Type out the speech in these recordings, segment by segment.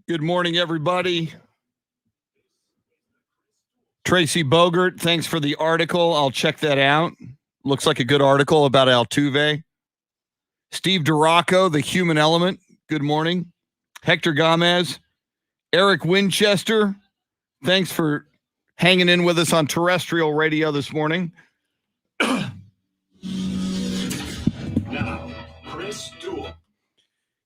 Good morning, everybody. Tracy Bogert, thanks for the article. I'll check that out. Looks like a good article about Altuve. Steve Duraco, the human element. Good morning. Hector Gomez. Eric Winchester, thanks for hanging in with us on terrestrial radio this morning. Now, Chris Duel.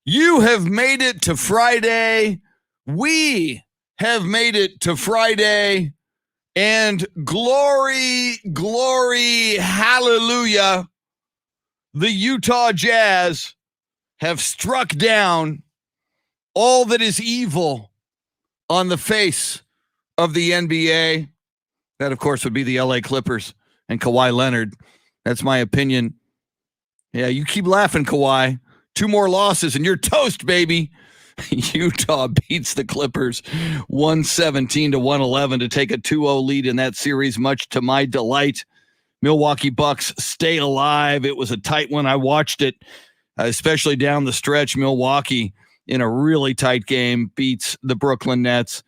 You have made it to Friday. We have made it to Friday. And glory, glory, hallelujah. The Utah Jazz have struck down all that is evil on the face of the NBA. That, of course, would be the LA Clippers and Kawhi Leonard. That's my opinion. Yeah, you keep laughing, Kawhi. 2 more losses and you're toast, baby. Utah beats the Clippers 117-111 to take a 2-0 lead in that series, much to my delight. Milwaukee Bucks stay alive. It was a tight one. I watched it, especially down the stretch. Milwaukee, in a really tight game, beats the Brooklyn Nets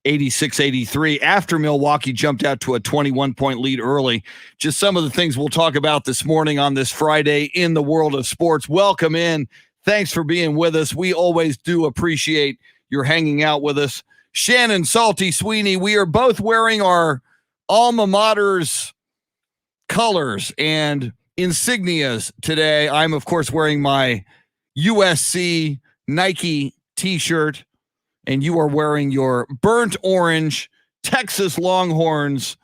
86-83 after Milwaukee jumped out to a 21-point lead early. Just some of the things we'll talk about this morning on this Friday in the world of sports. Welcome in. Thanks for being with us. We always do appreciate your hanging out with us. Shannon Salty Sweeney, we are both wearing our alma mater's colors and insignias today. I'm, of course, wearing my USC Nike t-shirt, and you are wearing your burnt orange Texas Longhorns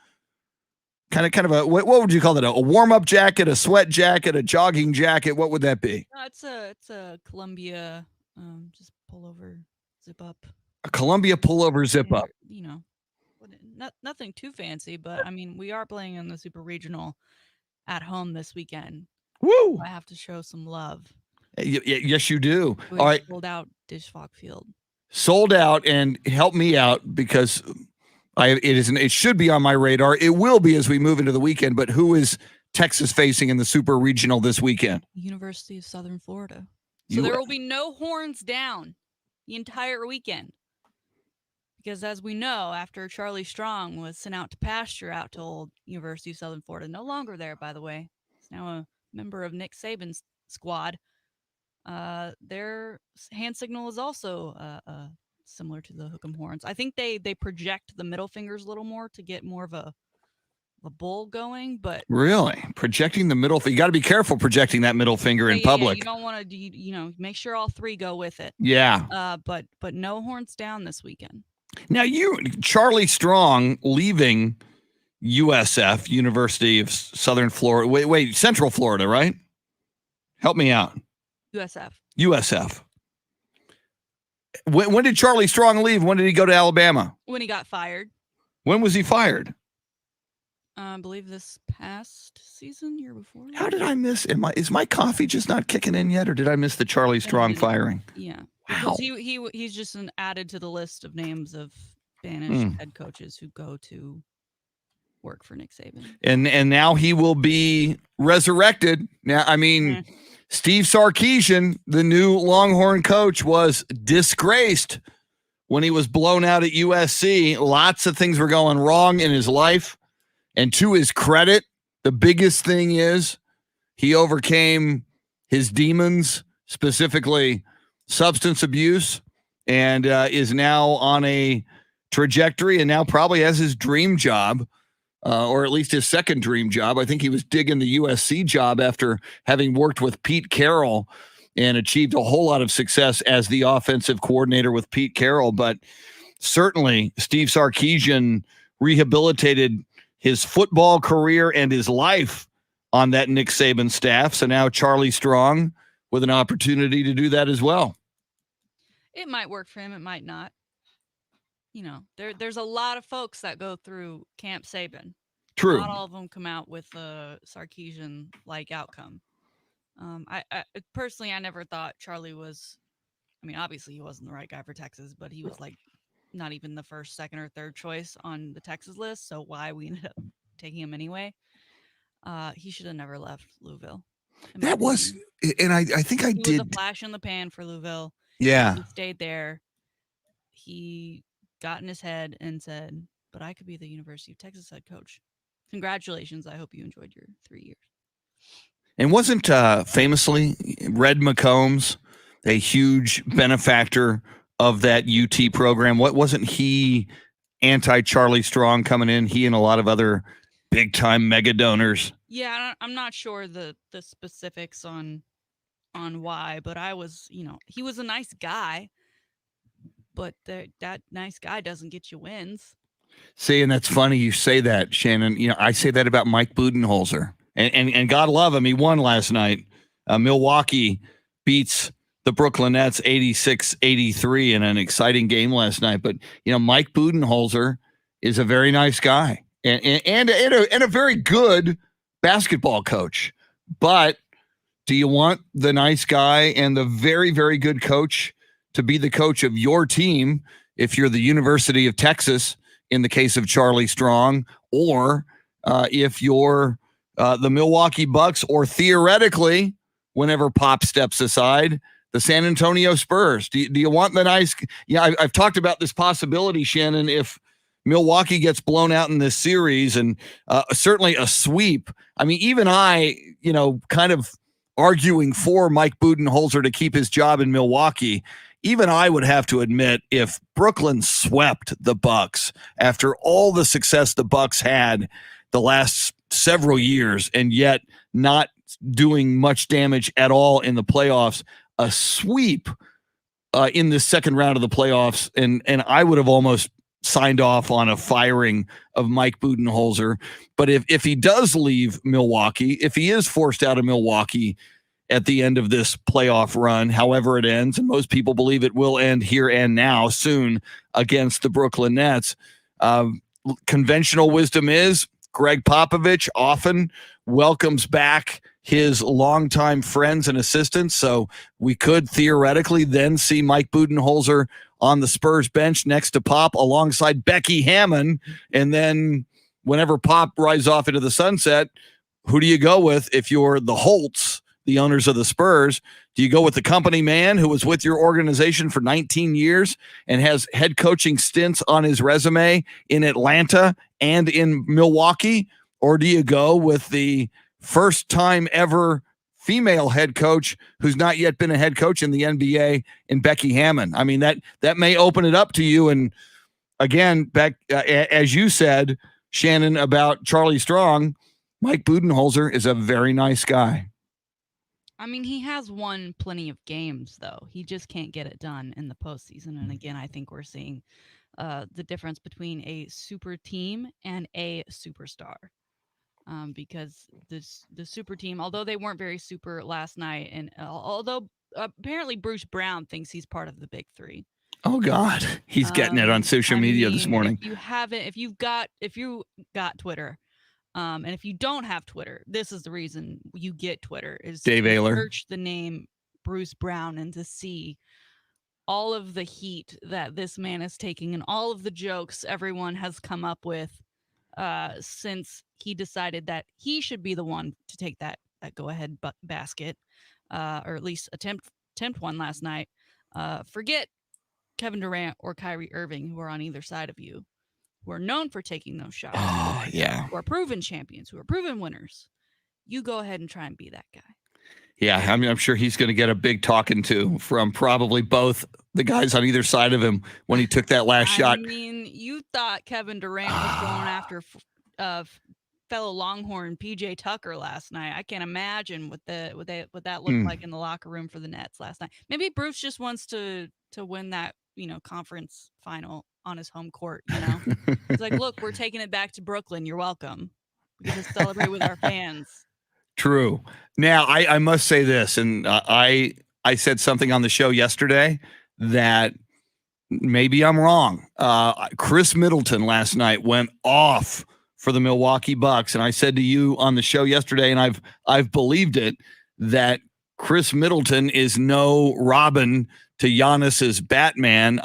kind of a, what would you call that? A warm-up jacket, a sweat jacket, a jogging jacket? What would that be? It's a Columbia, just pullover zip up. A Columbia pullover zip up. You know, nothing too fancy, but I mean, we are playing in the Super Regional at home this weekend. Woo! I have to show some love. Yes, you do. We All right. Sold out Disch-Falk Field. Sold out, and help me out because it should be on my radar. It will be as we move into the weekend, but who is Texas facing in the Super Regional this weekend? University of Southern Florida. So there will be no horns down the entire weekend. Because as we know, after Charlie Strong was sent out to pasture out to old University of Southern Florida, no longer there, by the way. He's now a member of Nick Saban's squad. Their hand signal is also similar to the hook'em horns. I think they project the middle fingers a little more to get more of a bull going, but really projecting the middle finger. You got to be careful projecting that middle finger in public. You don't want to, make sure all 3 go with it. Yeah. But no horns down this weekend. Now Charlie Strong leaving USF, University of Southern Florida. Wait, Central Florida, right? Help me out. USF. When did Charlie Strong leave? When did he go to Alabama? When he got fired. When was he fired? I believe this past season, year before. How did I miss? Is my coffee just not kicking in yet, or did I miss the Charlie Strong firing? Yeah. Wow. He's just added to the list of names of Spanish head coaches who go to work for Nick Saban. And now he will be resurrected. Now, I mean, Steve Sarkisian, the new Longhorn coach, was disgraced when he was blown out at USC. Lots of things were going wrong in his life. And to his credit, the biggest thing is he overcame his demons, specifically substance abuse, and is now on a trajectory and now probably has his dream job, or at least his second dream job. I think he was digging the USC job after having worked with Pete Carroll and achieved a whole lot of success as the offensive coordinator with Pete Carroll. But certainly Steve Sarkisian rehabilitated his football career and his life on that Nick Saban staff. So now Charlie Strong with an opportunity to do that as well. It might work for him. It might not. There's a lot of folks that go through Camp Saban. True. Not all of them come out with a Sarkisian-like outcome. I personally, I never thought Charlie was, obviously he wasn't the right guy for Texas, but he was not even the first, second, or third choice on the Texas list. So why we ended up taking him anyway? He should have never left Louisville. That was And I think I He was a did. flash in the pan for Louisville. Yeah. He stayed there. He got in his head and said, but I could be the University of Texas head coach. Congratulations. I hope you enjoyed your 3 years. And wasn't famously Red McCombs a huge benefactor of that UT program? What wasn't he anti-Charlie Strong coming in? He and a lot of other big-time mega donors. Yeah, I'm not sure the specifics on why, but I was, he was a nice guy, but that nice guy doesn't get you wins. See, and that's funny you say that, Shannon. I say that about Mike Budenholzer. And God love him, he won last night. Milwaukee beats the Brooklyn Nets 86-83 in an exciting game last night. But, Mike Budenholzer is a very nice guy and a very good basketball coach. But do you want the nice guy and the very, very good coach to be the coach of your team if you're the University of Texas, in the case of Charlie Strong, or if you're the Milwaukee Bucks, or theoretically, whenever Pop steps aside, the San Antonio Spurs? Do you want the nice? Yeah, I've talked about this possibility, Shannon, if Milwaukee gets blown out in this series, and certainly a sweep. I mean, even I, kind of arguing for Mike Budenholzer to keep his job in Milwaukee, even I would have to admit, if Brooklyn swept the Bucks after all the success the Bucks had the last several years, and yet not doing much damage at all in the playoffs, a sweep in the second round of the playoffs, and I would have almost signed off on a firing of Mike Budenholzer. But if he does leave Milwaukee, if he is forced out of Milwaukee at the end of this playoff run, however it ends, and most people believe it will end here and now soon against the Brooklyn Nets, conventional wisdom is Greg Popovich often welcomes back his longtime friends and assistants. So we could theoretically then see Mike Budenholzer on the Spurs bench next to Pop alongside Becky Hammon. And then whenever Pop rides off into the sunset, who do you go with if you're the Holtz, the owners of the Spurs? Do you go with the company man who was with your organization for 19 years and has head coaching stints on his resume in Atlanta and in Milwaukee? Or do you go with the first time ever female head coach who's not yet been a head coach in the NBA in Becky Hammon? I mean, that may open it up to you. And again, back as you said, Shannon, about Charlie Strong, Mike Budenholzer is a very nice guy. I mean, he has won plenty of games, though. He just can't get it done in the postseason. And again, I think we're seeing the difference between a super team and a superstar. Because the super team, although they weren't very super last night, and although apparently Bruce Brown thinks he's part of the big three. Oh God, he's getting it on social media this morning. If you got Twitter, and if you don't have Twitter, this is the reason you get Twitter: is Dave Ayler. Search the name Bruce Brown and to see all of the heat that this man is taking and all of the jokes everyone has come up with since he decided that he should be the one to take that go-ahead basket, or at least attempt one last night. Forget Kevin Durant or Kyrie Irving, who are on either side of you, who are known for taking those shots. Oh, yeah. Who are proven champions, who are proven winners. You go ahead and try and be that guy. Yeah, I mean, I'm sure he's going to get a big talking to from probably both the guys on either side of him when he took that last shot. I mean, you thought Kevin Durant was going after fellow Longhorn PJ Tucker last night. I can't imagine what that looked like in the locker room for the Nets last night. Maybe Bruce just wants to win that, conference final on his home court. He's like, look, we're taking it back to Brooklyn. You're welcome. We get to celebrate with our fans. True. Now, I must say this, and I said something on the show yesterday that maybe I'm wrong. Chris Middleton last night went off for the Milwaukee Bucks, and I said to you on the show yesterday, and I've believed it, that Chris Middleton is no Robin to Giannis's Batman.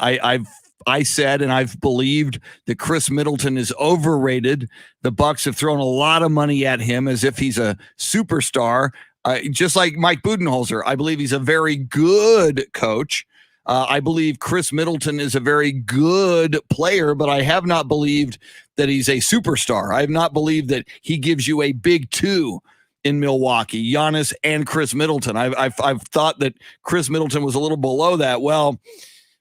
I said, and I've believed, that Chris Middleton is overrated. The Bucks have thrown a lot of money at him as if he's a superstar. Just like Mike Budenholzer, I believe he's a very good coach. I believe Chris Middleton is a very good player, but I have not believed that he's a superstar. I have not believed that he gives you a big two in Milwaukee, Giannis and Chris Middleton. I've thought that Chris Middleton was a little below that. Well,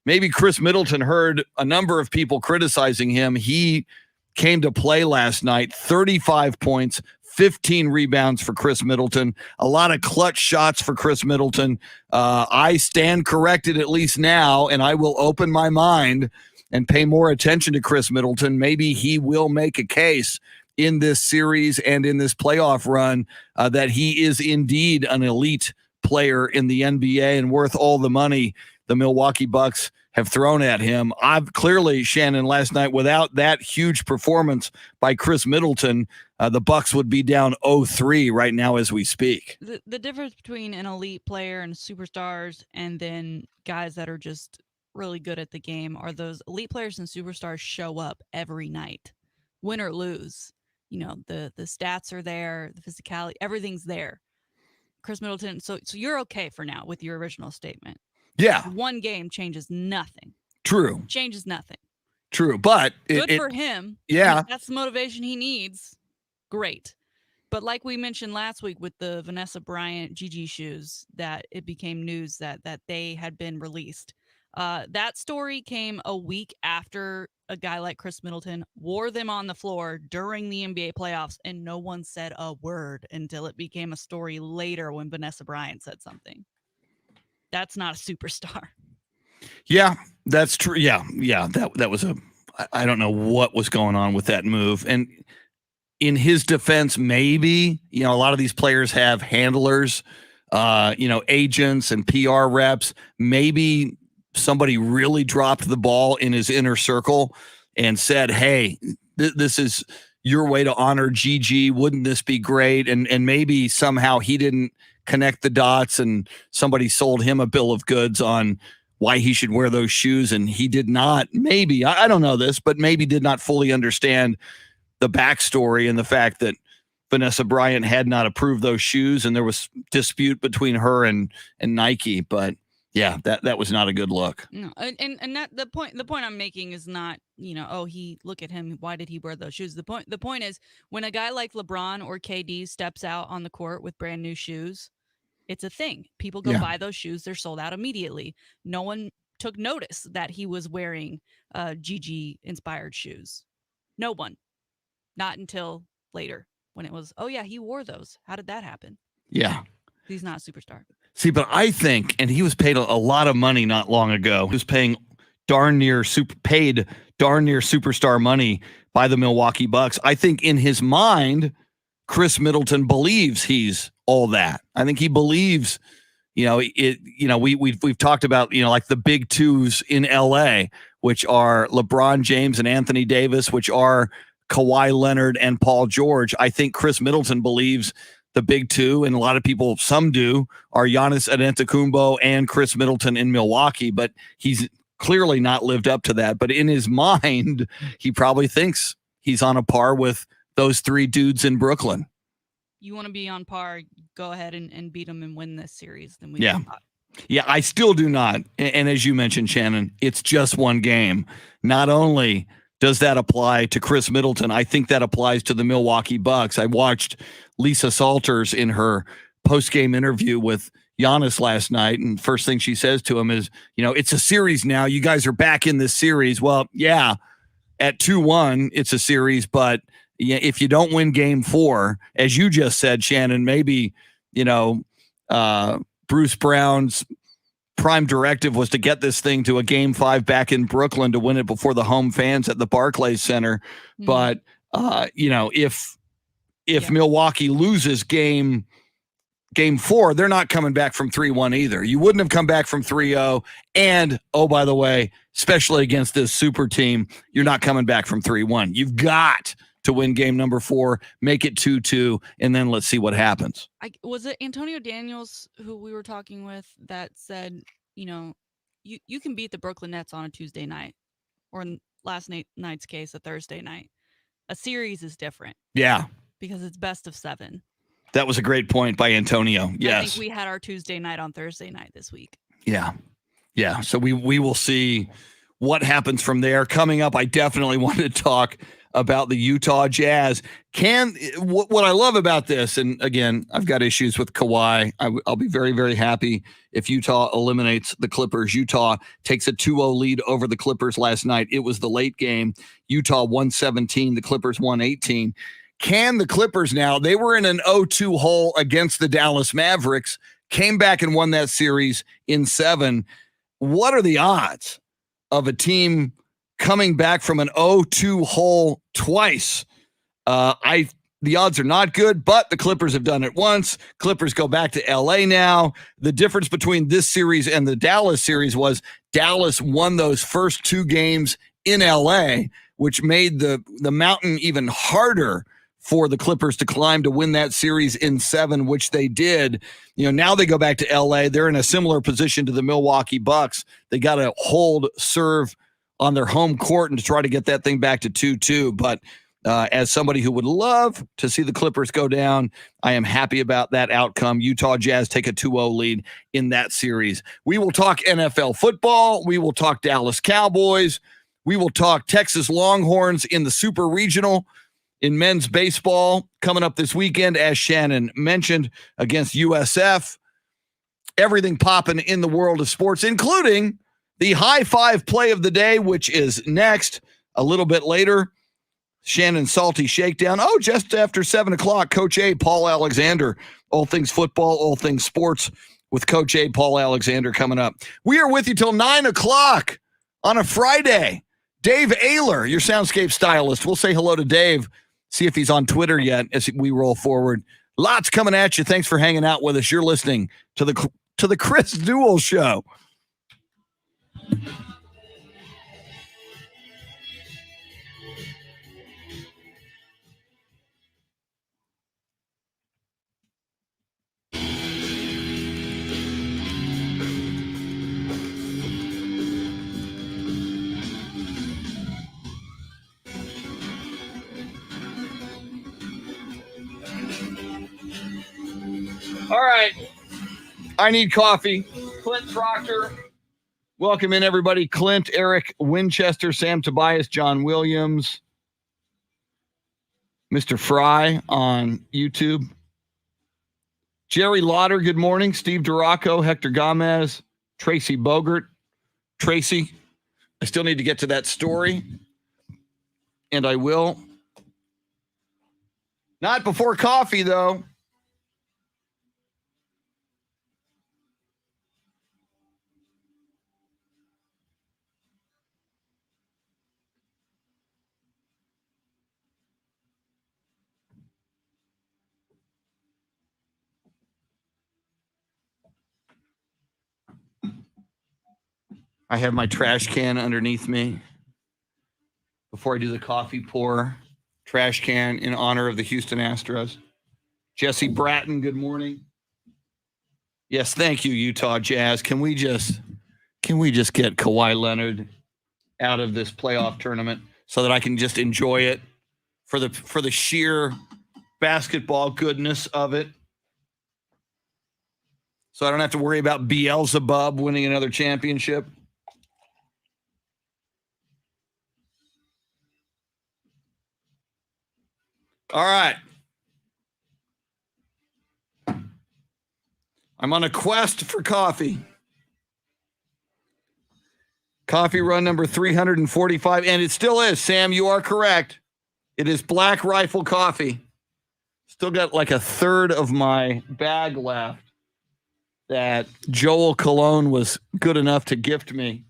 maybe Chris Middleton heard a number of people criticizing him. He came to play last night, 35 points, 15 rebounds for Chris Middleton, a lot of clutch shots for Chris Middleton. I stand corrected at least now, and I will open my mind and pay more attention to Chris Middleton. Maybe he will make a case in this series and in this playoff run that he is indeed an elite player in the NBA and worth all the money the Milwaukee Bucks have thrown at him. I've clearly, Shannon, last night, without that huge performance by Chris Middleton, the Bucks would be down 0-3 right now as we speak. The difference between an elite player and superstars and then guys that are just really good at the game are those elite players and superstars show up every night, win or lose. You know, the stats are there, the physicality, everything's there. Chris Middleton, so you're okay for now with your original statement. Yeah. One game changes nothing. True. Changes nothing. True, but good for him. Yeah. If that's the motivation he needs. Great. But like we mentioned last week with the Vanessa Bryant GG shoes, that it became news that they had been released. That story came a week after a guy like Chris Middleton wore them on the floor during the NBA playoffs, and no one said a word until it became a story later when Vanessa Bryant said something. That's not a superstar. Yeah, that's true. Yeah. That was I don't know what was going on with that move. And in his defense, maybe, a lot of these players have handlers, agents and PR reps. Maybe somebody really dropped the ball in his inner circle and said, hey, this is your way to honor GG. Wouldn't this be great? And maybe somehow he didn't connect the dots and somebody sold him a bill of goods on why he should wear those shoes. And he did not, maybe, I don't know this, but maybe did not fully understand the backstory and the fact that Vanessa Bryant had not approved those shoes. And there was dispute between her and Nike, but yeah, that was not a good look. No, and that the point I'm making is not, look at him, why did he wear those shoes? The point is when a guy like LeBron or KD steps out on the court with brand new shoes, it's a thing. People go buy those shoes, they're sold out immediately. No one took notice that he was wearing GG inspired shoes. No one. Not until later when it was, oh yeah, he wore those. How did that happen? Yeah. He's not a superstar. See, but I think, and he was paid a lot of money not long ago. He was paying darn near superstar money by the Milwaukee Bucks. I think in his mind, Chris Middleton believes he's all that. I think he believes, we've talked about, like the big twos in LA, which are LeBron James and Anthony Davis, which are Kawhi Leonard and Paul George. I think Chris Middleton believes the big two, and a lot of people, some do, are Giannis Antetokounmpo and Chris Middleton in Milwaukee, but he's clearly not lived up to that. But in his mind, he probably thinks he's on a par with those three dudes in Brooklyn. You want to be on par, go ahead and beat them and win this series. Then Yeah, I still do not. And as you mentioned, Shannon, it's just one game. Not only does that apply to Chris Middleton, I think that applies to the Milwaukee Bucks. I watched Lisa Salters in her post-game interview with Giannis last night, and first thing she says to him is, it's a series now. You guys are back in this series. Well, yeah, at 2-1, it's a series, but if you don't win game 4, as you just said, Shannon, maybe, Bruce Brown's prime directive was to get this thing to a game 5 back in Brooklyn to win it before the home fans at the Barclays Center. Mm-hmm. But, if Milwaukee loses game 4, they're not coming back from 3-1 either. You wouldn't have come back from 3-0. And, oh, by the way, especially against this super team, you're not coming back from 3-1. You've got to win game number 4, make it 2-2, and then let's see what happens. Was it Antonio Daniels who we were talking with that said, you can beat the Brooklyn Nets on a Tuesday night, or in last night's case, a Thursday night. A series is different. Yeah. Because it's best of 7. That was a great point by Antonio. Yes. I think we had our Tuesday night on Thursday night this week. Yeah. Yeah. So we will see what happens from there. Coming up, I definitely want to talk about the Utah Jazz. What I love about this, and again, I've got issues with Kawhi. I'll be very, very happy if Utah eliminates the Clippers. Utah takes a 2-0 lead over the Clippers last night. It was the late game. Utah 117, the Clippers 118. Can the Clippers now, they were in an 0-2 hole against the Dallas Mavericks, came back and won that series in 7. What are the odds of a team coming back from an 0-2 hole twice? The odds are not good, but the Clippers have done it once. Clippers go back to LA now. The difference between this series and the Dallas series was Dallas won those first 2 games in LA, which made the mountain even harder for the Clippers to climb to win that series in 7, which they did. Now they go back to LA. They're in a similar position to the Milwaukee Bucks. They got to hold serve on their home court and to try to get that thing back to 2-2. But as somebody who would love to see the Clippers go down, I am happy about that outcome. Utah Jazz take a 2-0 lead in that series. We will talk NFL football. We will talk Dallas Cowboys. We will talk Texas Longhorns in the Super Regional in men's baseball coming up this weekend, as Shannon mentioned, against USF. Everything popping in the world of sports, including the high five play of the day, which is next a little bit later. Shannon Salty Shakedown. Oh, just after 7 o'clock, Coach A, Paul Alexander. All things football, all things sports with Coach A, Paul Alexander coming up. We are with you till 9 o'clock on a Friday. Dave Ayler, your soundscape stylist. We'll say hello to Dave. See if he's on Twitter yet as we roll forward. Lots coming at you. Thanks for hanging out with us. You're listening to the Chris Duel Show. All right. I need coffee. Clint Proctor. Welcome in, everybody. Clint, Eric Winchester, Sam Tobias, John Williams, Mr. Fry on YouTube. Jerry Lauder, good morning. Steve Duraco, Hector Gomez, Tracy Bogert. Tracy, I still need to get to that story, and I will. Not before coffee, though. I have my trash can underneath me before I do the coffee pour. Trash can in honor of the Houston Astros. Jesse Bratton, good morning. Yes, thank you, Utah Jazz. Can we just get Kawhi Leonard out of this playoff tournament so that I can just enjoy it for the sheer basketball goodness of it? So I don't have to worry about Beelzebub winning another championship. All right. I'm on a quest for coffee. Coffee run number 345, and it still is. Sam, you are correct. It is Black Rifle coffee. Still got like a third of my bag left that Joel Cologne was good enough to gift me.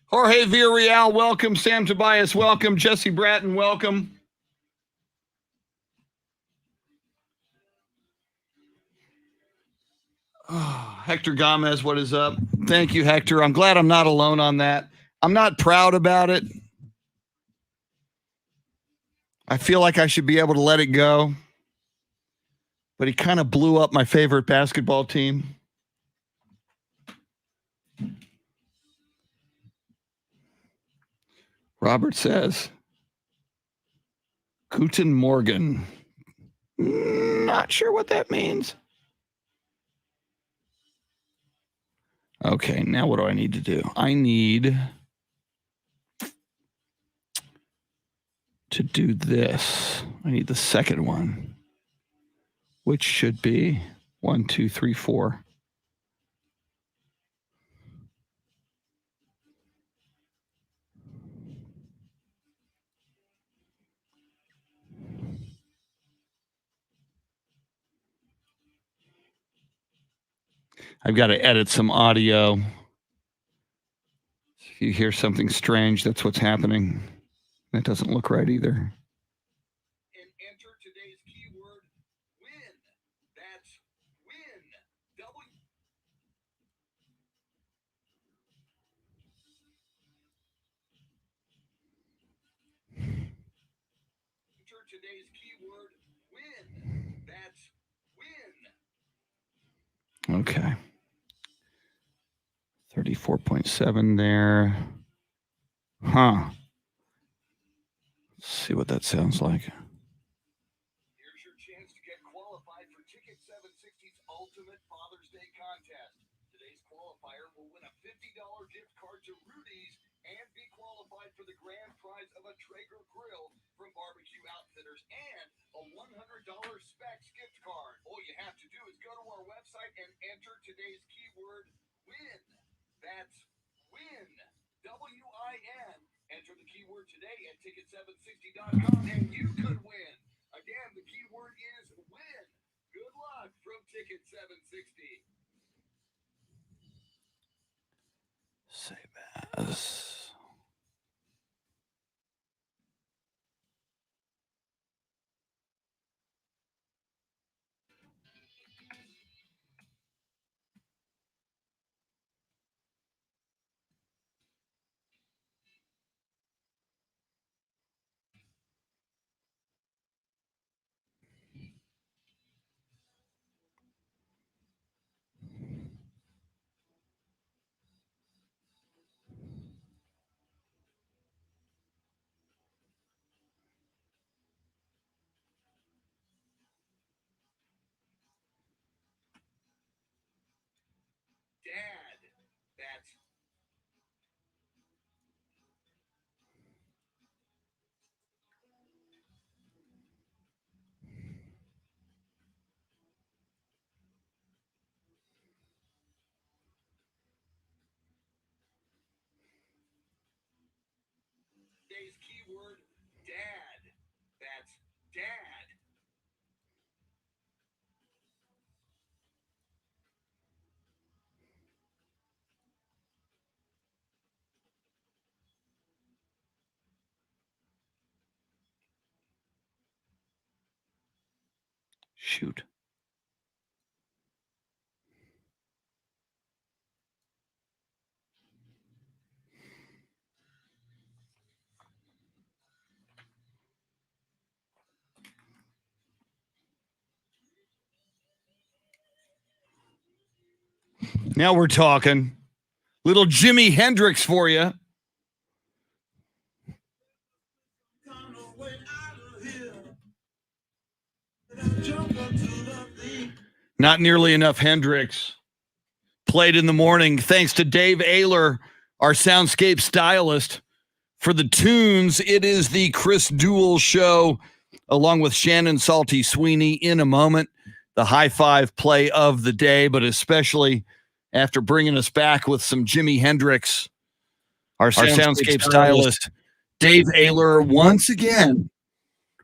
Jorge Villarreal, welcome. Sam Tobias, welcome. Jesse Bratton, welcome. Oh, Hector Gomez, what is up? Thank you, Hector. I'm glad I'm not alone on that. I'm not proud about it. I feel like I should be able to let it go. But he kind of blew up my favorite basketball team. Robert says, Guten Morgen. Not sure what that means. Okay, now what do I need to do? I need to do this. I need the second one, which should be 1, 2, 3, 4. I've got to edit some audio. If you hear something strange, that's what's happening. That doesn't look right either. And enter today's keyword, win. That's win. Enter today's keyword, win. That's win. Okay. 34.7 there. Huh. Let's see what that sounds like. Here's your chance to get qualified for Ticket 760's Ultimate Father's Day contest. Today's qualifier will win a $50 gift card to Rudy's and be qualified for the grand prize of a Traeger grill from Barbecue Outfitters and a $100 Specs gift card. All you have to do is go to our website and enter today's keyword, win. That's win. W-I-N. Enter the keyword today at ticket760.com and you could win. Again, the keyword is win. Good luck from Ticket 760. Save as. Dad. That's today's keyword, dad. That's dad. Shoot. Now we're talking. Little Jimi Hendrix for you. Not nearly enough Hendrix. Played in the morning. Thanks to Dave Ayler, our soundscape stylist. For the tunes, it is the Chris Duel Show, along with Shannon Salty Sweeney in a moment. The high five play of the day, but especially after bringing us back with some Jimi Hendrix, our soundscape stylist, Dave Ayler, once again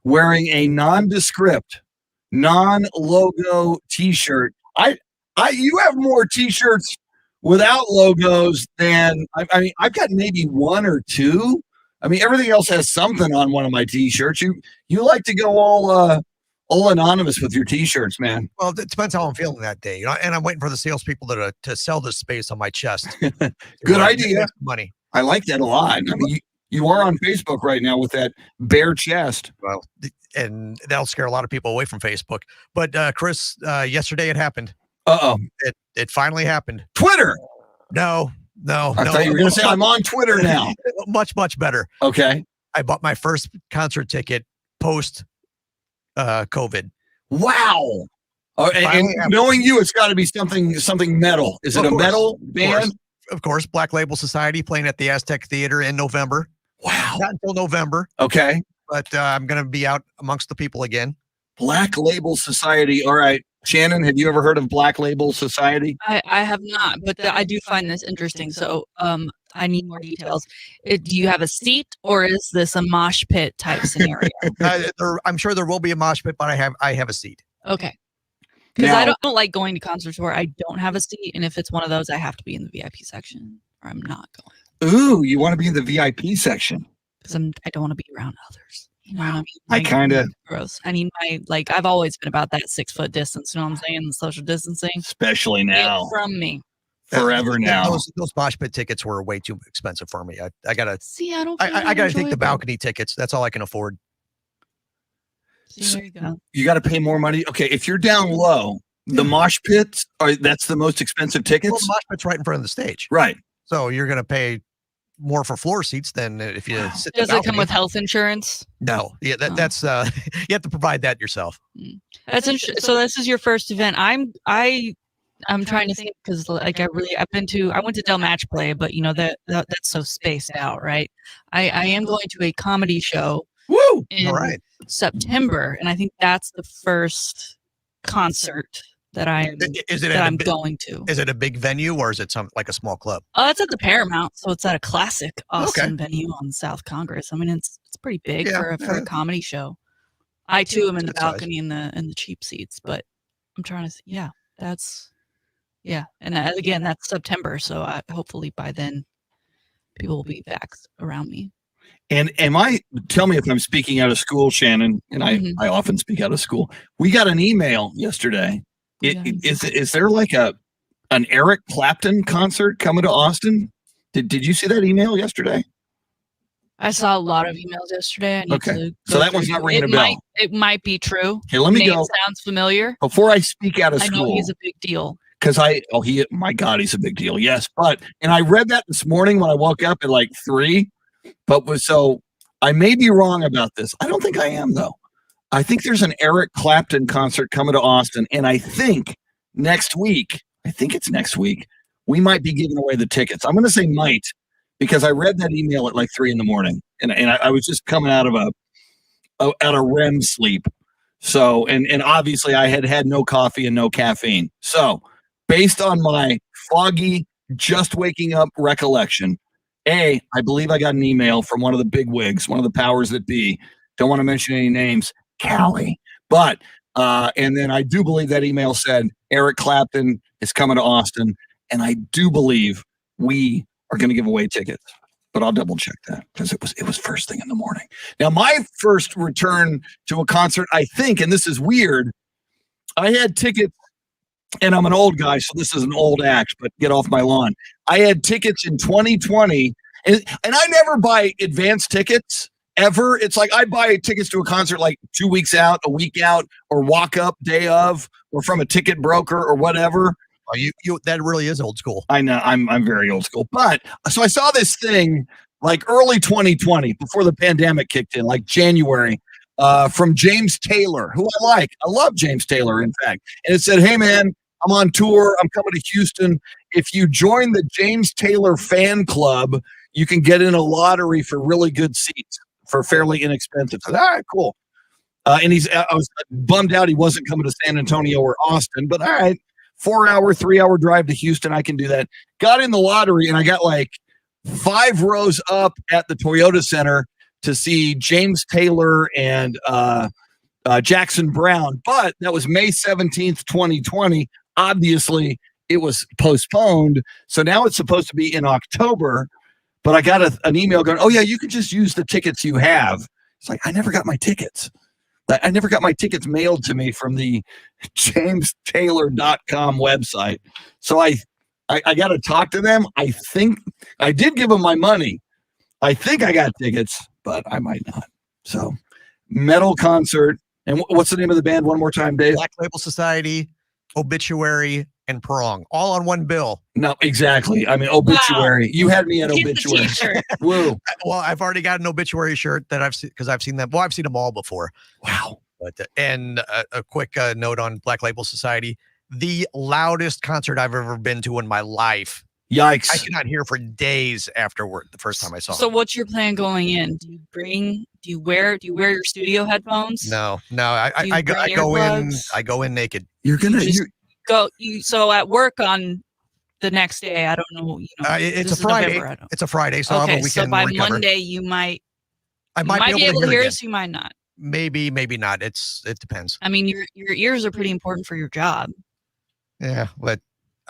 wearing a nondescript, non-logo T-shirt. You have more T-shirts without logos, then I mean, I've got maybe one or two. I mean, everything else has something on one of my T-shirts. You like to go all anonymous with your T-shirts, man. Well, it depends how I'm feeling that day, you know. And I'm waiting for the salespeople to sell this space on my chest. Good idea. Money. I like that a lot. I mean, you are on Facebook right now with that bare chest. Well, and that'll scare a lot of people away from Facebook. But Chris, yesterday it happened. Uh-oh. It finally happened. Twitter. No. I thought you were going to say I'm on Twitter now. Much better. Okay. I bought my first concert ticket post COVID. Wow. And knowing you, it's got to be something metal. Is it a metal band? Of course. Black Label Society playing at the Aztec Theater in November. Wow. Not until November. Okay. But I'm going to be out amongst the people again. Black Label Society. All right. Shannon, have you ever heard of Black Label Society? I have not, but I do find this interesting. So I need more details. Do you have a seat, or is this a mosh pit type scenario? I'm sure there will be a mosh pit, but I have a seat. Okay. Because I don't like going to concerts where I don't have a seat, and if it's one of those, I have to be in the VIP section, or I'm not going. Ooh, you want to be in the VIP section? Because I don't want to be around others. You know what I mean? I kind of gross. I need I've always been about that 6 foot distance. You know what I'm saying? The social distancing, especially now. Get from me. Forever now. Those mosh pit tickets were way too expensive for me. I gotta see. I gotta take the balcony tickets. That's all I can afford. See, there you go. You got to pay more money. Okay, if you're down low, the mosh pits that's the most expensive tickets. Well, the mosh pit's right in front of the stage. Right. So you're gonna pay more for floor seats than if you sit. Does it come with health insurance? No. Yeah, that's you have to provide that yourself. That's so. This is your first event. I'm trying to think because I went to Del Match Play, but you know that's so spaced out, right? I am going to a comedy show. Woo! In September, and I think that's the first concert that I'm going to. Is it a big venue or is it like a small club? It's at the Paramount, so it's at a classic Austin venue on South Congress. I mean, it's pretty big for a comedy show. I too am in the balcony in the cheap seats, but I'm trying to and again that's September, so hopefully by then people will be back around me. And tell me if I'm speaking out of school, Shannon, and I often speak out of school. We got an email yesterday. Is there like an Eric Clapton concert coming to Austin? Did you see that email yesterday? I saw a lot of emails yesterday. So that one's not ringing a bell. It might be true. Okay, let me go. Sounds familiar. Before I speak out of school. I know he's a big deal. Because my God, he's a big deal. Yes. And I read that this morning when I woke up at like 3. So I may be wrong about this. I don't think I am, though. I think there's an Eric Clapton concert coming to Austin. And I think next week, we might be giving away the tickets. I'm going to say might, because I read that email at like 3 a.m. And I was just coming out of a REM sleep. So, and obviously I had no coffee and no caffeine. So based on my foggy, just waking up recollection, I believe I got an email from one of the big wigs, one of the powers that be. Don't want to mention any names, Callie. But, and then I do believe that email said Eric Clapton is coming to Austin. And I do believe we are going to give away tickets. But I'll double check that because it was first thing in the morning. Now, my first return to a concert, I think, and this is weird, I had tickets. And I'm an old guy, so this is an old act, but get off my lawn. I had tickets in 2020, and I never buy advance tickets, ever. It's like I buy tickets to a concert like 2 weeks out, a week out, or walk up day of, or from a ticket broker or whatever. Oh, you that really is old school. I know, I'm very old school. But, so I saw this thing like early 2020, before the pandemic kicked in, like January, from James Taylor, who I like. I love James Taylor, in fact. And it said, hey, man, I'm on tour. I'm coming to Houston. If you join the James Taylor fan club, you can get in a lottery for really good seats for fairly inexpensive. I said, all right, cool. And I was bummed out he wasn't coming to San Antonio or Austin, but all right, 3-hour drive to Houston. I can do that. Got in the lottery and I got like 5 rows up at the Toyota Center to see James Taylor and Jackson Brown. But that was May 17th, 2020. Obviously, it was postponed. So now it's supposed to be in October. But I got an email going, oh, yeah, you can just use the tickets you have. It's like, I never got my tickets. I never got my tickets mailed to me from the jamestaylor.com website. So I got to talk to them. I think I did give them my money. I think I got tickets, but I might not. So metal concert. And what's the name of the band one more time, Dave? Black Label Society, Obituary, and Prong, all on one bill. No, exactly. I mean, Obituary. Wow. You had me at Get Obituary. The t-shirt. Woo. Well, I've already got an Obituary shirt that I've seen because I've seen them. Well, I've seen them all before. Wow. But and a quick note on Black Label Society: the loudest concert I've ever been to in my life. Yikes! I could not hear for days afterward. The first time I saw. So, them. what's your plan going in? Do you wear your studio headphones? No. I go in naked. You're gonna So at work on the next day, I don't know. It's a Friday. It's a Friday, so I'll have a weekend. So by recover. Monday, you might be able to hear us. You might not. Maybe not. It depends. I mean, your ears are pretty important for your job. Yeah, but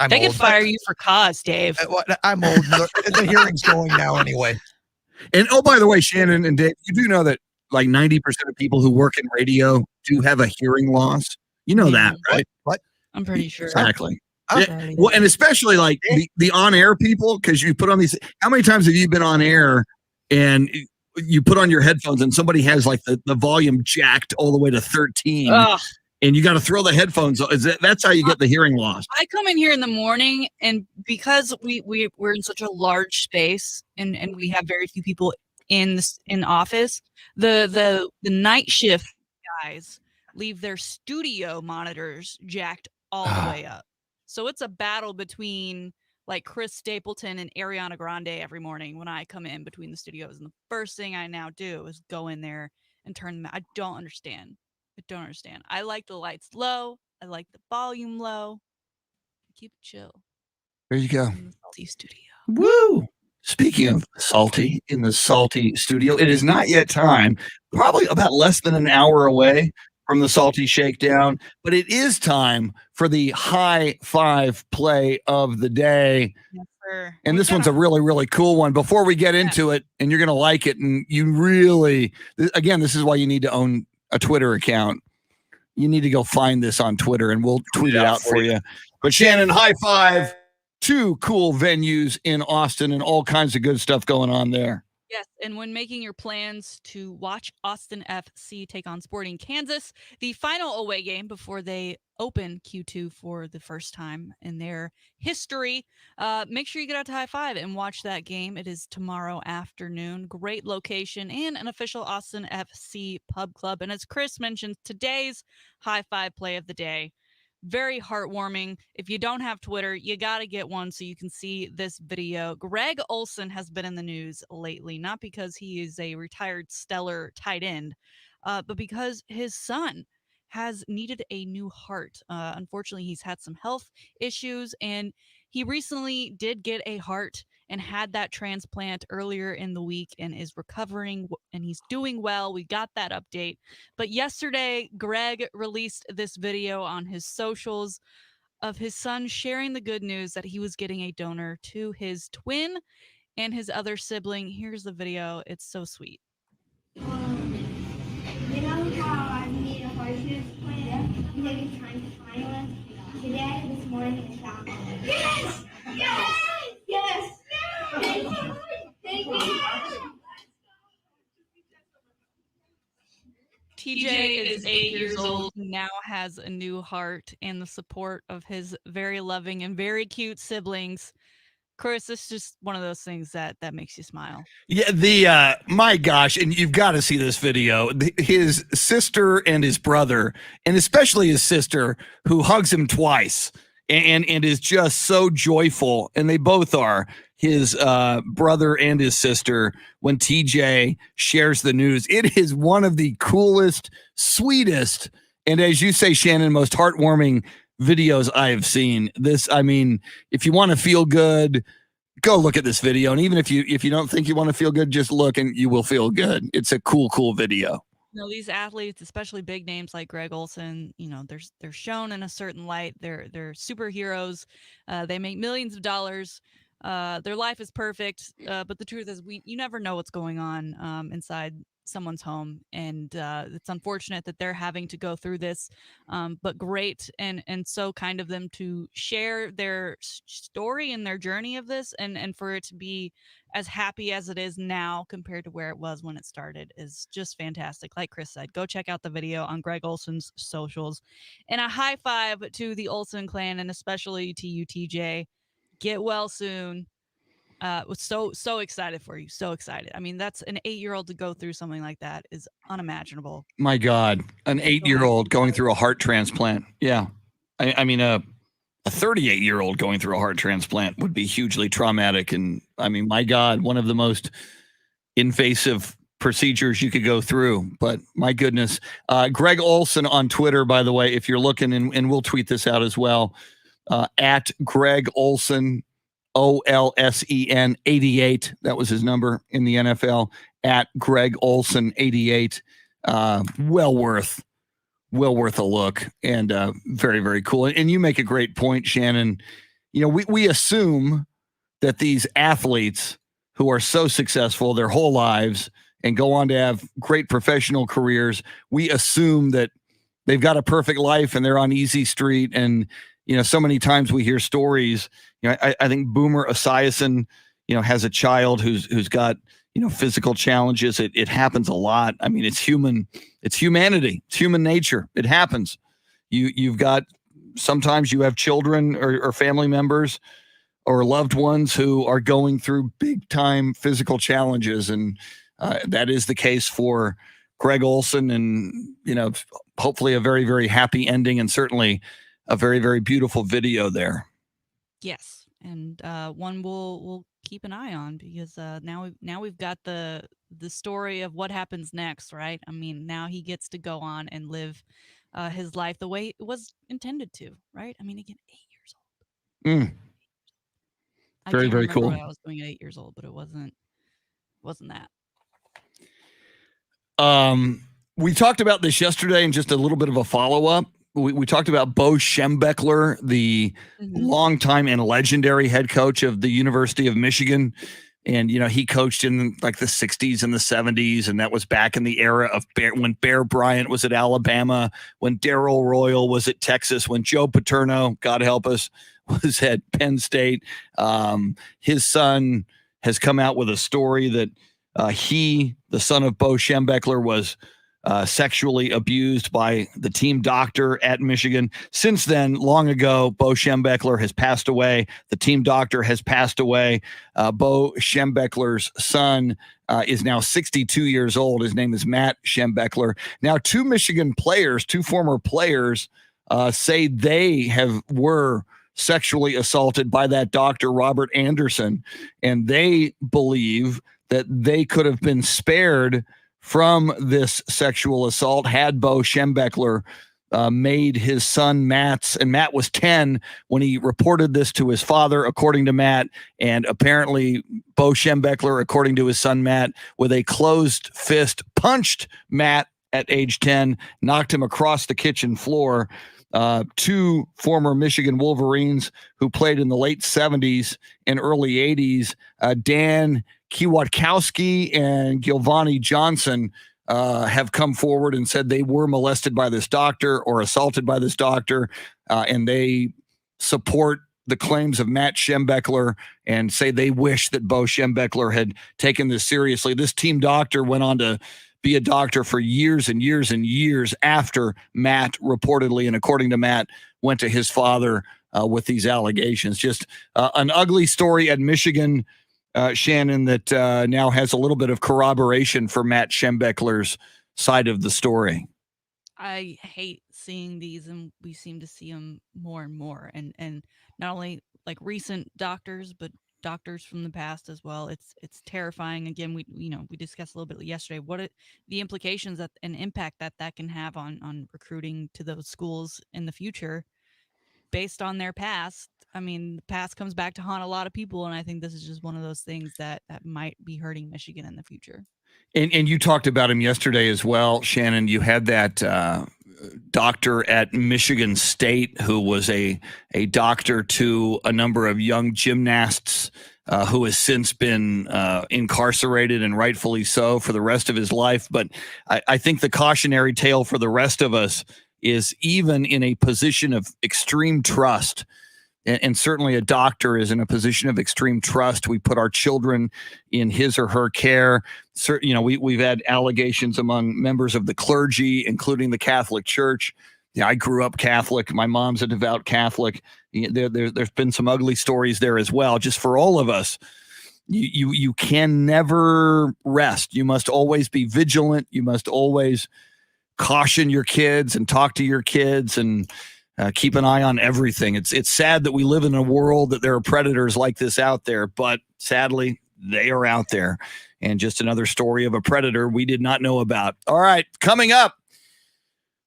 they could fire you for cause, Dave. I'm old. The hearing's going now anyway. And oh, by the way, Shannon and Dave, you do know that like 90% of people who work in radio do have a hearing loss. You know that, right? What? I'm pretty sure. Exactly. Yeah, well, and especially like the on-air people, because you put on these. How many times have you been on air and you put on your headphones and somebody has like the volume jacked all the way to 13? And you got to throw the headphones on. That's how you get the hearing loss. I come in here in the morning, and because we're in such a large space, and we have very few people in office, the night shift guys leave their studio monitors jacked all the way up. So it's a battle between like Chris Stapleton and Ariana Grande every morning when I come in between the studios. And the first thing I now do is go in there and turn them. I don't understand. I like the lights low. I like the volume low. Keep it chill. There you go. In the Salty studio. Woo! Speaking of salty, in the Salty studio, it is not yet time. Probably about less than an hour away from the Salty Shakedown, but it is time for the high five play of the day. Yes, sir. And this one's a really, really cool one. Before we get into it, and you're going to like it, and you really, again, this is why you need to own a Twitter account. You need to go find this on Twitter, and we'll tweet it out for you. But Shannon, high five. 2 cool venues in Austin and all kinds of good stuff going on there. Yes, and when making your plans to watch Austin FC take on Sporting Kansas, the final away game before they open Q2 for the first time in their history, make sure you get out to High Five and watch that game. It is tomorrow afternoon. Great location and an official Austin FC pub club. And as Chris mentioned, today's High Five play of the day, very heartwarming. If you don't have Twitter, you got to get one so you can see this video. Greg Olsen has been in the news lately, not because he is a retired stellar tight end, but because his son has needed a new heart. Unfortunately, he's had some health issues, and he recently did get a heart and had that transplant earlier in the week and is recovering, and he's doing well. We got that update. But yesterday, Greg released this video on his socials of his son sharing the good news that he was getting a donor to his twin and his other sibling. Here's the video. It's so sweet. You know how I made a heart transplant? I'm going to be trying to find one today, this morning in Stockholm. Yes! Yes! Yes! Thank you. Thank you. TJ is 8 years old, now has a new heart and the support of his very loving and very cute siblings. Chris, it's just one of those things that makes you smile. Yeah, my gosh, and you've got to see this video. His sister and his brother, and especially his sister, who hugs him twice and is just so joyful, and they both are, his brother and his sister, when TJ shares the news. It is one of the coolest, sweetest, and as you say, Shannon, most heartwarming videos I have seen. This, I mean, if you want to feel good, go look at this video. And even if you don't think you want to feel good, just look and you will feel good. It's a cool video. These athletes, especially big names like Greg Olson, they're shown in a certain light. They're superheroes. They make millions of dollars. Their life is perfect. But the truth is, you never know what's going on inside someone's home, and it's unfortunate that they're having to go through this. But great and so kind of them to share their story and their journey of this, and for it to be as happy as it is now compared to where it was when it started is just fantastic. Like Chris said, go check out the video on Greg Olson's socials. And a high five to the Olson clan and especially to you, TJ. Get well soon. Was so excited for you. So excited. I mean, that's an 8-year-old to go through something like that is unimaginable. My God, an 8-year-old going through a heart transplant. Yeah. I mean, a 38-year-old going through a heart transplant would be hugely traumatic. And I mean, my God, one of the most invasive procedures you could go through. But my goodness, Greg Olson on Twitter, by the way, if you're looking, and we'll tweet this out as well, at Greg Olson, OLSEN 88. That was his number in the NFL, at Greg Olson 88. Well worth a look, and very, very cool. And you make a great point, Shannon. We assume that these athletes who are so successful their whole lives and go on to have great professional careers, we assume that they've got a perfect life and they're on easy street. And, so many times we hear stories, I think Boomer Esiason, has a child who's got, physical challenges. It happens a lot. I mean, it's humanity. It's human nature. It happens. Sometimes you have children or family members or loved ones who are going through big time physical challenges. And that is the case for Greg Olson, and, hopefully a very, very happy ending, and certainly a very, very beautiful video there. Yes. And one we'll keep an eye on, because now we've got the story of what happens next, right? I mean, now he gets to go on and live his life the way it was intended to, right? I mean, again, 8 years old. Very, very cool. What I was doing at 8 years old, but it wasn't that. We talked about this yesterday, and just a little bit of a follow-up. We talked about Bo Schembechler, the longtime and legendary head coach of the University of Michigan. And, he coached in like the 60s and the 70s. And that was back in the era of when Bear Bryant was at Alabama, when Darrell Royal was at Texas, when Joe Paterno, God help us, was at Penn State. His son has come out with a story that the son of Bo Schembechler, was sexually abused by the team doctor at Michigan. Since then, long ago, Bo Schembechler has passed away. The team doctor has passed away. Bo Schembechler's son is now 62 years old. His name is Matt Schembechler. Now, two former players, say they were sexually assaulted by that doctor, Robert Anderson, and they believe that they could have been spared from this sexual assault had Bo Schembechler made his son Matt was 10 when he reported this to his father, according to Matt. And apparently Bo Schembechler, according to his son Matt, with a closed fist, punched Matt at age 10, knocked him across the kitchen floor. Two former Michigan Wolverines who played in the late 70s and early 80s, Dan Kwiatkowski and Gilvani Johnson, have come forward and said they were molested by this doctor or assaulted by this doctor, and they support the claims of Matt Schembechler and say they wish that Bo Schembechler had taken this seriously. This team doctor went on to be a doctor for years and years and years after Matt reportedly, and according to Matt, went to his father with these allegations. Just an ugly story at Michigan, Shannon, that now has a little bit of corroboration for Matt Schembechler's side of the story. I hate seeing these, and we seem to see them more and more. And not only like recent doctors, but doctors from the past as well. It's terrifying. Again, we discussed a little bit yesterday the implications and impact that can have on recruiting to those schools in the future based on their past. I mean, the past comes back to haunt a lot of people, and I think this is just one of those things that might be hurting Michigan in the future. And you talked about him yesterday as well, Shannon. You had that doctor at Michigan State who was a doctor to a number of young gymnasts who has since been incarcerated, and rightfully so, for the rest of his life. But I think the cautionary tale for the rest of us is, even in a position of extreme trust, and certainly a doctor is in a position of extreme trust. We put our children in his or her care. We've had allegations among members of the clergy, including the Catholic Church. I grew up Catholic. My mom's a devout Catholic. There's been some ugly stories there as well. Just for all of us, you can never rest. You must always be vigilant. You must always caution your kids and talk to your kids and keep an eye on everything. It's sad that we live in a world that there are predators like this out there, but sadly, they are out there. And just another story of a predator we did not know about. All right, coming up,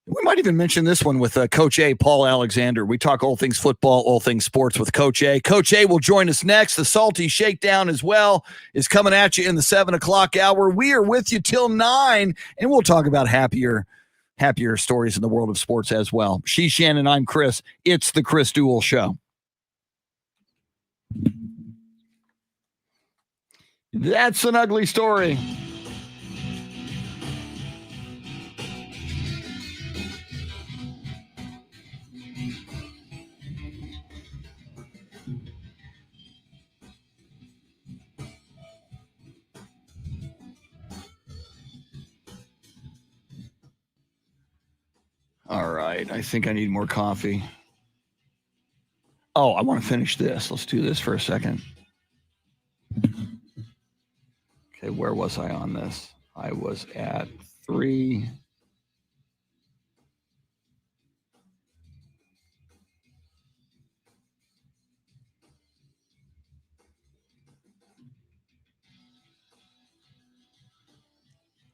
we might even mention this one with Coach A, Paul Alexander. We talk all things football, all things sports with Coach A. Coach A will join us next. The Salty Shakedown as well is coming at you in the 7 o'clock hour. We are with you till 9, and we'll talk about happier stories in the world of sports as well. She's Shannon, I'm Chris. It's the Chris Duel Show. That's an ugly story. All right. I think I need more coffee. Oh, I want to finish this. Let's do this for a second. Okay, where was I on this? I was at 3.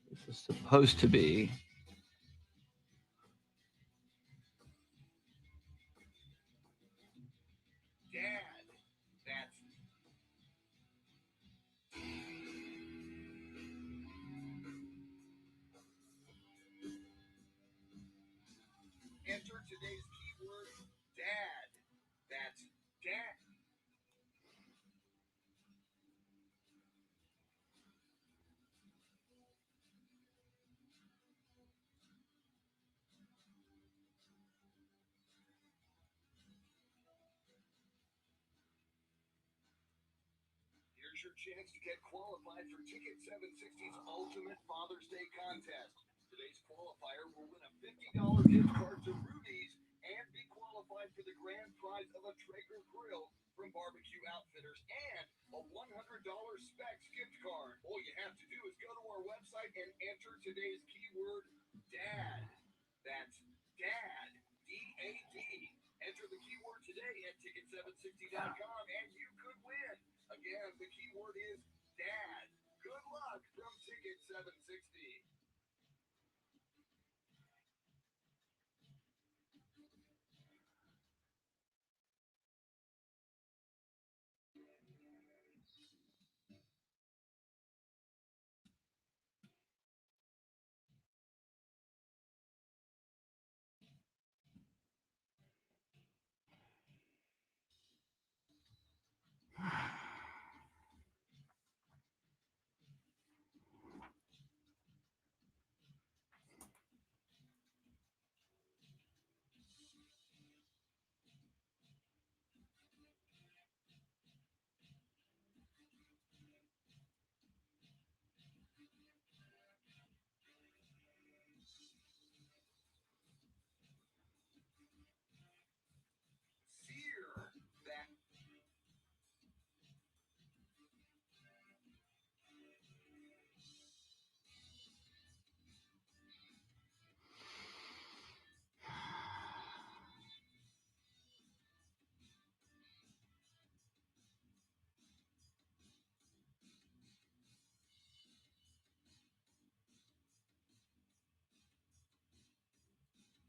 This is supposed to be. Dad, that's enter today's keyword, dad. That's dad. Here's your chance to get qualified for Ticket 760's Ultimate Father's Day Contest. Today's qualifier will win a $50 gift card to Rudy's and be qualified for the grand prize of a Traeger grill from Barbecue Outfitters and a $100 Specs gift card. All you have to do is go to our website and enter today's keyword, DAD. That's DAD, D-A-D. Enter the keyword today at ticket760.com and you could win. Again, the keyword is dad. Good luck from Ticket 760. Sear that.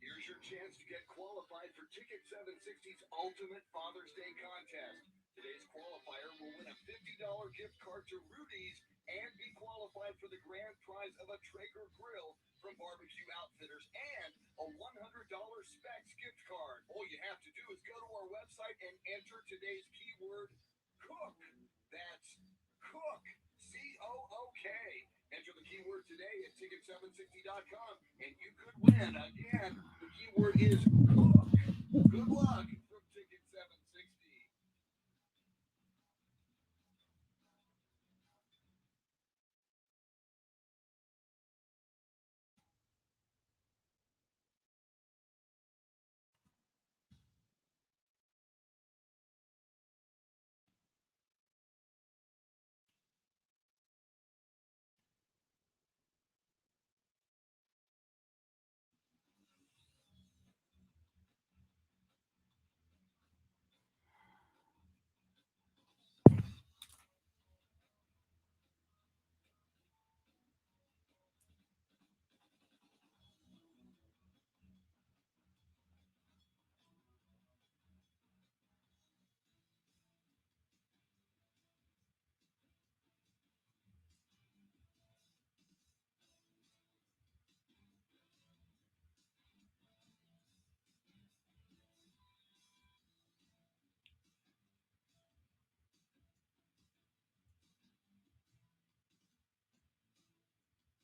Here's your chance to get qualified for Ticket 760's Ultimate Father's Day Contest. Today's qualifier will win a $50 gift card to Rudy's and be qualified for the grand prize of a Traeger grill from Barbecue Outfitters and a $100 Specs gift card. All you have to do is go to our website and enter today's keyword cook. That's cook. COOK. Enter the keyword today at ticket760.com and you could win. Again, the keyword is cook. Good luck from Ticket 760.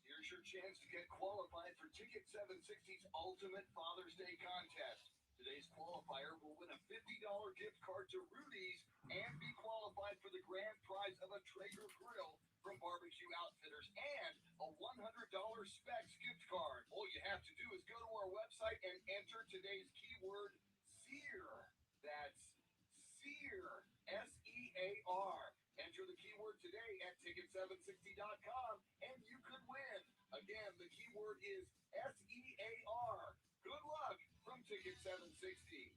Here's your chance to get qualified for Ticket 760's Ultimate Father's Day Contest. Today's qualifier will win a $50 gift card to Rudy's and be qualified for the grand prize of a Traeger grill from Barbecue Outfitters and a $100 Specs gift card. All you have to do is go to our website and enter today's keyword SEAR. That's SEAR. SEAR. Enter the keyword today at ticket760.com and you could win. Again, the keyword is SEAR. Good luck from Ticket 760.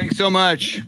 Thanks so much.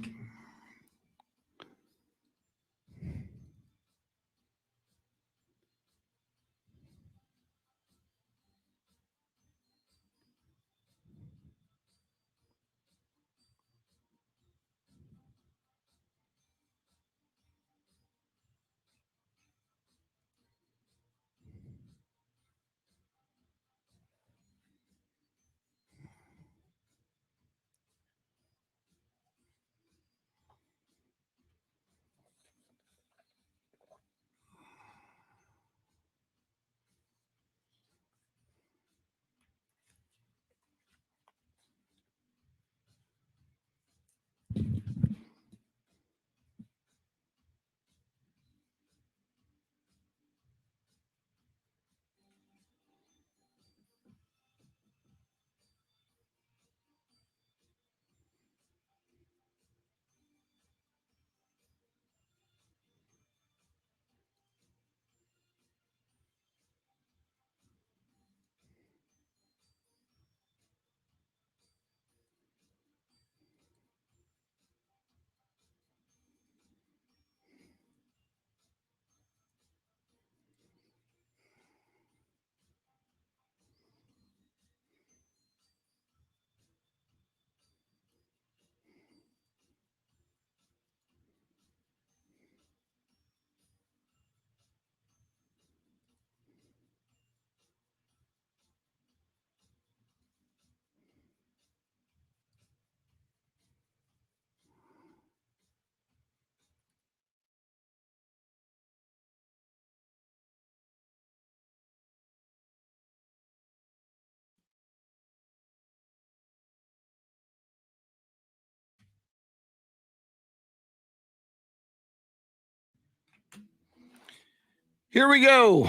Here we go.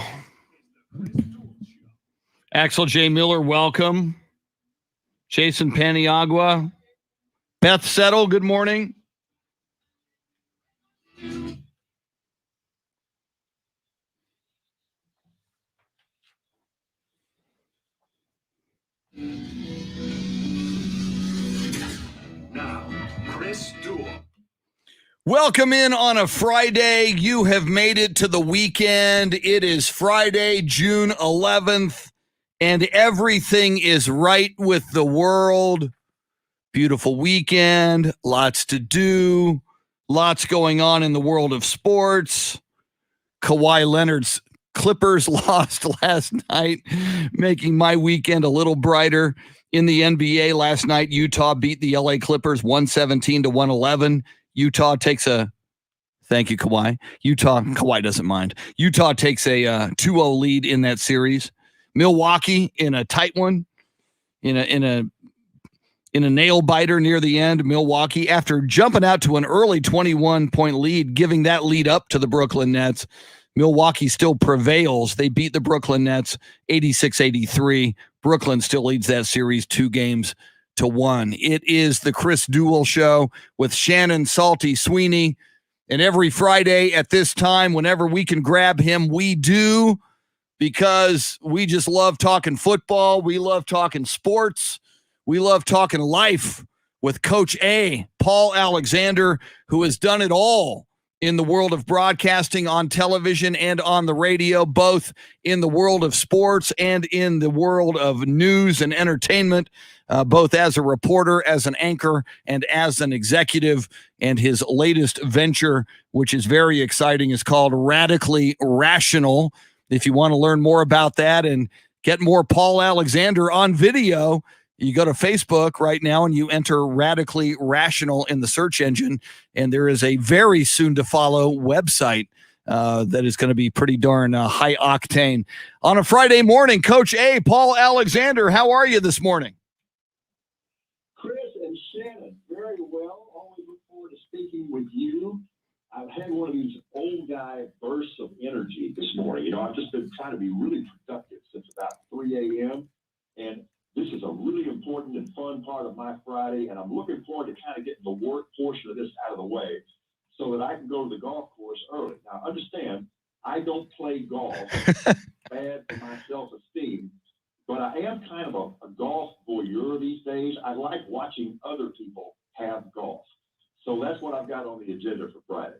Axel J. Miller, welcome. Jason Paniagua. Beth Settle, good morning. Now, Chris Duel. Welcome in on a Friday. You have made it to the weekend. It is Friday, June 11th, and everything is right with the world. Beautiful weekend, lots to do, lots going on in the world of sports. Kawhi Leonard's Clippers lost last night, making my weekend a little brighter. In the NBA last night, Utah beat the LA Clippers 117-111. Utah takes a thank you, Kawhi. Kawhi doesn't mind. Utah takes a 2-0 lead in that series. Milwaukee in a tight one, in a nail biter near the end. Milwaukee, after jumping out to an early 21-point lead, giving that lead up to the Brooklyn Nets, Milwaukee still prevails. They beat the Brooklyn Nets 86-83. Brooklyn still leads that series 2-1. It is the Chris Duel Show with Shannon Salty Sweeney. And every Friday at this time, whenever we can grab him, we do, because we just love talking football. We love talking sports. We love talking life with Coach A, Paul Alexander, who has done it all in the world of broadcasting, on television and on the radio, both in the world of sports and in the world of news and entertainment, both as a reporter, as an anchor, and as an executive. And his latest venture, which is very exciting, is called Radically Rational. If you want to learn more about that and get more Paul Alexander on video, you go to Facebook right now and you enter Radically Rational in the search engine, and there is a very soon to follow website that is going to be pretty darn high octane. On a Friday morning, Coach A, Paul Alexander, how are you this morning? Chris and Shannon, very well. Always look forward to speaking with you. I've had one of these old guy bursts of energy this morning. You know, I've just been trying to be really productive since about 3 a.m. And this is a really important and fun part of my Friday, and I'm looking forward to kind of getting the work portion of this out of the way so that I can go to the golf course early. Now, understand, I don't play golf. Bad for my self-esteem, but I am kind of a golf voyeur these days. I like watching other people have golf. So that's what I've got on the agenda for Friday.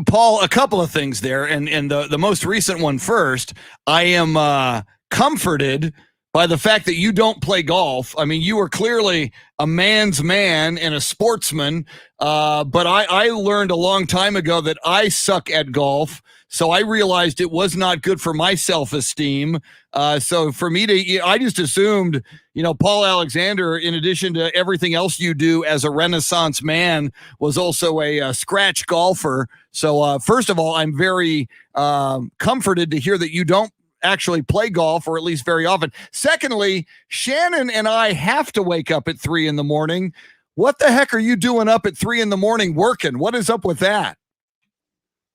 Paul, a couple of things there, and the most recent one first. I am comforted by the fact that you don't play golf. I mean, you are clearly a man's man and a sportsman, but I learned a long time ago that I suck at golf, so I realized it was not good for my self-esteem. So for me I just assumed, Paul Alexander, in addition to everything else you do as a Renaissance man, was also a scratch golfer. So first of all, I'm very comforted to hear that you don't actually play golf, or at least very often. Secondly, Shannon and I have to wake up at 3 a.m. What the heck are you doing up at 3 a.m. working? What is up with that?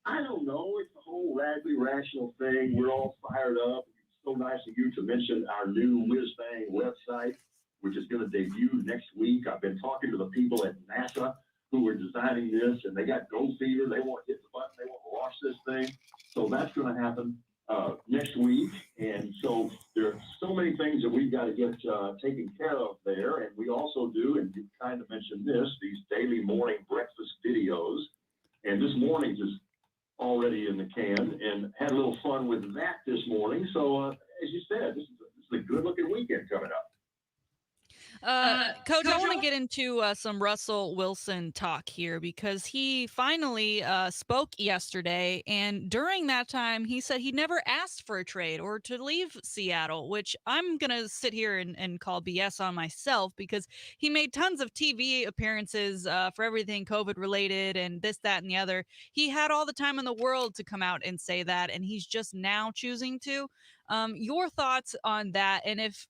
I don't know. It's the whole radically rational thing. We're all fired up. It's so nice of you to mention our new WizBang website, which is going to debut next week. I've been talking to the people at NASA who are designing this, and they got go fever. They want to hit the button. They want to launch this thing. So that's going to happen next week. And so there are so many things that we've got to get taken care of there. And we also do, and you kind of mentioned this, these daily morning breakfast videos. And this morning's is already in the can, and had a little fun with that this morning. So as you said, this is a good looking weekend coming up. Coach, I want to get into some Russell Wilson talk here, because he finally spoke yesterday, and during that time, he said he never asked for a trade or to leave Seattle, which I'm going to sit here and call BS on myself, because he made tons of TV appearances for everything COVID related and this, that, and the other. He had all the time in the world to come out and say that, and he's just now choosing to. Your thoughts on that, and if,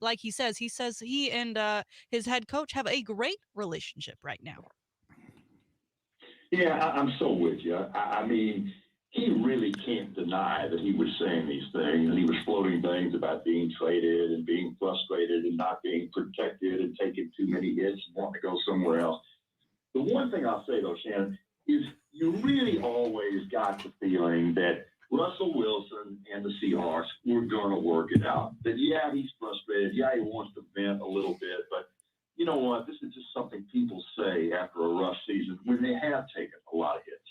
like he says he and his head coach have a great relationship right now. Yeah, I'm so with you. I mean, he really can't deny that he was saying these things, and he was floating things about being traded and being frustrated and not being protected and taking too many hits and wanting to go somewhere else. The one thing I'll say, though, Shannon, is you really always got the feeling that Russell Wilson and the Seahawks were going to work it out. That, yeah, he's frustrated. Yeah, he wants to vent a little bit. But you know what? This is just something people say after a rough season when they have taken a lot of hits.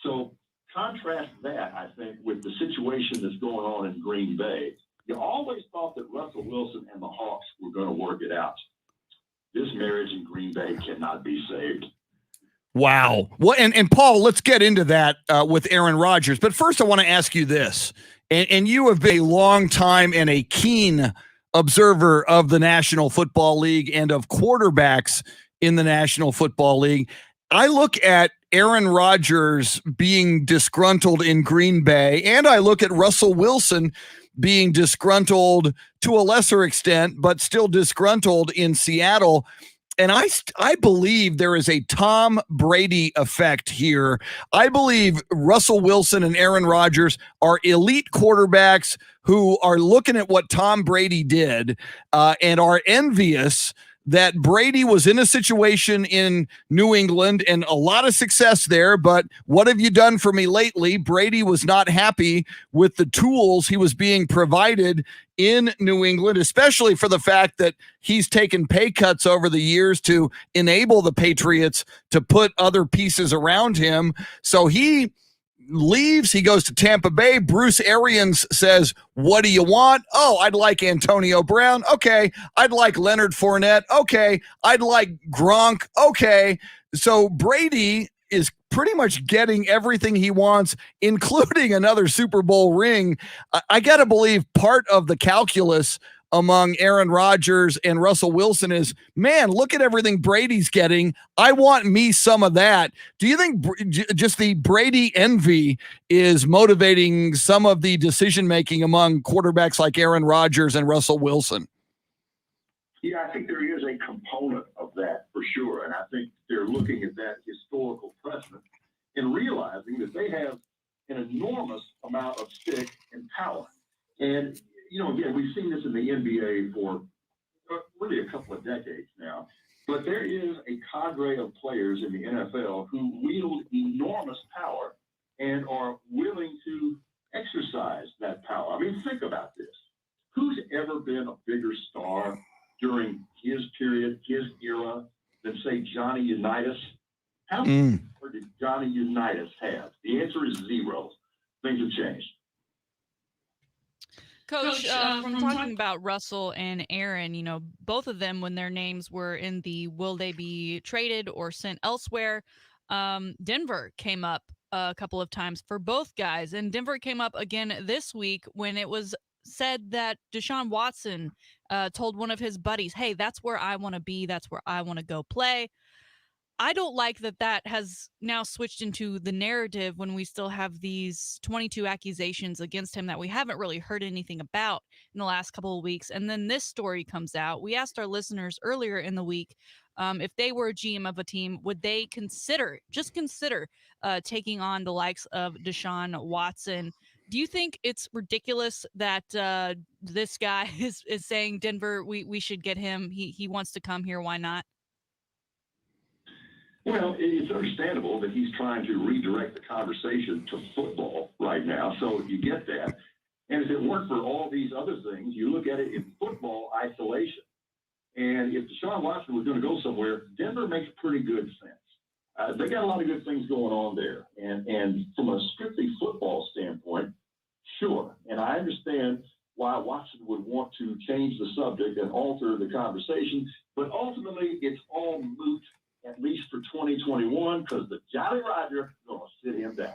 So contrast that, I think, with the situation that's going on in Green Bay. You always thought that Russell Wilson and the Hawks were going to work it out. This marriage in Green Bay cannot be saved. Wow. Well, and Paul, let's get into that with Aaron Rodgers. But first, I want to ask you this. And you have been a long time and a keen observer of the National Football League and of quarterbacks in the National Football League. I look at Aaron Rodgers being disgruntled in Green Bay, and I look at Russell Wilson being disgruntled to a lesser extent, but still disgruntled in Seattle. And I believe there is a Tom Brady effect here. I believe Russell Wilson and Aaron Rodgers are elite quarterbacks who are looking at what Tom Brady did and are envious that Brady was in a situation in New England and a lot of success there, but what have you done for me lately? Brady was not happy with the tools he was being provided in New England, especially for the fact that he's taken pay cuts over the years to enable the Patriots to put other pieces around him. So he leaves, he goes to Tampa Bay. Bruce Arians says, what do you want? Oh, I'd like Antonio Brown. Okay. I'd like Leonard Fournette. Okay. I'd like Gronk. Okay. So Brady is pretty much getting everything he wants, including another Super Bowl ring. I got to believe part of the calculus among Aaron Rodgers and Russell Wilson is, man, look at everything Brady's getting. I want me some of that. Do you think just the Brady envy is motivating some of the decision-making among quarterbacks like Aaron Rodgers and Russell Wilson? Yeah, I think there is a component of that for sure. And I think they're looking at that historical precedent and realizing that they have an enormous amount of stick and power. And you know, again, we've seen this in the NBA for really a couple of decades now, but there is a cadre of players in the NFL who wield enormous power and are willing to exercise that power. I mean, think about this. Who's ever been a bigger star during his period, his era, than, say, Johnny Unitas? How many did Johnny Unitas have? The answer is 0. Things have changed. Coach, from talking about Russell and Aaron, you know, both of them, when their names were in the will they be traded or sent elsewhere, Denver came up a couple of times for both guys. And Denver came up again this week when it was said that Deshaun Watson told one of his buddies, hey, that's where I want to be. That's where I want to go play. I don't like that has now switched into the narrative when we still have these 22 accusations against him that we haven't really heard anything about in the last couple of weeks. And then this story comes out. We asked our listeners earlier in the week if they were a GM of a team, would they consider taking on the likes of Deshaun Watson? Do you think it's ridiculous that this guy is saying, Denver, we should get him. He wants to come here. Why not? Well, it's understandable that he's trying to redirect the conversation to football right now, so you get that. And if it weren't for all these other things, you look at it in football isolation. And if Deshaun Watson was going to go somewhere, Denver makes pretty good sense. They got a lot of good things going on there. And from a strictly football standpoint, sure. And I understand why Watson would want to change the subject and alter the conversation, but ultimately it's all moot, at least for 2021, because the Jolly Roger is going to sit him down.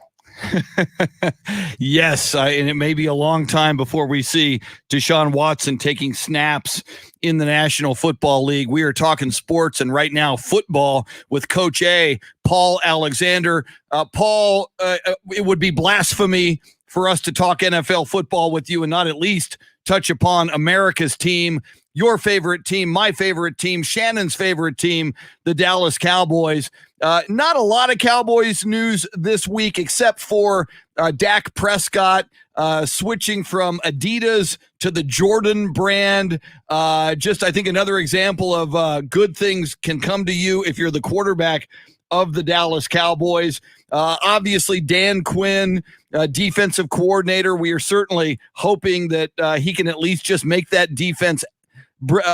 Yes, and it may be a long time before we see Deshaun Watson taking snaps in the National Football League. We are talking sports, and right now football with Coach A, Paul Alexander. Paul, it would be blasphemy for us to talk NFL football with you and not at least touch upon America's team, your favorite team, my favorite team, Shannon's favorite team, the Dallas Cowboys. Not a lot of Cowboys news this week, except for Dak Prescott switching from Adidas to the Jordan brand. Just, I think, another example of good things can come to you if you're the quarterback of the Dallas Cowboys. Obviously, Dan Quinn, defensive coordinator. We are certainly hoping that he can at least just make that defense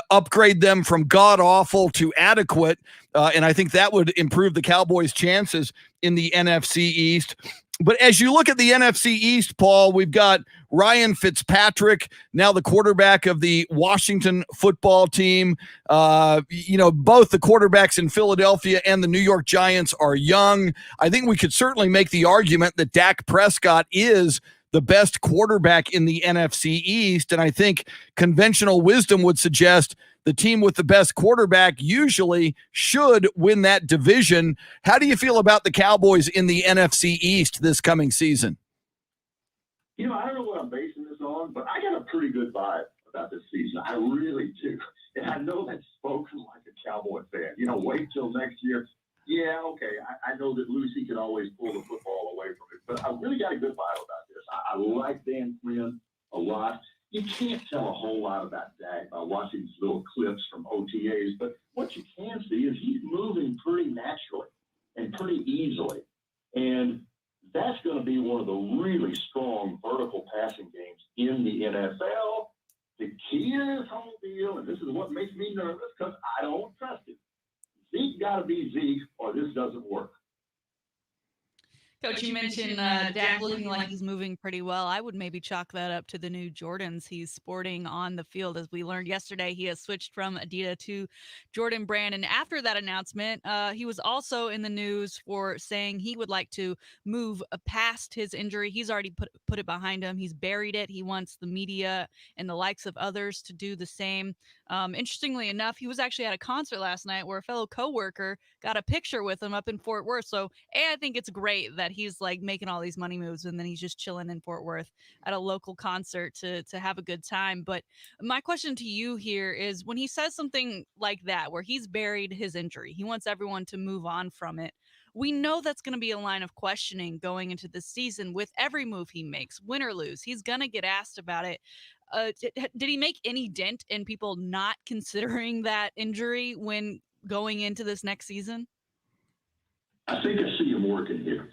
upgrade them from god-awful to adequate, and I think that would improve the Cowboys' chances in the NFC East. But as you look at the NFC East, Paul, we've got Ryan Fitzpatrick, now the quarterback of the Washington football team. Both the quarterbacks in Philadelphia and the New York Giants are young. I think we could certainly make the argument that Dak Prescott is the best quarterback in the NFC East. And I think conventional wisdom would suggest the team with the best quarterback usually should win that division. How do you feel about the Cowboys in the NFC East this coming season? I don't know what I'm basing this on, but I got a pretty good vibe about this season. I really do. And I know that's spoken like a Cowboy fan. Wait till next year. Yeah, okay. I know that Lucy can always pull the football away from it, but I really got a good vibe about this. I like Dan Quinn a lot. You can't tell a whole lot about Dak by watching these little clips from OTAs, but what you can see is he's moving pretty naturally and pretty easily. And that's going to be one of the really strong vertical passing games in the NFL. The key to this whole deal, and this is what makes me nervous because I don't trust him. Zeke got to be Zeke or this doesn't work. Coach, you mentioned Dak looking like he's moving pretty well. I would maybe chalk that up to the new Jordans he's sporting on the field. As we learned yesterday, he has switched from Adidas to Jordan brand. And after that announcement, he was also in the news for saying he would like to move past his injury. He's already put it behind him. He's buried it. He wants the media and the likes of others to do the same. Interestingly enough, he was actually at a concert last night where a fellow coworker got a picture with him up in Fort Worth. So, I think it's great that he's like making all these money moves and then he's just chilling in Fort Worth at a local concert to have a good time. But my question to you here is, when he says something like that, where he's buried his injury, he wants everyone to move on from it. We know that's going to be a line of questioning going into the season with every move he makes, win or lose. He's going to get asked about it. Did he make any dent in people not considering that injury when going into this next season? I think I see him working here.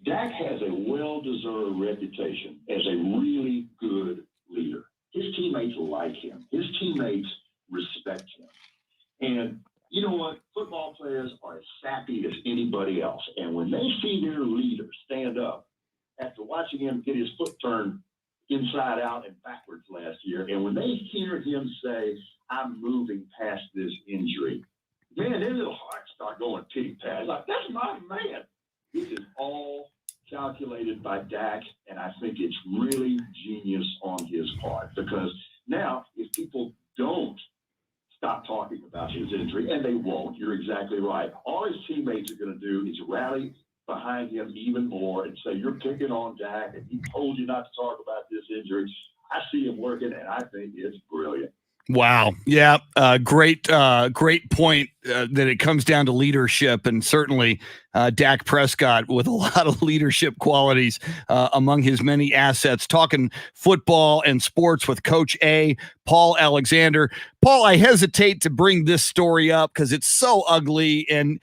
Dak has a well-deserved reputation as a really good leader. His teammates like him. His teammates respect him. And You know what? Football players are as sappy as anybody else. And when they see their leader stand up after watching him get his foot turned inside out and backwards last year, and when they hear him say, I'm moving past this injury, man, their little hearts start going pity-pat. Like, that's my man. This is all calculated by Dak, and I think it's really genius on his part, because now if people don't stop talking about his injury, and they won't, you're exactly right, all his teammates are going to do is rally behind him even more and say, you're picking on Dak, and he told you not to talk about this injury. I see him working, and I think it's brilliant. Wow. Yeah. Great point that it comes down to leadership, and certainly Dak Prescott with a lot of leadership qualities among his many assets. Talking football and sports with Coach A, Paul Alexander. Paul, I hesitate to bring this story up because it's so ugly and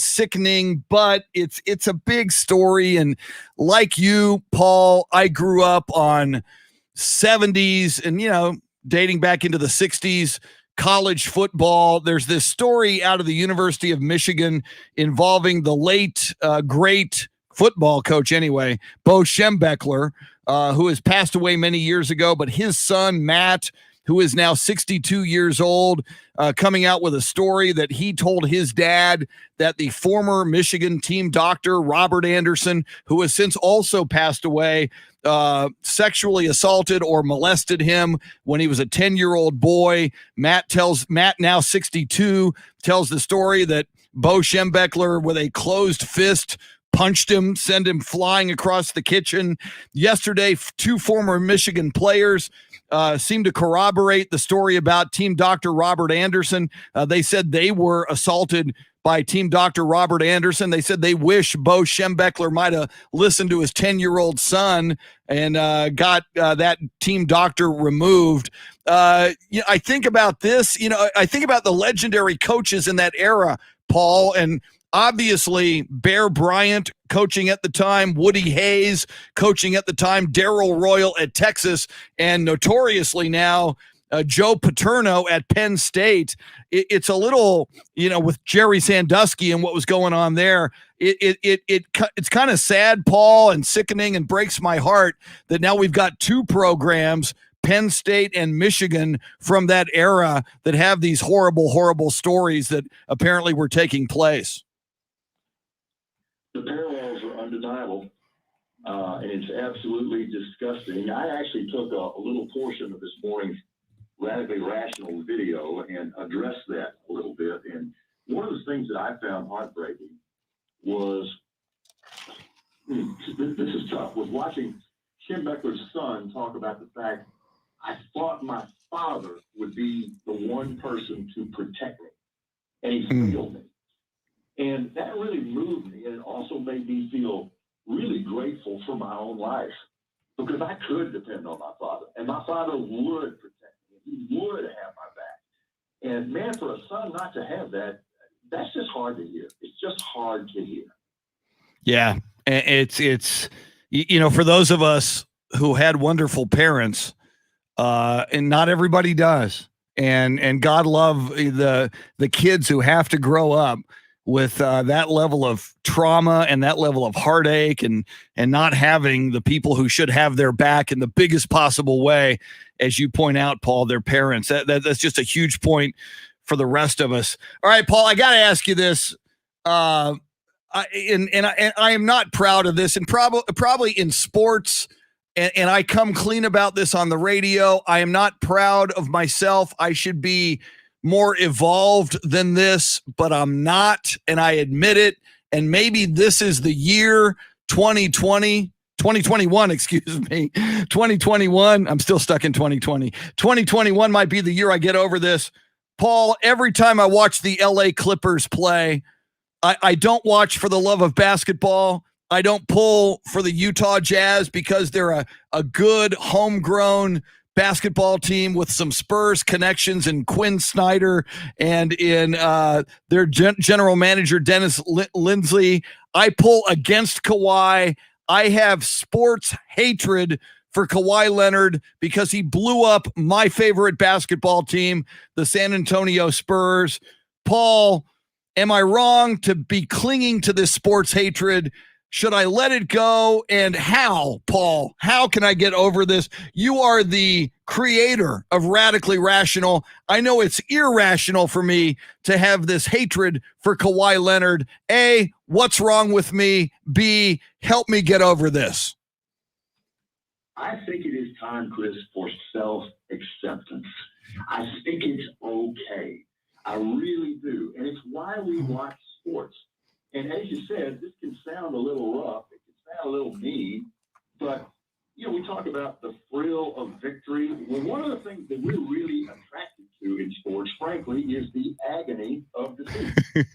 sickening, but it's a big story. And like you, Paul, I grew up on 70s and, dating back into the 60s, college football. There's this story out of the University of Michigan involving the late, great football coach anyway, Bo Schembechler, who has passed away many years ago, but his son, Matt, who is now 62 years old, coming out with a story that he told his dad that the former Michigan team doctor, Robert Anderson, who has since also passed away, sexually assaulted or molested him when he was a 10-year-old boy. Matt, now 62, tells the story that Bo Schembechler, with a closed fist, punched him, sent him flying across the kitchen. Yesterday, two former Michigan players seemed to corroborate the story about team doctor Robert Anderson. They said they were assaulted by team doctor Robert Anderson. They said they wish Bo Schembechler might have listened to his 10-year-old son and got that team doctor removed. I think about this. I think about the legendary coaches in that era, Paul, and obviously Bear Bryant coaching at the time, Woody Hayes coaching at the time, Darrell Royal at Texas, and notoriously now Joe Paterno at Penn State. It's a little, with Jerry Sandusky and what was going on there. It's kind of sad, Paul, and sickening, and breaks my heart that now we've got two programs, Penn State and Michigan, from that era that have these horrible, horrible stories that apparently were taking place. The parallels are undeniable, and it's absolutely disgusting. I actually took a little portion of this morning's Radically Rational video and addressed that a little bit. And one of the things that I found heartbreaking was, this is tough, was watching Schembechler's son talk about the fact, I thought my father would be the one person to protect me, and he failed me. And that really moved me, and it also made me feel really grateful for my own life, because I could depend on my father, and my father would protect me. He would have my back. And man, for a son not to have that, that's just hard to hear. It's just hard to hear. Yeah, it's for those of us who had wonderful parents, and not everybody does, and God love the kids who have to grow up with that level of trauma and that level of heartache and not having the people who should have their back in the biggest possible way, as you point out, Paul, their parents. That's just a huge point for the rest of us. All right, Paul, I got to ask you this. I am not proud of this, and probably in sports, and I come clean about this on the radio. I am not proud of myself. I should be more evolved than this, but I'm not, and I admit it. And maybe this is the year 2021, excuse me, 2021. I'm still stuck in 2020. 2021 might be the year I get over this. Paul, every time I watch the LA Clippers play, I don't watch for the love of basketball. I don't pull for the Utah Jazz because they're a good homegrown basketball team with some Spurs connections in Quinn Snyder and in their general manager, Dennis Lindsey. I pull against Kawhi. I have sports hatred for Kawhi Leonard because he blew up my favorite basketball team, the San Antonio Spurs. Paul, am I wrong to be clinging to this sports hatred? Should I let it go? And how, Paul? How can I get over this? You are the creator of Radically Rational. I know it's irrational for me to have this hatred for Kawhi Leonard. A, what's wrong with me? B, help me get over this. I think it is time, Chris, for self-acceptance. I think it's okay. I really do. And it's why we watch sports. And as you said, this can sound a little rough. It can sound a little mean. But, we talk about the thrill of victory. Well, one of the things that we're really attracted to in sports, frankly, is the agony of defeat. The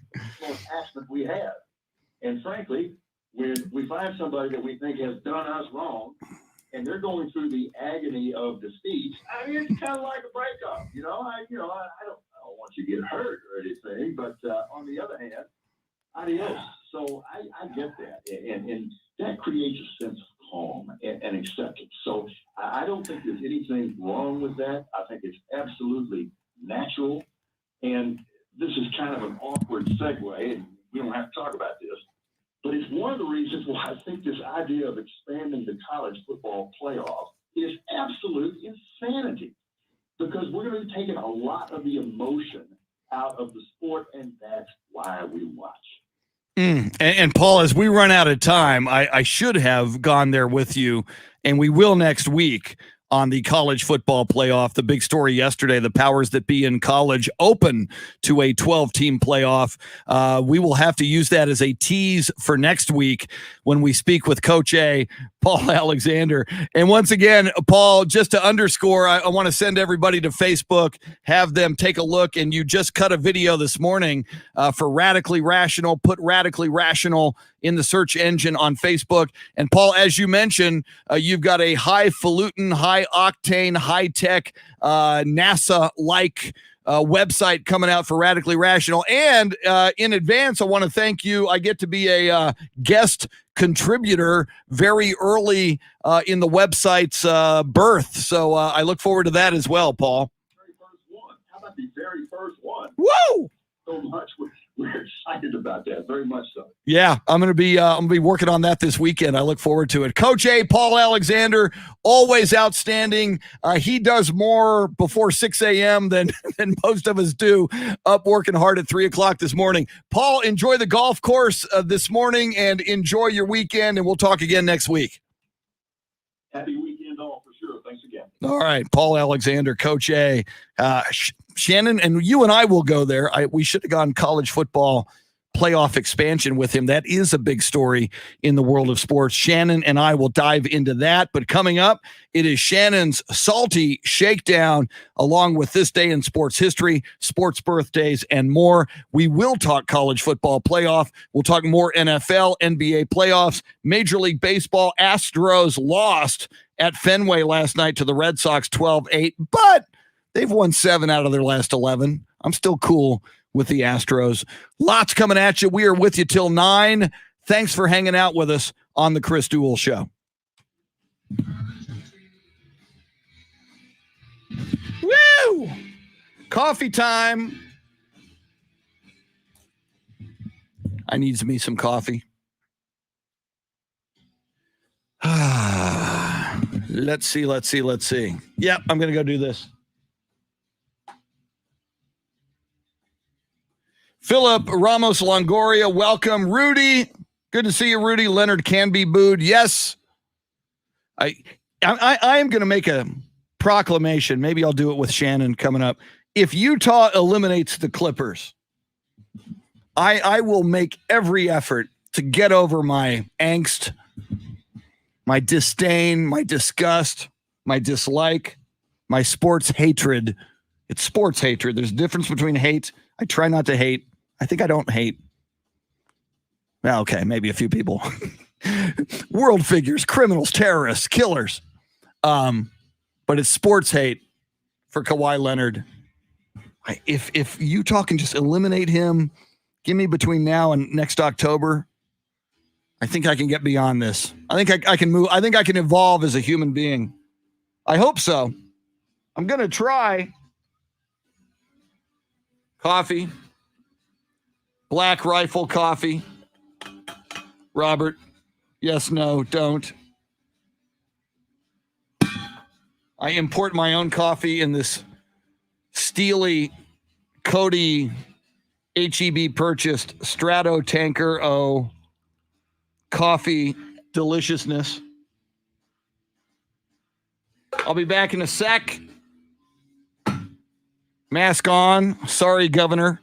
attachment we have. And frankly, when we find somebody that we think has done us wrong, and they're going through the agony of defeat, I mean, it's kind of like a breakup. I don't want you to get hurt or anything, but on the other hand, adios. So I get that, and that creates a sense of calm and acceptance. So I don't think there's anything wrong with that. I think it's absolutely natural, and this is kind of an awkward segue, and we don't have to talk about this, but it's one of the reasons why I think this idea of expanding the college football playoff is absolute insanity, because we're going to be taking a lot of the emotion out of the sport, and that's why we watch. And Paul, as we run out of time, I should have gone there with you, and we will next week on the college football playoff. The big story yesterday, the powers that be in college open to a 12-team playoff. We will have to use that as a tease for next week when we speak with Coach A, Paul Alexander. And once again, Paul, just to underscore, I want to send everybody to Facebook, have them take a look, and you just cut a video this morning for Radically Rational. Put Radically Rational in the search engine on Facebook. And Paul, as you mentioned, you've got a highfalutin, high-octane, high-tech, NASA-like website coming out for Radically Rational. And in advance, I want to thank you. I get to be a guest contributor very early in the website's birth. So I look forward to that as well, Paul. Very first one. How about the very first one? Woo! So much. We're excited about that, very much so. Yeah, I'm gonna be working on that this weekend. I look forward to it. Coach A, Paul Alexander, always outstanding. He does more before 6 a.m. than most of us do. Up working hard at 3:00 this morning. Paul, enjoy the golf course this morning and enjoy your weekend. And we'll talk again next week. Happy weekend, all, for sure. Thanks again. All right, Paul Alexander, Coach A. Shannon, and you and I will go there. We should have gone college football playoff expansion with him. That is a big story in the world of sports. Shannon and I will dive into that. But coming up, it is Shannon's Salty Shakedown, along with this day in sports history, sports birthdays, and more. We will talk college football playoff. We'll talk more NFL, NBA playoffs, Major League Baseball. Astros lost at Fenway last night to the Red Sox 12-8, but they've won 7 out of their last 11. I'm still cool with the Astros. Lots coming at you. We are with you till 9. Thanks for hanging out with us on the Chris Duel Show. Woo! Coffee time. I need me some coffee. Let's see. Yep, I'm going to go do this. Philip Ramos Longoria, welcome. Rudy, good to see you, Rudy. Leonard can be booed. Yes. I am going to make a proclamation. Maybe I'll do it with Shannon coming up. If Utah eliminates the Clippers, I will make every effort to get over my angst, my disdain, my disgust, my dislike, my sports hatred. It's sports hatred. There's a difference between hate. I try not to hate. I think I don't hate. Well, okay, maybe a few people. World figures, criminals, terrorists, killers. But it's sports hate for Kawhi Leonard. If Utah can just eliminate him, give me between now and next October, I think I can get beyond this. I think I can move. I think I can evolve as a human being. I hope so. I'm going to try. Coffee. Black Rifle Coffee. Robert, yes, no, don't. I import my own coffee in this steely Cody HEB purchased Strato Tanker O coffee deliciousness. I'll be back in a sec. Mask on. Sorry, Governor.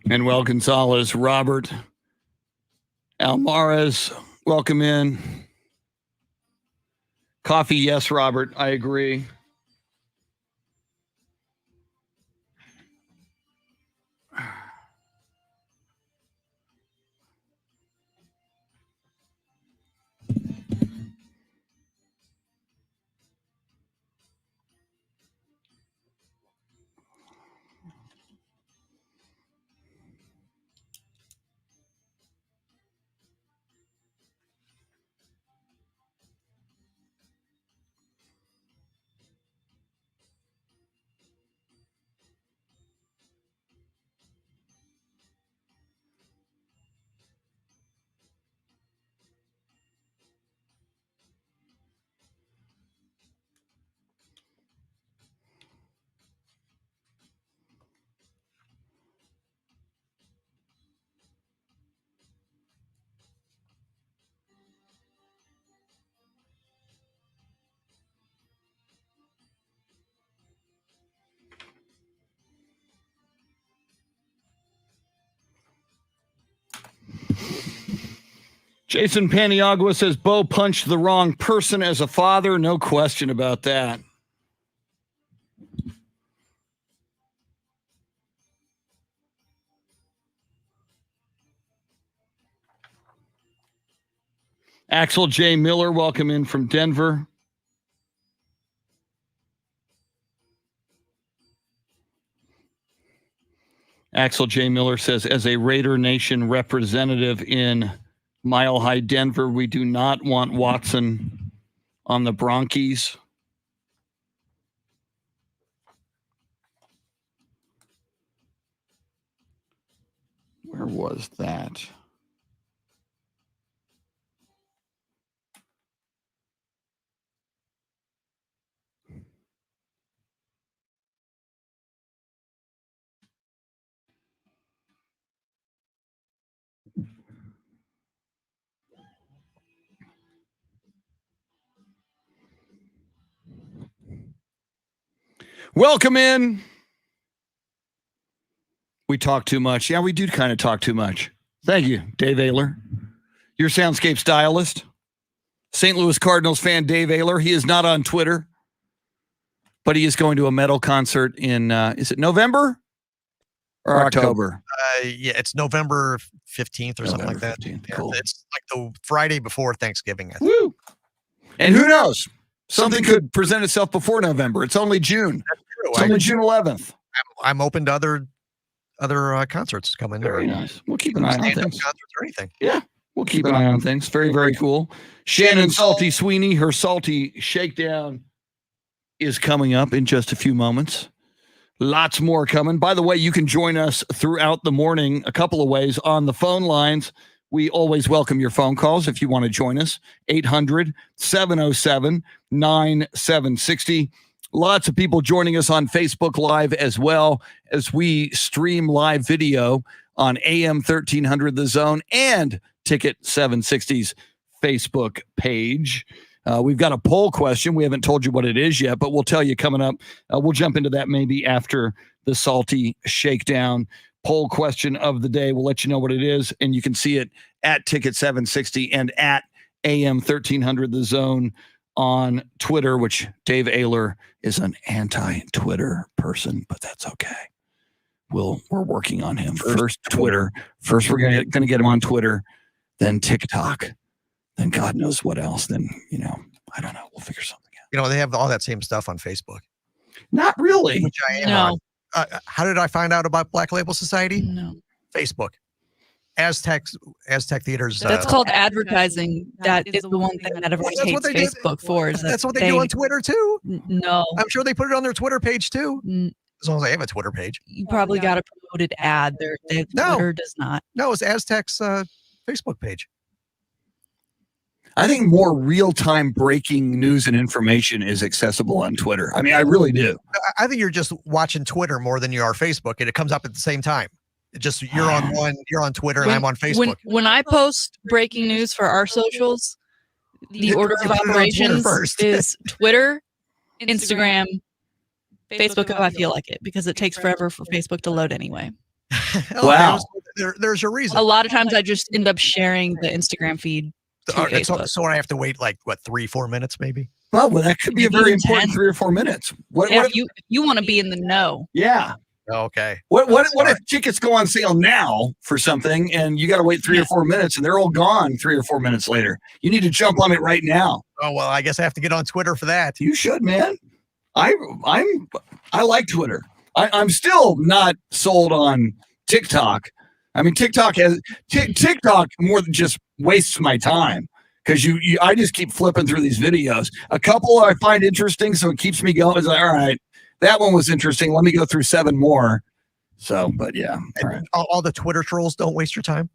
Manuel Gonzalez, Robert Almaraz, welcome in. Coffee, yes, Robert, I agree. Jason Paniagua says Bo punched the wrong person as a father. No question about that. Axel J. Miller, welcome in from Denver. Axel J. Miller says, as a Raider Nation representative in Mile High Denver, we do not want Watson on the Bronchies. Where was that? Welcome in. We talk too much. Yeah, we do kind of talk too much. Thank you, Dave Ayler, your soundscape stylist. St. Louis Cardinals fan Dave Ayler. He is not on Twitter, but he is going to a metal concert in, is it November or October? Yeah, it's November 15th or something like that. 15th. Yeah, Cool. it's like the Friday before Thanksgiving, I think. Woo! And who knows? Something could present itself before November. It's only June. That's true. It's only June 11th. I'm open to other concerts coming. Very nice. We'll keep an eye on Stand-up things. concerts or anything. Yeah, we'll keep an eye on things. Very, very cool. Shannon Salty Sweeney, her Salty Shakedown is coming up in just a few moments. Lots more coming. By the way, you can join us throughout the morning a couple of ways on the phone lines. We always welcome your phone calls if you want to join us. 800-707-9760. Lots of people joining us on Facebook Live as well as we stream live video on AM 1300 The Zone and Ticket 760's Facebook page. We've got a poll question. We haven't told you what it is yet, but we'll tell you coming up. We'll jump into that maybe after the Salty Shakedown. Poll question of the day. We'll let you know what it is, and you can see it at Ticket 760 and at AM 1300 The Zone on Twitter, which Dave Ayler is an anti-Twitter person, but that's okay. We're working on him. First Twitter. First, we're going to get him on Twitter, then TikTok, then God knows what else. Then, I don't know. We'll figure something out. They have all that same stuff on Facebook. Not really. Which I am No. on. How did I find out about Black Label Society? No. Facebook. Aztec Theaters. That's called advertising. That is the one thing that everyone That's what hates they do. Facebook for. Is That's what they do on Twitter too. No. I'm sure they put it on their Twitter page too. As long as they have a Twitter page. You probably got a promoted ad. Their No. Twitter does not. No, it's Aztec's Facebook page. I think more real-time breaking news and information is accessible on Twitter. I mean, I really do. I think you're just watching Twitter more than you are Facebook, and it comes up at the same time. It just you're on one, you're on Twitter, and I'm on Facebook. When I post breaking news for our socials, the order of You put it on Twitter operations first. is Twitter, Instagram, Facebook if I feel like it, because it takes forever for Facebook to load anyway. Wow. There's a reason. A lot of times I just end up sharing the Instagram feed to Facebook. So I have to wait like 3-4 minutes maybe. Well, that could be a very important 10. 3 or 4 minutes. What? Yeah, you want to be in the know. Yeah. Okay. What if tickets go on sale now for something and you got to wait 3 or 4 minutes and they're all gone 3 or 4 minutes later? You need to jump on it right now. Oh well, I guess I have to get on Twitter for that. You should, man. I like Twitter. I'm still not sold on TikTok. I mean, TikTok more than just wastes my time because I just keep flipping through these videos. A couple I find interesting, so it keeps me going. It's like, all right, that one was interesting. Let me go through 7 more. So, but yeah, all right. All the Twitter trolls don't waste your time.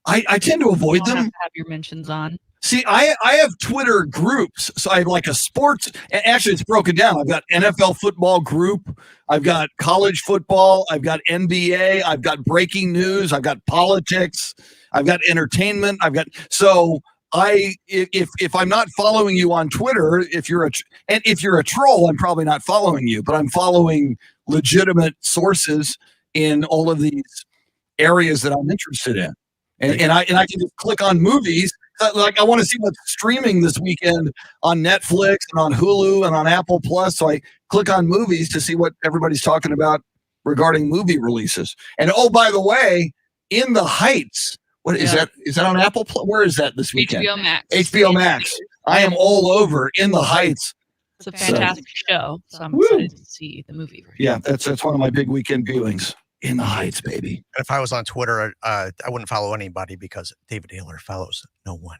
I tend to avoid You don't them. have to have your mentions on. See, I have Twitter groups. So I have like a sports. Actually, it's broken down. I've got NFL football group. I've got college football. I've got NBA. I've got breaking news. I've got politics. I've got entertainment. If I'm not following you on Twitter, if you're a troll, I'm probably not following you, but I'm following legitimate sources in all of these areas that I'm interested in. and I can just click on movies. Like I want to see what's streaming this weekend on Netflix and on Hulu and on Apple Plus. So I click on movies to see what everybody's talking about regarding movie releases. And oh, by the way, In the Heights. What is that? Is that on Apple Plus? Where is that this weekend? HBO Max. HBO Max. I am all over In the Heights. It's a fantastic show, so I'm Woo. excited to see the movie. Yeah, that's one of my big weekend viewings. In the Heights, baby. If I was on Twitter, I wouldn't follow anybody because David Ayler follows no one.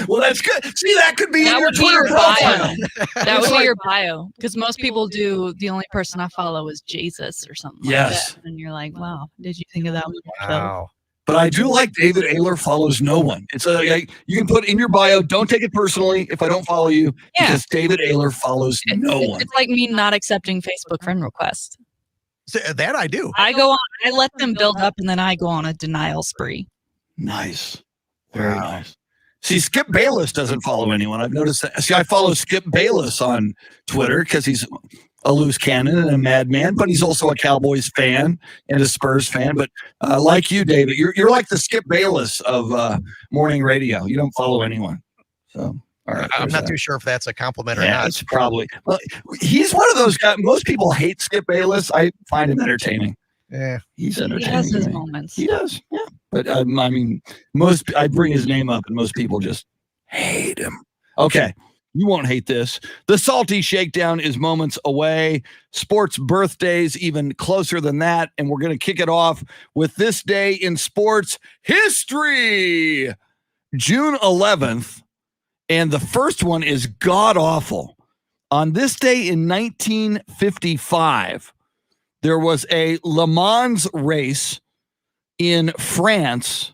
Well, that's good. See, that could be That in your would be Twitter your profile. That would be your bio, because most people do. The only person I follow is Jesus or something. Yes. Like that. And you're like, wow, did you think of that one? Wow. But I do like David Ayler follows no one. It's you can put in your bio, don't take it personally if I don't follow you, Yeah. because David Ayler follows no one. It's like me not accepting Facebook friend requests. So that I do. I go on, I let them build up, and then I go on a denial spree. Nice. Very nice. See, Skip Bayless doesn't follow anyone. I've noticed that. See, I follow Skip Bayless on Twitter because he's a loose cannon and a madman, but he's also a Cowboys fan and a Spurs fan. But like you, David, you're like the Skip Bayless of morning radio. You don't follow anyone. So, all right. I'm not too sure if that's a compliment or Yeah, not. it's probably. Well, he's one of those guys. Most people hate Skip Bayless. I find him entertaining. Yeah. He's He entertaining. has his to me. moments. He does. Yeah. But I mean, I bring his name up and most people just hate him. Okay. You won't hate this. The Salty Shakedown is moments away. Sports birthdays even closer than that. And we're going to kick it off with this day in sports history, June 11th. And the first one is god awful. On this day in 1955, there was a Le Mans race in France,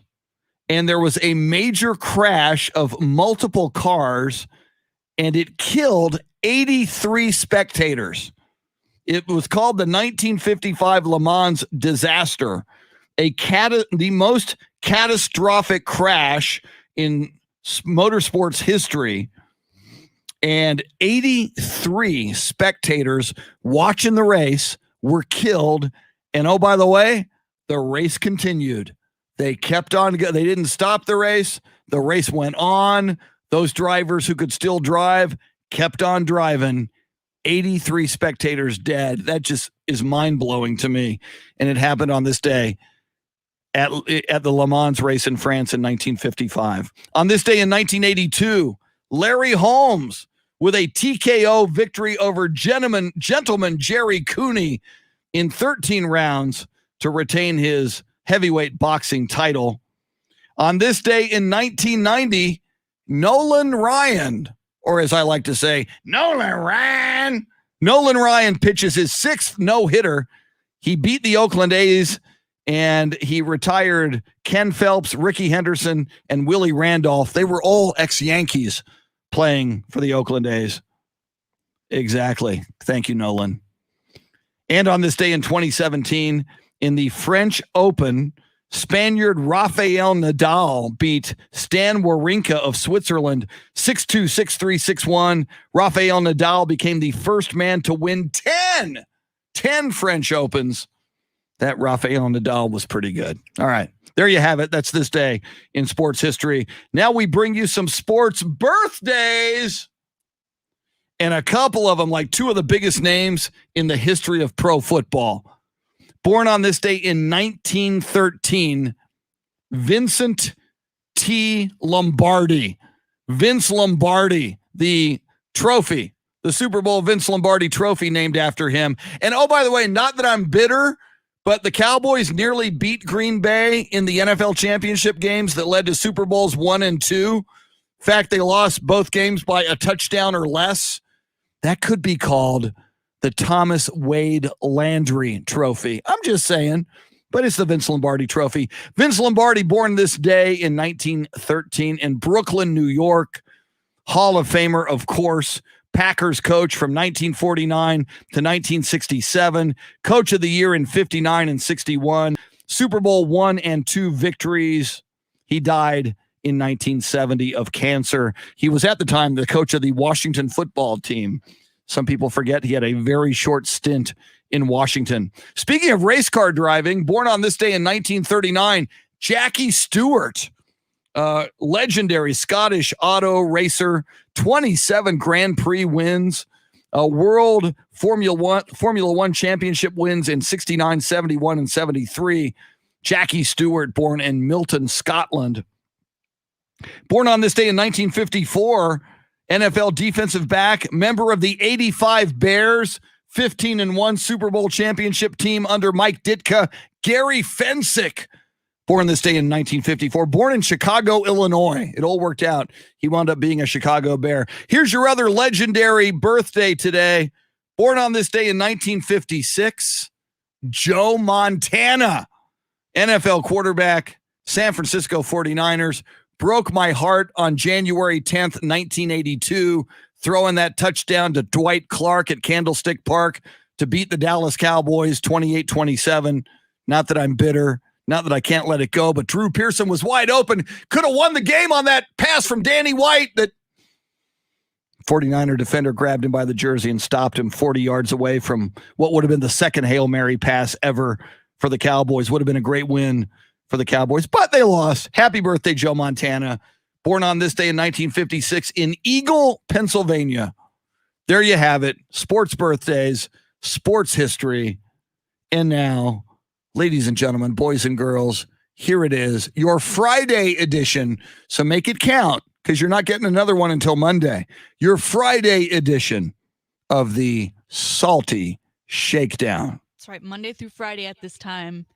and there was a major crash of multiple cars, and it killed 83 spectators. It was called the 1955 Le Mans disaster, the most catastrophic crash in motorsports history, and 83 spectators watching the race were killed. And oh, by the way, the race continued. They kept on. They didn't stop the race. The race went on. Those drivers who could still drive kept on driving. 83 spectators dead. That just is mind-blowing to me. And it happened on this day at the Le Mans race in France in 1955. On this day in 1982, Larry Holmes with a TKO victory over gentleman Jerry Cooney in 13 rounds to retain his heavyweight boxing title. On this day in 1990, Nolan Ryan, or as I like to say, Nolan Ryan pitches his 6th no-hitter. He beat the Oakland A's, and he retired Ken Phelps, Ricky Henderson, and Willie Randolph. They were all ex-Yankees playing for the Oakland A's. Exactly. Thank you, Nolan. And on this day in 2017, in the French Open, Spaniard Rafael Nadal beat Stan Wawrinka of Switzerland 6-2, 6-3, 6-1. Rafael Nadal became the first man to win 10 French Opens. That Rafael Nadal was pretty good. All right. There you have it. That's this day in sports history. Now we bring you some sports birthdays. And a couple of them, like two of the biggest names in the history of pro football. Born on this day in 1913, Vincent T. Lombardi. Vince Lombardi, the trophy, the Super Bowl Vince Lombardi trophy named after him. And oh, by the way, not that I'm bitter, but the Cowboys nearly beat Green Bay in the NFL championship games that led to Super Bowls 1 and 2. In fact, they lost both games by a touchdown or less. That could be called the Thomas Wade Landry Trophy. I'm just saying, but it's the Vince Lombardi Trophy. Vince Lombardi, born this day in 1913 in Brooklyn, New York. Hall of Famer, of course. Packers coach from 1949 to 1967. Coach of the year in 59 and 61. Super Bowl 1 and 2 victories. He died in 1970 of cancer. He was at the time the coach of the Washington football team. Some people forget he had a very short stint in Washington. Speaking of race car driving, born on this day in 1939, Jackie Stewart, legendary Scottish auto racer, 27 Grand Prix wins, World Formula One championship wins in 69, 71, and 73. Jackie Stewart, born in Milton, Scotland. Born on this day in 1954, NFL defensive back, member of the 85 Bears, 15-1 Super Bowl championship team under Mike Ditka. Gary Fensick, born this day in 1954, born in Chicago, Illinois. It all worked out. He wound up being a Chicago Bear. Here's your other legendary birthday today. Born on this day in 1956, Joe Montana, NFL quarterback, San Francisco 49ers, broke my heart on January 10th, 1982, throwing that touchdown to Dwight Clark at Candlestick Park to beat the Dallas Cowboys 28-27. Not that I'm bitter, not that I can't let it go, but Drew Pearson was wide open, could have won the game on that pass from Danny White that 49er defender grabbed him by the jersey and stopped him 40 yards away from what would have been the second Hail Mary pass ever for the Cowboys. Would have been a great win for the Cowboys, but they lost. Happy birthday, Joe Montana. Born on this day in 1956 in Eagle, Pennsylvania. There you have it. Sports birthdays, sports history. And now, ladies and gentlemen, boys and girls, here it is, your Friday edition. So make it count, because you're not getting another one until Monday. Your Friday edition of the Salty Shakedown. That's right. Monday through Friday at this time,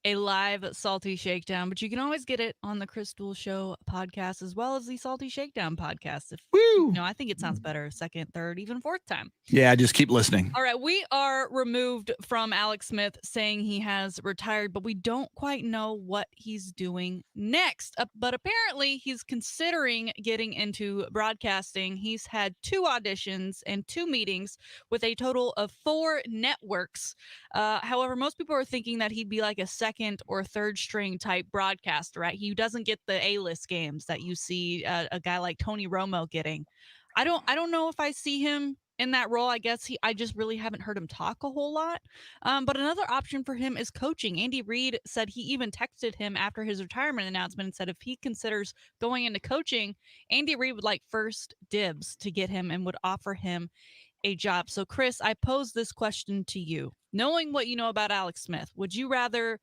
a live Salty Shakedown, but you can always get it on the Chris Duel Show podcast as well as the Salty Shakedown podcast. If Woo! I think it sounds better second, third, even fourth time. Yeah, just keep listening. All right, we are removed from Alex Smith saying he has retired, but we don't quite know what he's doing next. But apparently he's considering getting into broadcasting. He's had 2 auditions and 2 meetings with a total of 4 networks. However, most people are thinking that he'd be like a second or third string type broadcaster, right? He doesn't get the A-list games that you see a guy like Tony Romo getting. I don't know if I see him in that role. I guess I just really haven't heard him talk a whole lot. But another option for him is coaching. Andy Reid said he even texted him after his retirement announcement and said if he considers going into coaching, Andy Reid would like first dibs to get him and would offer him a job. So Chris, I pose this question to you. Knowing what you know about Alex Smith, would you rather,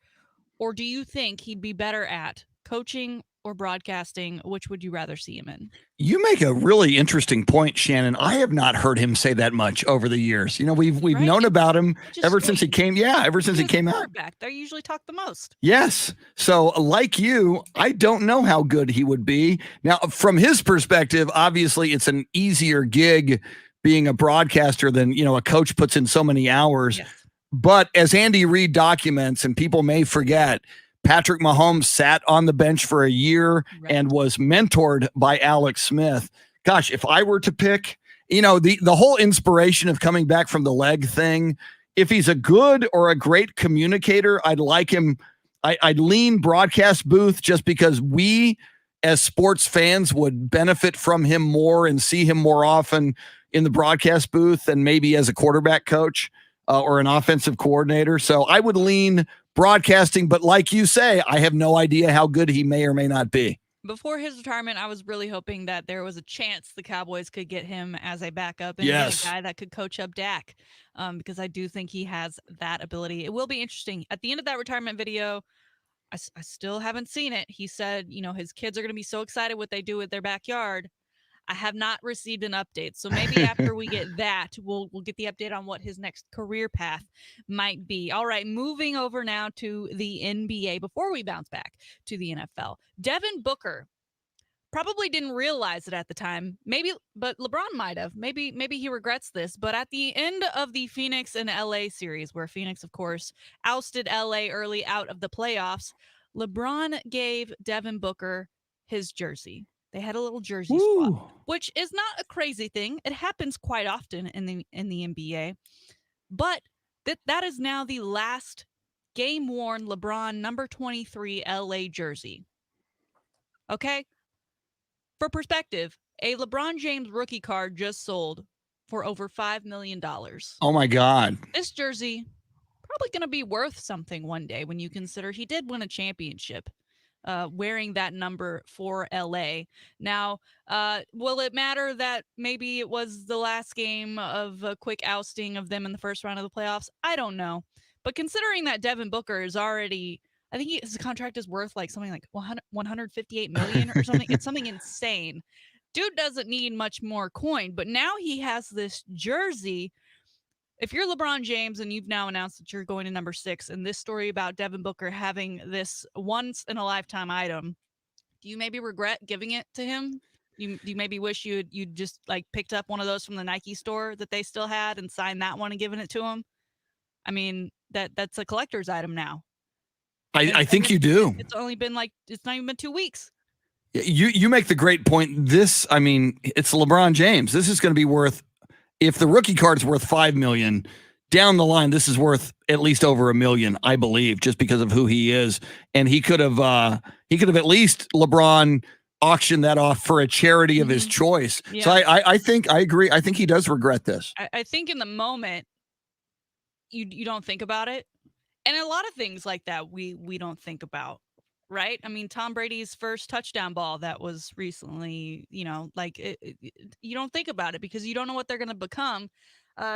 or do you think he'd be better at coaching or broadcasting? Which would you rather see him in? You make a really interesting point, Shannon. I have not heard him say that much over the years. We've Right? known about him ever since he strange. came. Yeah, ever since he He's a came out. quarterback. They usually talk the most. Yes. So like you, I don't know how good he would be. Now, from his perspective, obviously it's an easier gig being a broadcaster than, a coach puts in so many hours. Yes. But as Andy Reid documents, and people may forget, Patrick Mahomes sat on the bench for a year Right. and was mentored by Alex Smith. Gosh, if I were to pick, the whole inspiration of coming back from the leg thing, if he's a good or a great communicator, I'd like him. I'd lean broadcast booth just because we as sports fans would benefit from him more and see him more often in the broadcast booth than maybe as a quarterback coach or an offensive coordinator. So I would lean broadcasting, but like you say, I have no idea how good he may or may not be. Before his retirement, I was really hoping that there was a chance the Cowboys could get him as a backup and Yes. get a guy that could coach up Dak, because I do think he has that ability. It will be interesting. At the end of that retirement video, I still haven't seen it. He said, his kids are going to be so excited what they do with their backyard. I have not received an update. So maybe after we get that, we'll get the update on what his next career path might be. All right, moving over now to the NBA before we bounce back to the NFL. Devin Booker probably didn't realize it at the time. Maybe, but LeBron might have. Maybe he regrets this. But at the end of the Phoenix and LA series, where Phoenix, of course, ousted LA early out of the playoffs, LeBron gave Devin Booker his jersey. They had a little jersey swap, which is not a crazy thing. It happens quite often in the NBA. But that is now the last game-worn LeBron number 23 LA jersey. Okay? For perspective, a LeBron James rookie card just sold for over $5 million. Oh my God. This jersey probably going to be worth something one day when you consider he did win a championship. wearing that number for LA. Now, will it matter that maybe it was the last game of a quick ousting of them in the first round of the playoffs? I don't know. But considering that Devin Booker is already, I think his contract is worth like something like 158 million or something. It's something insane. Dude doesn't need much more coin, but now he has this jersey. If you're LeBron James and you've now announced that you're going to number 6, and this story about Devin Booker having this once in a lifetime item, do you maybe regret giving it to him? Do you maybe wish you'd just like picked up one of those from the Nike store that they still had and signed that one and given it to him? I mean, that's a collector's item now. I think you do. It's only been it's not even been 2 weeks. You make the great point. This, I mean, it's LeBron James. This is going to be worth, if the rookie card's worth $5 million, down the line, this is worth at least over $1 million, I believe, just because of who he is. And he could have at least LeBron auctioned that off for a charity of his choice. Yeah. So I think I agree. I think he does regret this. I think in the moment, you don't think about it. And a lot of things like that we don't think about, right? I mean, Tom Brady's first touchdown ball that was recently, you don't think about it because you don't know what they're going to become.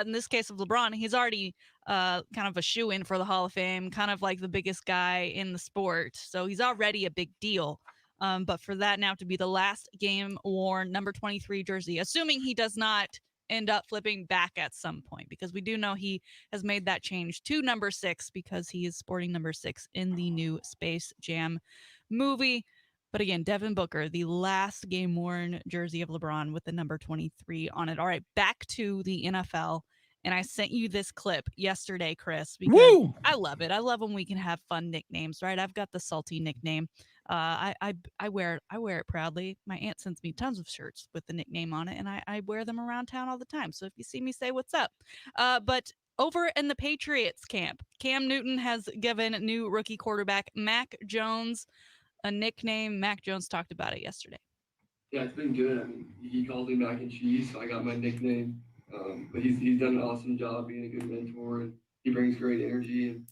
In this case of LeBron, he's already kind of a shoe-in for the Hall of Fame, kind of like the biggest guy in the sport. So he's already a big deal. But for that now to be the last game worn number 23 jersey, assuming he does not end up flipping back at some point, because we do know he has made that change to number 6 because he is sporting number 6 in the new Space Jam movie. But again, Devin Booker, the last game worn jersey of LeBron with the number 23 on it. All right, back to the NFL. And I sent you this clip yesterday, Chris, because Woo! I love it. I love when we can have fun nicknames, right? I've got the salty nickname. I wear it proudly. My aunt sends me tons of shirts with the nickname on it, and I wear them around town all the time. So if you see me, say what's up. But over in the Patriots camp, Cam Newton has given new rookie quarterback Mac Jones a nickname. Mac Jones talked about it yesterday. Yeah, it's been good. I mean, he calls me mac and cheese, so I got my nickname. But he's done an awesome job being a good mentor, and he brings great energy. And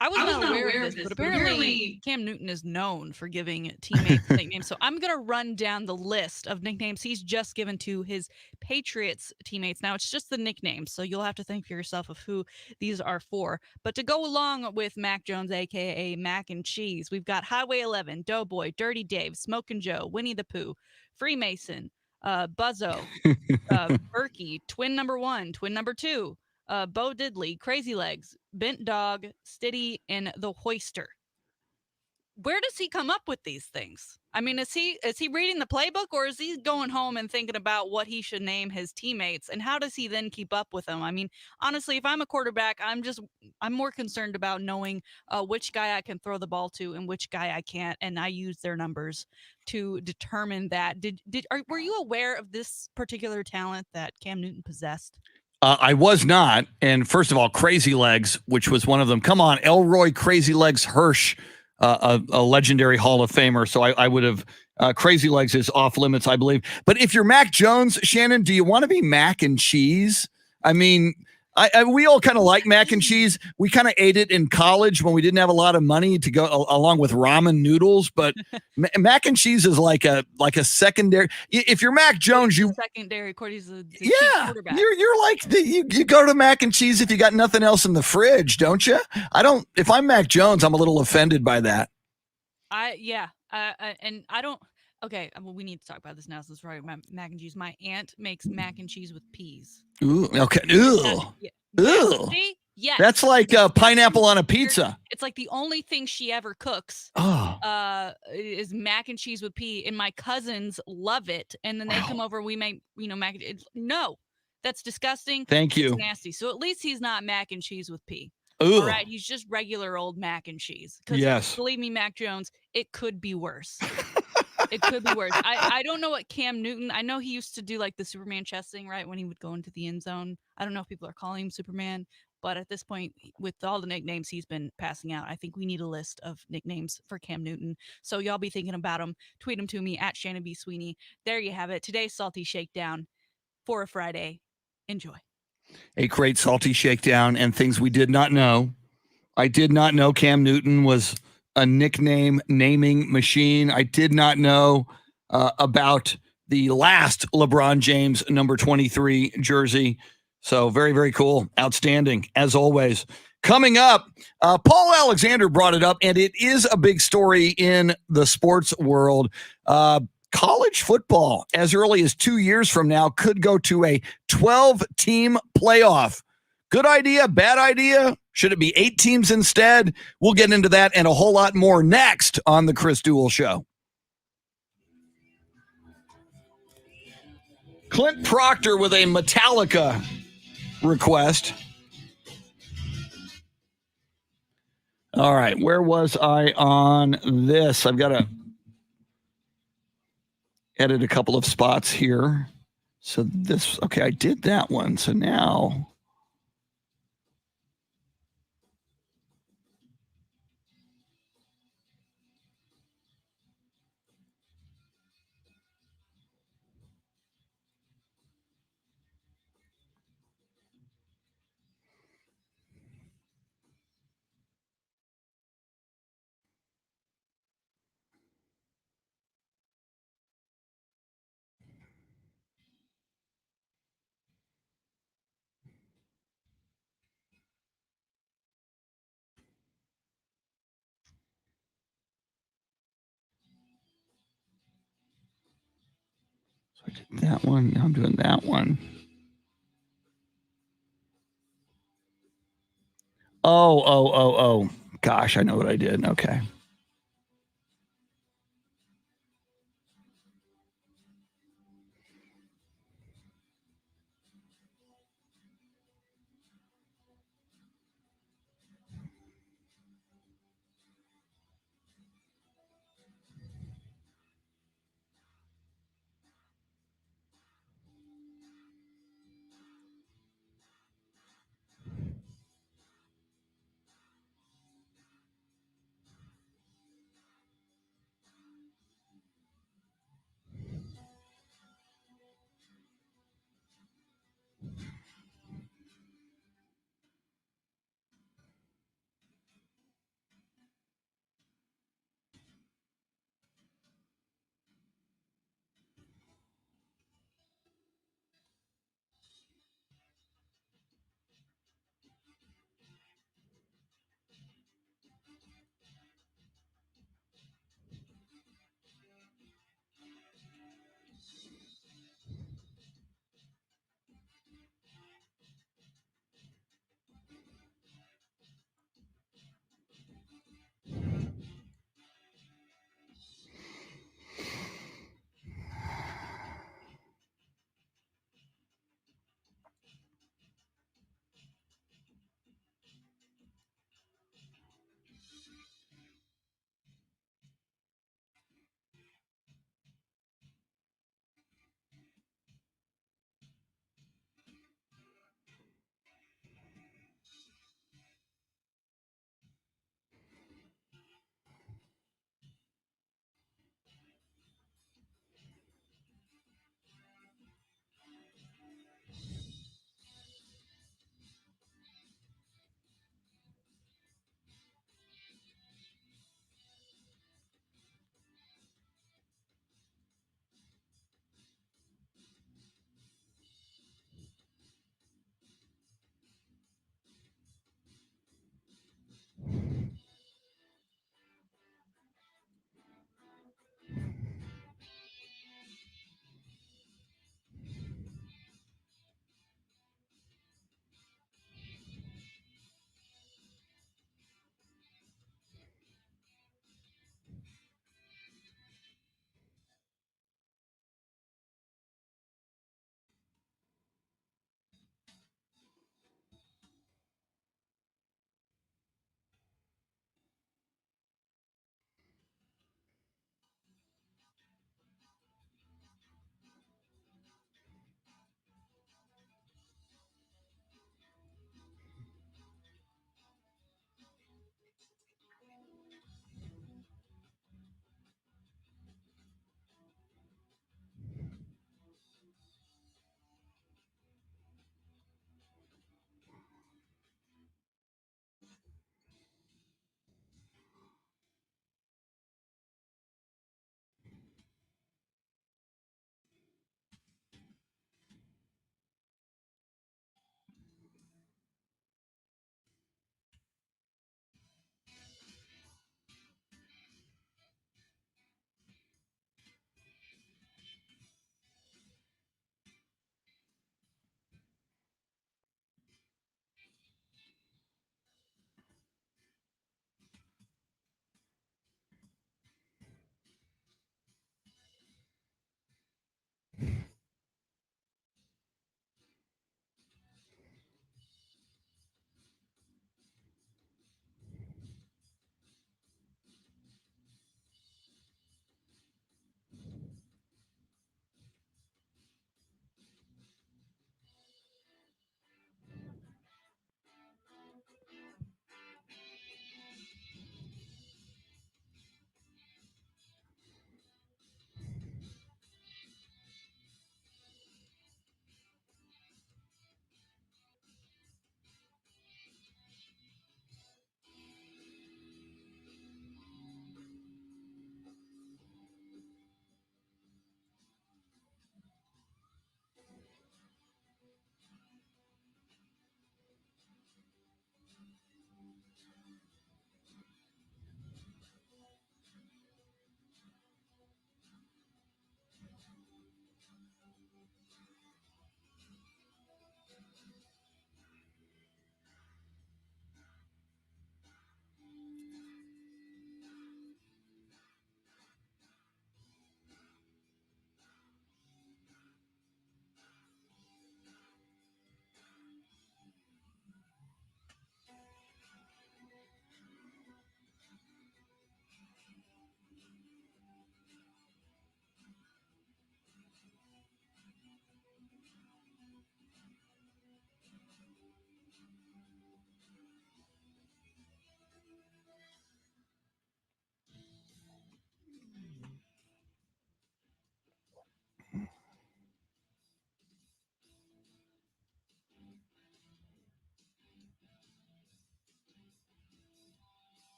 I was not aware of this, but apparently Cam Newton is known for giving teammates nicknames. So I'm going to run down the list of nicknames he's just given to his Patriots teammates. Now, it's just the nicknames, so you'll have to think for yourself of who these are for. But to go along with Mac Jones, a.k.a. Mac and Cheese, we've got Highway 11, Doughboy, Dirty Dave, Smokin' Joe, Winnie the Pooh, Freemason, Buzzo, Berkey, Twin Number 1, Twin Number 2, Bo Diddley, Crazy Legs, Bent Dog, Stiddy, and the Hoister. Where does he come up with these things? I mean, is he reading the playbook, or is he going home and thinking about what he should name his teammates, and how does he then keep up with them? I mean, honestly, if I'm a quarterback, I'm more concerned about knowing which guy I can throw the ball to and which guy I can't, and I use their numbers to determine that. Were you aware of this particular talent that Cam Newton possessed? I was not. And first of all, Crazy Legs, which was one of them. Come on, Elroy Crazy Legs Hirsch, a legendary Hall of Famer. So I would have, Crazy Legs is off limits, I believe. But if you're Mac Jones, Shannon, do you want to be mac and cheese? I mean, we all kind of like mac and cheese. We kind of ate it in college when we didn't have a lot of money to go along with ramen noodles. But mac and cheese is like a secondary. If you're Mac Jones, you secondary. Cordy's the quarterback. You're like you go to mac and cheese if you got nothing else in the fridge, don't you? I don't. If I'm Mac Jones, I'm a little offended by that. And I don't. Okay, well, we need to talk about this now since we're talking about mac and cheese. My aunt makes mac and cheese with peas. Ooh, okay. Ooh. Ooh. See? Yeah. That's like pineapple on a pizza. It's like the only thing she ever cooks is mac and cheese with pea, and my cousins love it. And then they come over, we make, mac. No, that's disgusting. Thank you. It's nasty. So at least he's not mac and cheese with pea. Ooh. All right, he's just regular old mac and cheese. Yes. Believe me, Mac Jones, it could be worse. It could be worse. I don't know what Cam Newton, I know he used to do like the Superman chest thing, right? When he would go into the end zone. I don't know if people are calling him Superman, but at this point, with all the nicknames he's been passing out, I think we need a list of nicknames for Cam Newton. So y'all be thinking about him. Tweet them to me at Shannon B. Sweeney. There you have it. Today's Salty Shakedown for a Friday. Enjoy. A great Salty Shakedown and things we did not know. I did not know Cam Newton was a nickname naming machine. I did not know about the last LeBron James number 23 jersey. So very, very cool. Outstanding, as always. Coming up, Paul Alexander brought it up, and it is a big story in the sports world. College football, as early as 2 years from now, could go to a 12-team playoff. Good idea, bad idea? Should it be 8 teams instead? We'll get into that and a whole lot more next on the Chris Duel Show. Clint Proctor with a Metallica request. All right, where was I on this? I've got to edit a couple of spots here. So this, okay, I did that one. So now... I did that one. Now I'm doing that one. Oh. Gosh, I know what I did. Okay.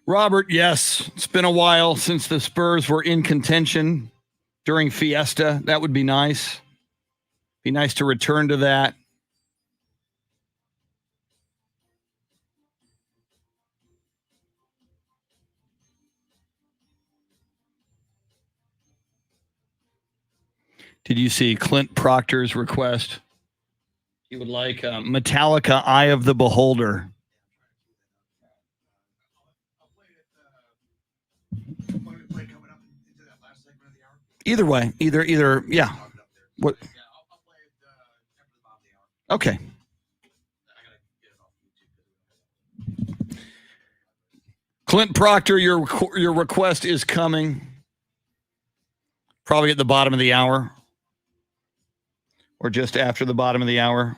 Robert, yes, it's been a while since the Spurs were in contention during Fiesta. That would be nice. Be nice to return to that. Did you see Clint Proctor's request? He would like Metallica, Eye of the Beholder. Either way, either, yeah. What? Okay. Clint Proctor, your request is coming. Probably at the bottom of the hour. Or just after the bottom of the hour.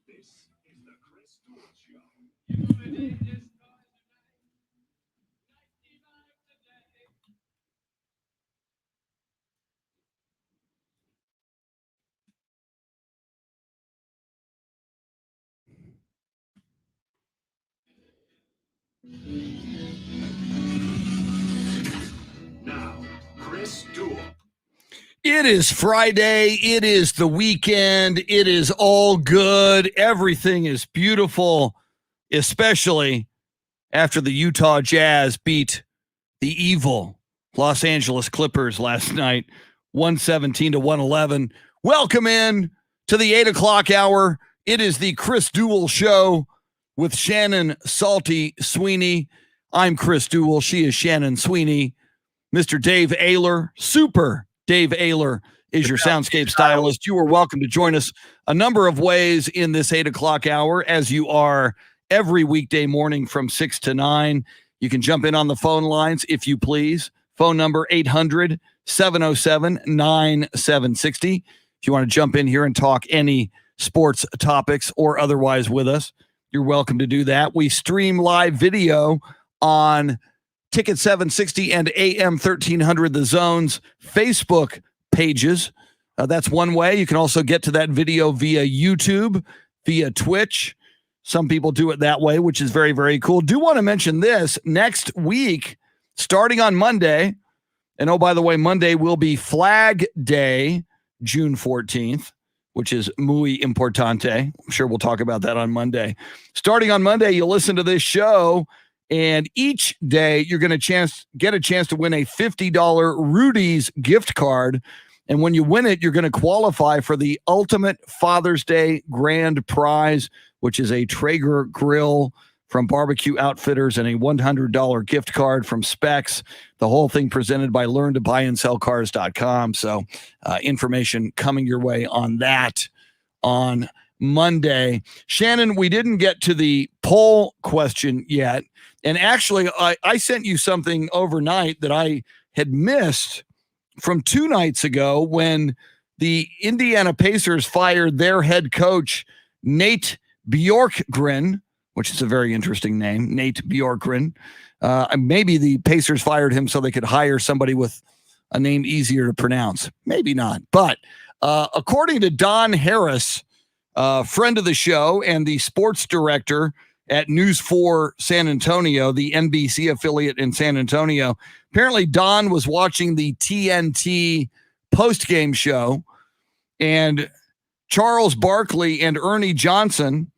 This is the Chris Duel Show. Now, Chris Duel. It is Friday. It is the weekend. It is all good. Everything is beautiful, especially after the Utah Jazz beat the evil Los Angeles Clippers last night, 117-111. Welcome in to the 8 o'clock hour. It is the Chris Duel Show with Shannon Salty Sweeney. I'm Chris Duel. She is Shannon Sweeney. Mr. Dave Ayler, Super Dave Ayler, is your soundscape stylist. You are welcome to join us a number of ways in this 8 o'clock hour, as you are every weekday morning from 6 to 9. You can jump in on the phone lines if you please. Phone number 800-707-9760. If you want to jump in here and talk any sports topics or otherwise with us, you're welcome to do that. We stream live video on Ticket 760 and AM 1300 The Zone's Facebook pages. That's one way. You can also get to that video via YouTube, via Twitch. Some people do it that way, which is very, very cool. Do want to mention this. Next week, starting on Monday, and oh, by the way, Monday will be Flag Day, June 14th, which is muy importante. I'm sure we'll talk about that on Monday. Starting on Monday, you'll listen to this show, and each day you're going to get a chance to win a $50 Rudy's gift card. And when you win it, you're going to qualify for the ultimate Father's Day grand prize, which is a Traeger grill from Barbecue Outfitters and a $100 gift card from Specs. The whole thing presented by learntobuyandSellCars.com. So information coming your way on that on Monday. Shannon, we didn't get to the poll question yet. And actually, I sent you something overnight that I had missed from 2 nights ago when the Indiana Pacers fired their head coach, Nate Bjorkgren, which is a very interesting name, Nate Bjorkgren. Maybe the Pacers fired him so they could hire somebody with a name easier to pronounce. Maybe not. But according to Don Harris, friend of the show and the sports director at News 4 San Antonio, the NBC affiliate in San Antonio, apparently Don was watching the TNT postgame show, and Charles Barkley and Ernie Johnson,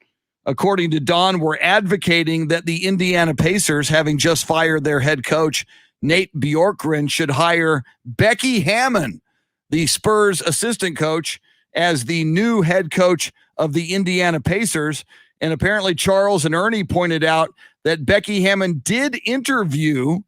according to Don, were advocating that the Indiana Pacers, having just fired their head coach, Nate Bjorkgren, should hire Becky Hammon, the Spurs assistant coach, as the new head coach of the Indiana Pacers. And apparently Charles and Ernie pointed out that Becky Hammon did interview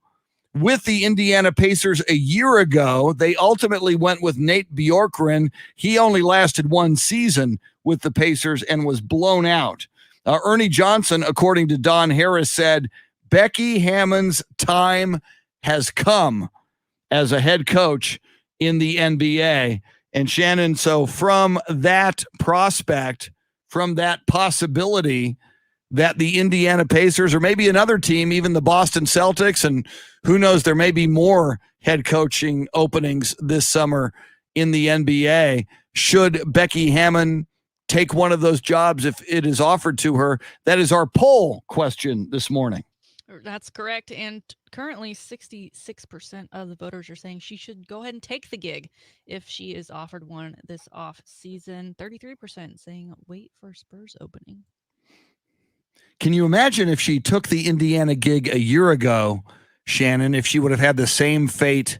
with the Indiana Pacers a year ago. They ultimately went with Nate Bjorkgren. He only lasted 1 season with the Pacers and was blown out. Ernie Johnson, according to Don Harris, said Becky Hammon's time has come as a head coach in the NBA. And Shannon, so from that prospect, from that possibility that the Indiana Pacers or maybe another team, even the Boston Celtics, and who knows, there may be more head coaching openings this summer in the NBA, should Becky Hammon take one of those jobs if it is offered to her? That is our poll question this morning. That's correct. And currently 66% of the voters are saying she should go ahead and take the gig if she is offered one this off season. 33% saying wait for Spurs opening. Can you imagine if she took the Indiana gig a year ago, Shannon, if she would have had the same fate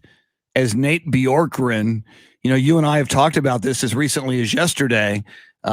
as Nate Bjorkgren? You know, you and I have talked about this as recently as yesterday.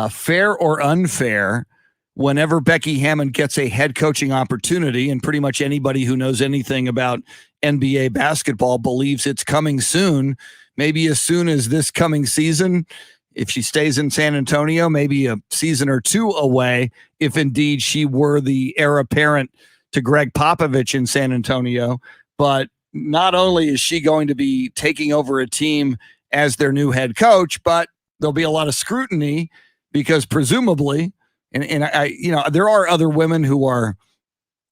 Fair or unfair, whenever Becky Hammon gets a head coaching opportunity, and pretty much anybody who knows anything about NBA basketball believes it's coming soon, maybe as soon as this coming season, if she stays in San Antonio, maybe a season or 2 away, if indeed she were the heir apparent to Greg Popovich in San Antonio. But not only is she going to be taking over a team as their new head coach, but there'll be a lot of scrutiny because presumably, and I, you know, there are other women who are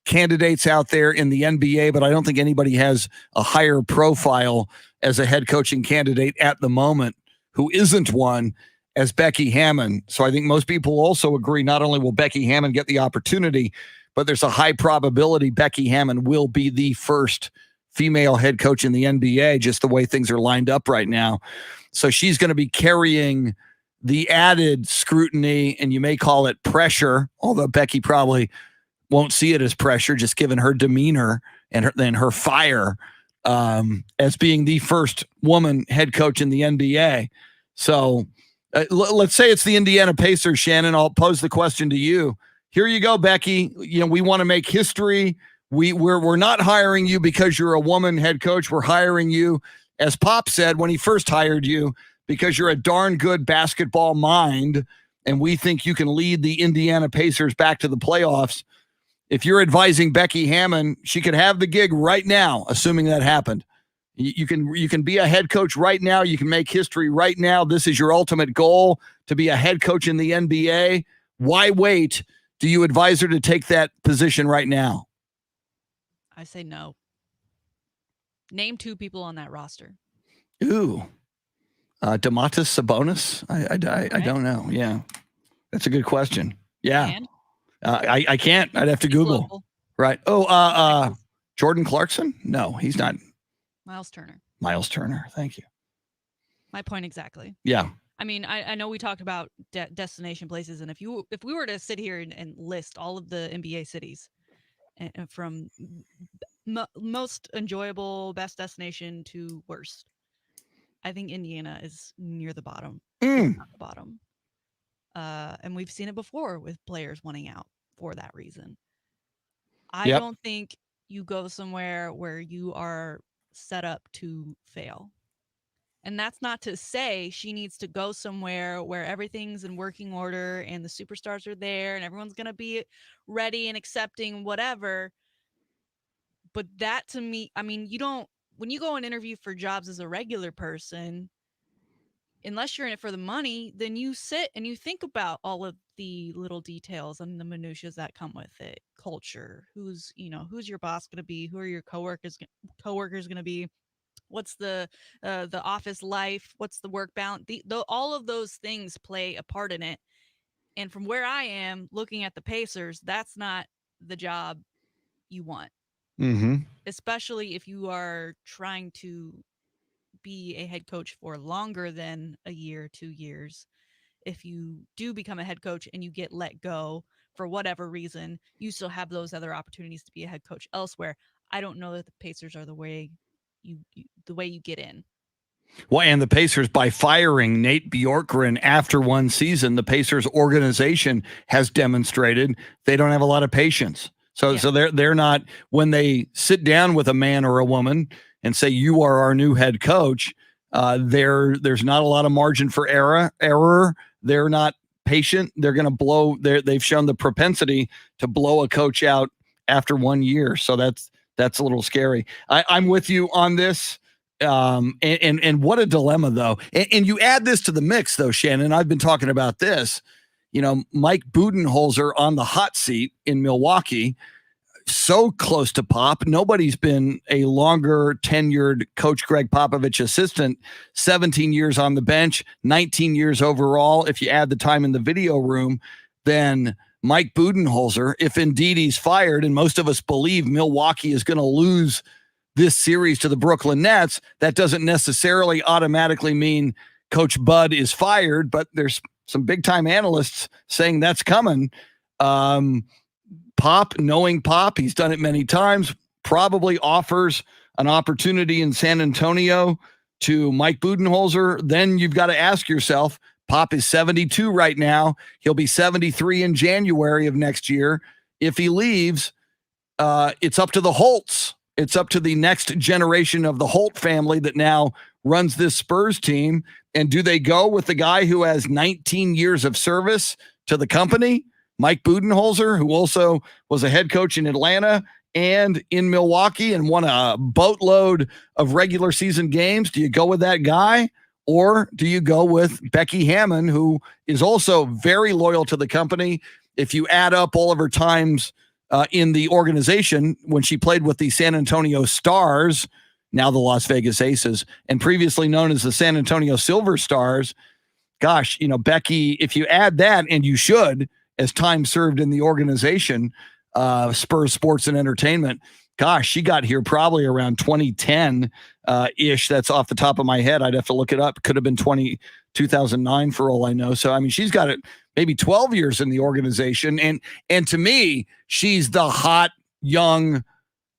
candidates out there in the NBA, but I don't think anybody has a higher profile as a head coaching candidate at the moment who isn't one as Becky Hammon. So I think most people also agree not only will Becky Hammon get the opportunity, but there's a high probability Becky Hammon will be the first female head coach in the NBA, just the way things are lined up right now. So she's going to be carrying the added scrutiny, and you may call it pressure, although Becky probably won't see it as pressure, just given her demeanor and her fire as being the first woman head coach in the NBA. So let's say it's the Indiana Pacers, Shannon. I'll pose the question to you. Here you go, Becky. You know, we want to make history. We're not hiring you because you're a woman head coach. We're hiring you, as Pop said when he first hired you, because you're a darn good basketball mind, and we think you can lead the Indiana Pacers back to the playoffs. If you're advising Becky Hammon, she could have the gig right now, assuming that happened. You can be a head coach right now. You can make history right now. This is your ultimate goal, to be a head coach in the NBA. Why wait? Do you advise her to take that position right now? I say no. Name 2 people on that roster. Ooh. Domantas Sabonis? I don't know. Yeah. That's a good question. Yeah. I can't. I'd have to Google. Local. Right. Oh, Jordan Clarkson? No, he's not. Miles Turner. Miles Turner. Thank you. My point exactly. Yeah. I mean, I know we talked about destination places, and if we were to sit here and list all of the NBA cities, and from most enjoyable, best destination to worst, I think Indiana is near the bottom. Not the bottom. And we've seen it before with players wanting out for that reason. I Yep. don't think you go somewhere where you are set up to fail. And that's not to say she needs to go somewhere where everything's in working order and the superstars are there and everyone's going to be ready and accepting whatever. But that to me, I mean, when you go and interview for jobs as a regular person, unless you're in it for the money, then you sit and you think about all of the little details and the minutiae that come with it. Culture, who's your boss going to be? Who are your coworkers going to be? What's the office life? What's the work balance? All of those things play a part in it. And from where I am looking at the Pacers, that's not the job you want, Mm-hmm. especially if you are trying to be a head coach for longer than a year, 2 years. If you do become a head coach and you get let go for whatever reason, you still have those other opportunities to be a head coach elsewhere. I don't know that the Pacers are the way you get in. Well, and the Pacers, by firing Nate Bjorkgren after one season, the Pacers organization has demonstrated they don't have a lot of patience. So they're not, when they sit down with a man or a woman and say, you are our new head coach, there's not a lot of margin for error. They're not patient. They're going to blow. They've shown the propensity to blow a coach out after 1 year. So that's a little scary. I'm with you on this. And what a dilemma, though. And you add this to the mix, though, Shannon. I've been talking about this. Mike Budenholzer on the hot seat in Milwaukee, so close to Pop. Nobody's been a longer tenured Coach Greg Popovich assistant, 17 years on the bench, 19 years overall. If you add the time in the video room, then Mike Budenholzer, if indeed he's fired, and most of us believe Milwaukee is going to lose this series to the Brooklyn Nets, that doesn't necessarily automatically mean Coach Bud is fired, but there's some big time analysts saying that's coming. Pop, knowing Pop, he's done it many times, probably offers an opportunity in San Antonio to Mike Budenholzer. Then you've got to ask yourself, Pop is 72 right now. He'll be 73 in January of next year. If he leaves, it's up to the Holts. It's up to the next generation of the Holt family that now runs this Spurs team. And do they go with the guy who has 19 years of service to the company, Mike Budenholzer, who also was a head coach in Atlanta and in Milwaukee and won a boatload of regular season games? Do you go with that guy? Or do you go with Becky Hammon, who is also very loyal to the company? If you add up all of her times in the organization when she played with the San Antonio Stars, now the Las Vegas Aces, and previously known as the San Antonio Silver Stars, gosh, Becky, if you add that, and you should, as time served in the organization, Spurs Sports and Entertainment, gosh, she got here probably around 2010-ish. That's off the top of my head. I'd have to look it up. Could have been 2009 for all I know. So, I mean, she's got it maybe 12 years in the organization. And to me, she's the hot, young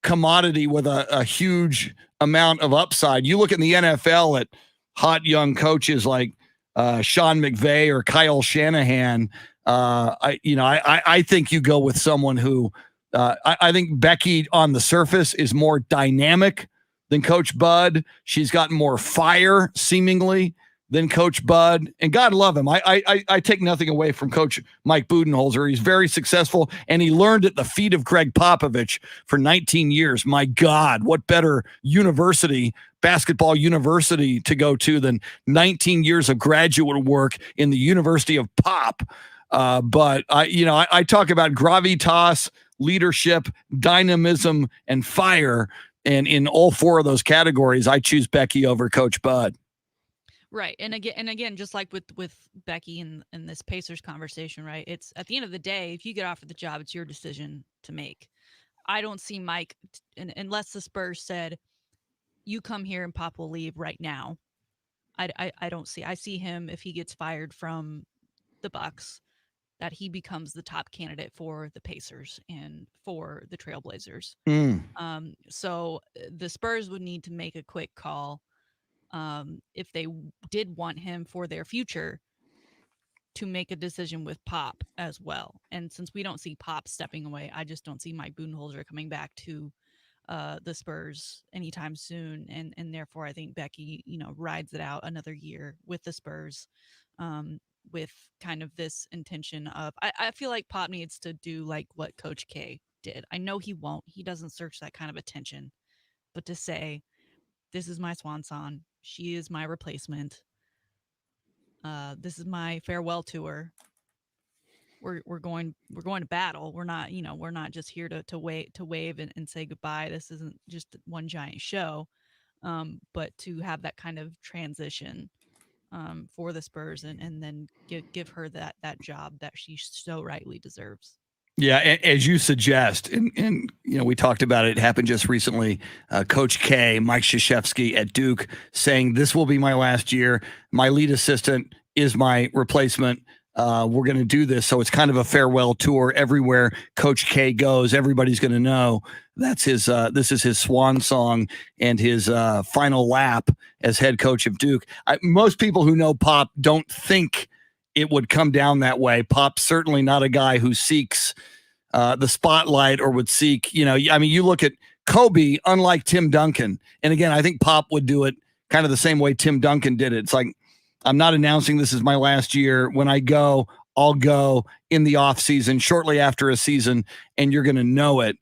commodity with a huge amount of upside. You look in the NFL at hot, young coaches like Sean McVay or Kyle Shanahan. I think you go with someone who I think Becky on the surface is more dynamic than Coach Bud. She's got more fire, seemingly, than Coach Bud. And God love him. I take nothing away from Coach Mike Budenholzer. He's very successful, and he learned at the feet of Greg Popovich for 19 years. My God, what better basketball university to go to than 19 years of graduate work in the University of Pop. But I talk about gravitas, leadership, dynamism, and fire. And in all four of those categories, I choose Becky over Coach Bud. Right. And again, just like with Becky in this Pacers conversation, right? It's at the end of the day, if you get offered the job, it's your decision to make. I don't see Mike, unless the Spurs said, you come here and Pop will leave right now. I don't see. I see him, if he gets fired from the Bucks, that he becomes the top candidate for the Pacers and for the Trailblazers. So the Spurs would need to make a quick call if they did want him for their future. to make a decision with Pop as well. And since we don't see Pop stepping away, I just don't see Mike Budenholzer coming back to the Spurs anytime soon. And therefore, I think Becky, rides it out another year with the Spurs, with kind of this intention of, I feel like Pop needs to do like what Coach K did. I know he won't. He doesn't search that kind of attention. But to say, this is my swan song. She is my replacement. This is my farewell tour. We're going to battle. We're not just here to wave and say goodbye. This isn't just one giant show, but to have that kind of transition for the Spurs and then give her that job that she so rightly deserves. Yeah, as you suggest, and we talked about it. It happened just recently. Coach K, Mike Krzyzewski at Duke, saying this will be my last year. My lead assistant is my replacement. We're going to do this. So it's kind of a farewell tour. Everywhere Coach K goes, everybody's going to know that's his. This is his swan song and his final lap as head coach of Duke. Most people who know Pop don't think it would come down that way. Pop's certainly not a guy who seeks the spotlight or would seek, you look at Kobe, unlike Tim Duncan. And again, I think Pop would do it kind of the same way Tim Duncan did it. It's like, I'm not announcing this is my last year. When I go, I'll go in the off season, shortly after a season, and you're going to know it,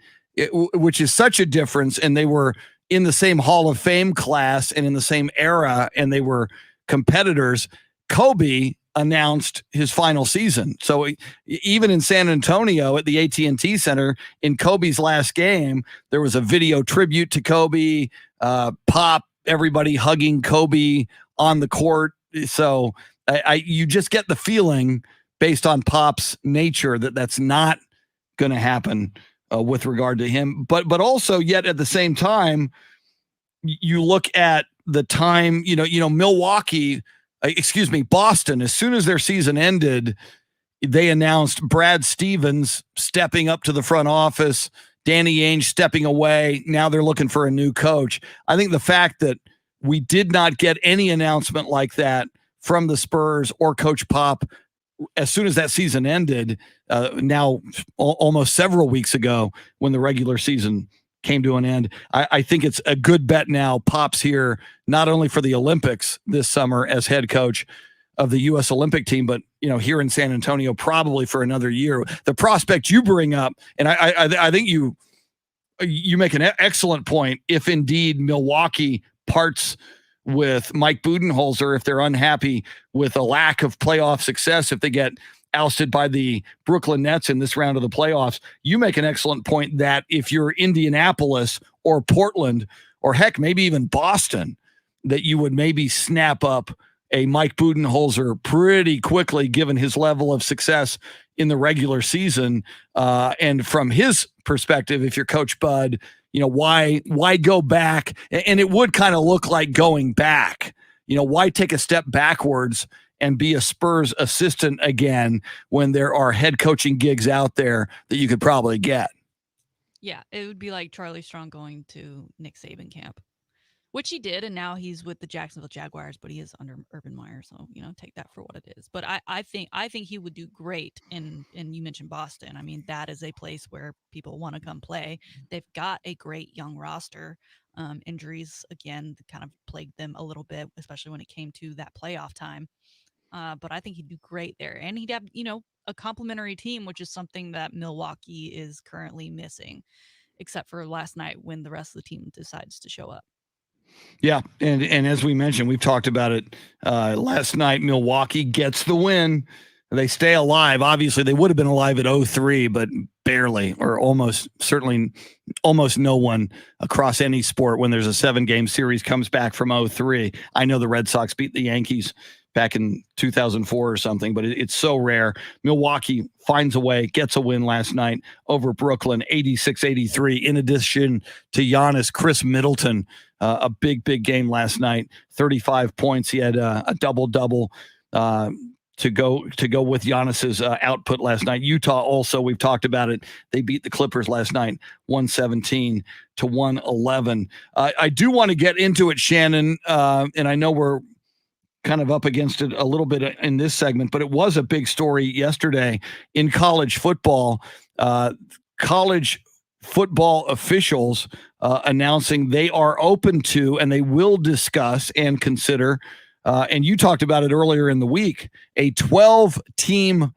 which is such a difference. And they were in the same Hall of Fame class and in the same era, and they were competitors. Kobe announced his final season. So even in San Antonio at the AT&T Center in Kobe's last game, there was a video tribute to Kobe, Pop, everybody hugging Kobe on the court. So you just get the feeling based on Pop's nature that that's not going to happen with regard to him. But also yet at the same time, you look at the time, Boston, as soon as their season ended, they announced Brad Stevens stepping up to the front office, Danny Ainge stepping away. Now they're looking for a new coach. I think the fact that we did not get any announcement like that from the Spurs or Coach Pop as soon as that season ended, now almost several weeks ago when the regular season came to an end. I think it's a good bet now. Pop's here not only for the Olympics this summer as head coach of the U.S. Olympic team, but here in San Antonio probably for another year. The prospect you bring up, and I think you make an excellent point. If indeed Milwaukee parts with Mike Budenholzer, if they're unhappy with a lack of playoff success, if they get ousted by the Brooklyn Nets in this round of the playoffs, you make an excellent point that if you're Indianapolis or Portland or heck, maybe even Boston, that you would maybe snap up a Mike Budenholzer pretty quickly, given his level of success in the regular season. And from his perspective, if you're Coach Bud, why go back? And it would kind of look like going back. Why take a step backwards and be a Spurs assistant again when there are head coaching gigs out there that you could probably get? Yeah, it would be like Charlie Strong going to Nick Saban camp, which he did, and now he's with the Jacksonville Jaguars, but he is under Urban Meyer, so take that for what it is. But I think he would do great in you mentioned Boston. I mean, that is a place where people want to come play. They've got a great young roster. Injuries again kind of plagued them a little bit, especially when it came to that playoff time. But I think he'd do great there, and he'd have a complementary team, which is something that Milwaukee is currently missing, except for last night when the rest of the team decides to show up. Yeah, and as we mentioned, we've talked about it last night. Milwaukee gets the win. They stay alive. Obviously, they would have been alive at 0-3, but barely, or almost no one across any sport when there's a 7-game series comes back from 0-3. I know the Red Sox beat the Yankees back in 2004 or something, but it's so rare. Milwaukee finds a way, gets a win last night over Brooklyn, 86-83. In addition to Giannis, Chris Middleton, a big game last night, 35 points. He had a double-double to go with Giannis's output last night. Utah also, we've talked about it. They beat the Clippers last night, 117-111. I do want to get into it, Shannon, and I know we're kind of up against it a little bit in this segment, but it was a big story yesterday in college football. College football officials announcing they are open to and they will discuss and consider, and you talked about it earlier in the week, a 12-team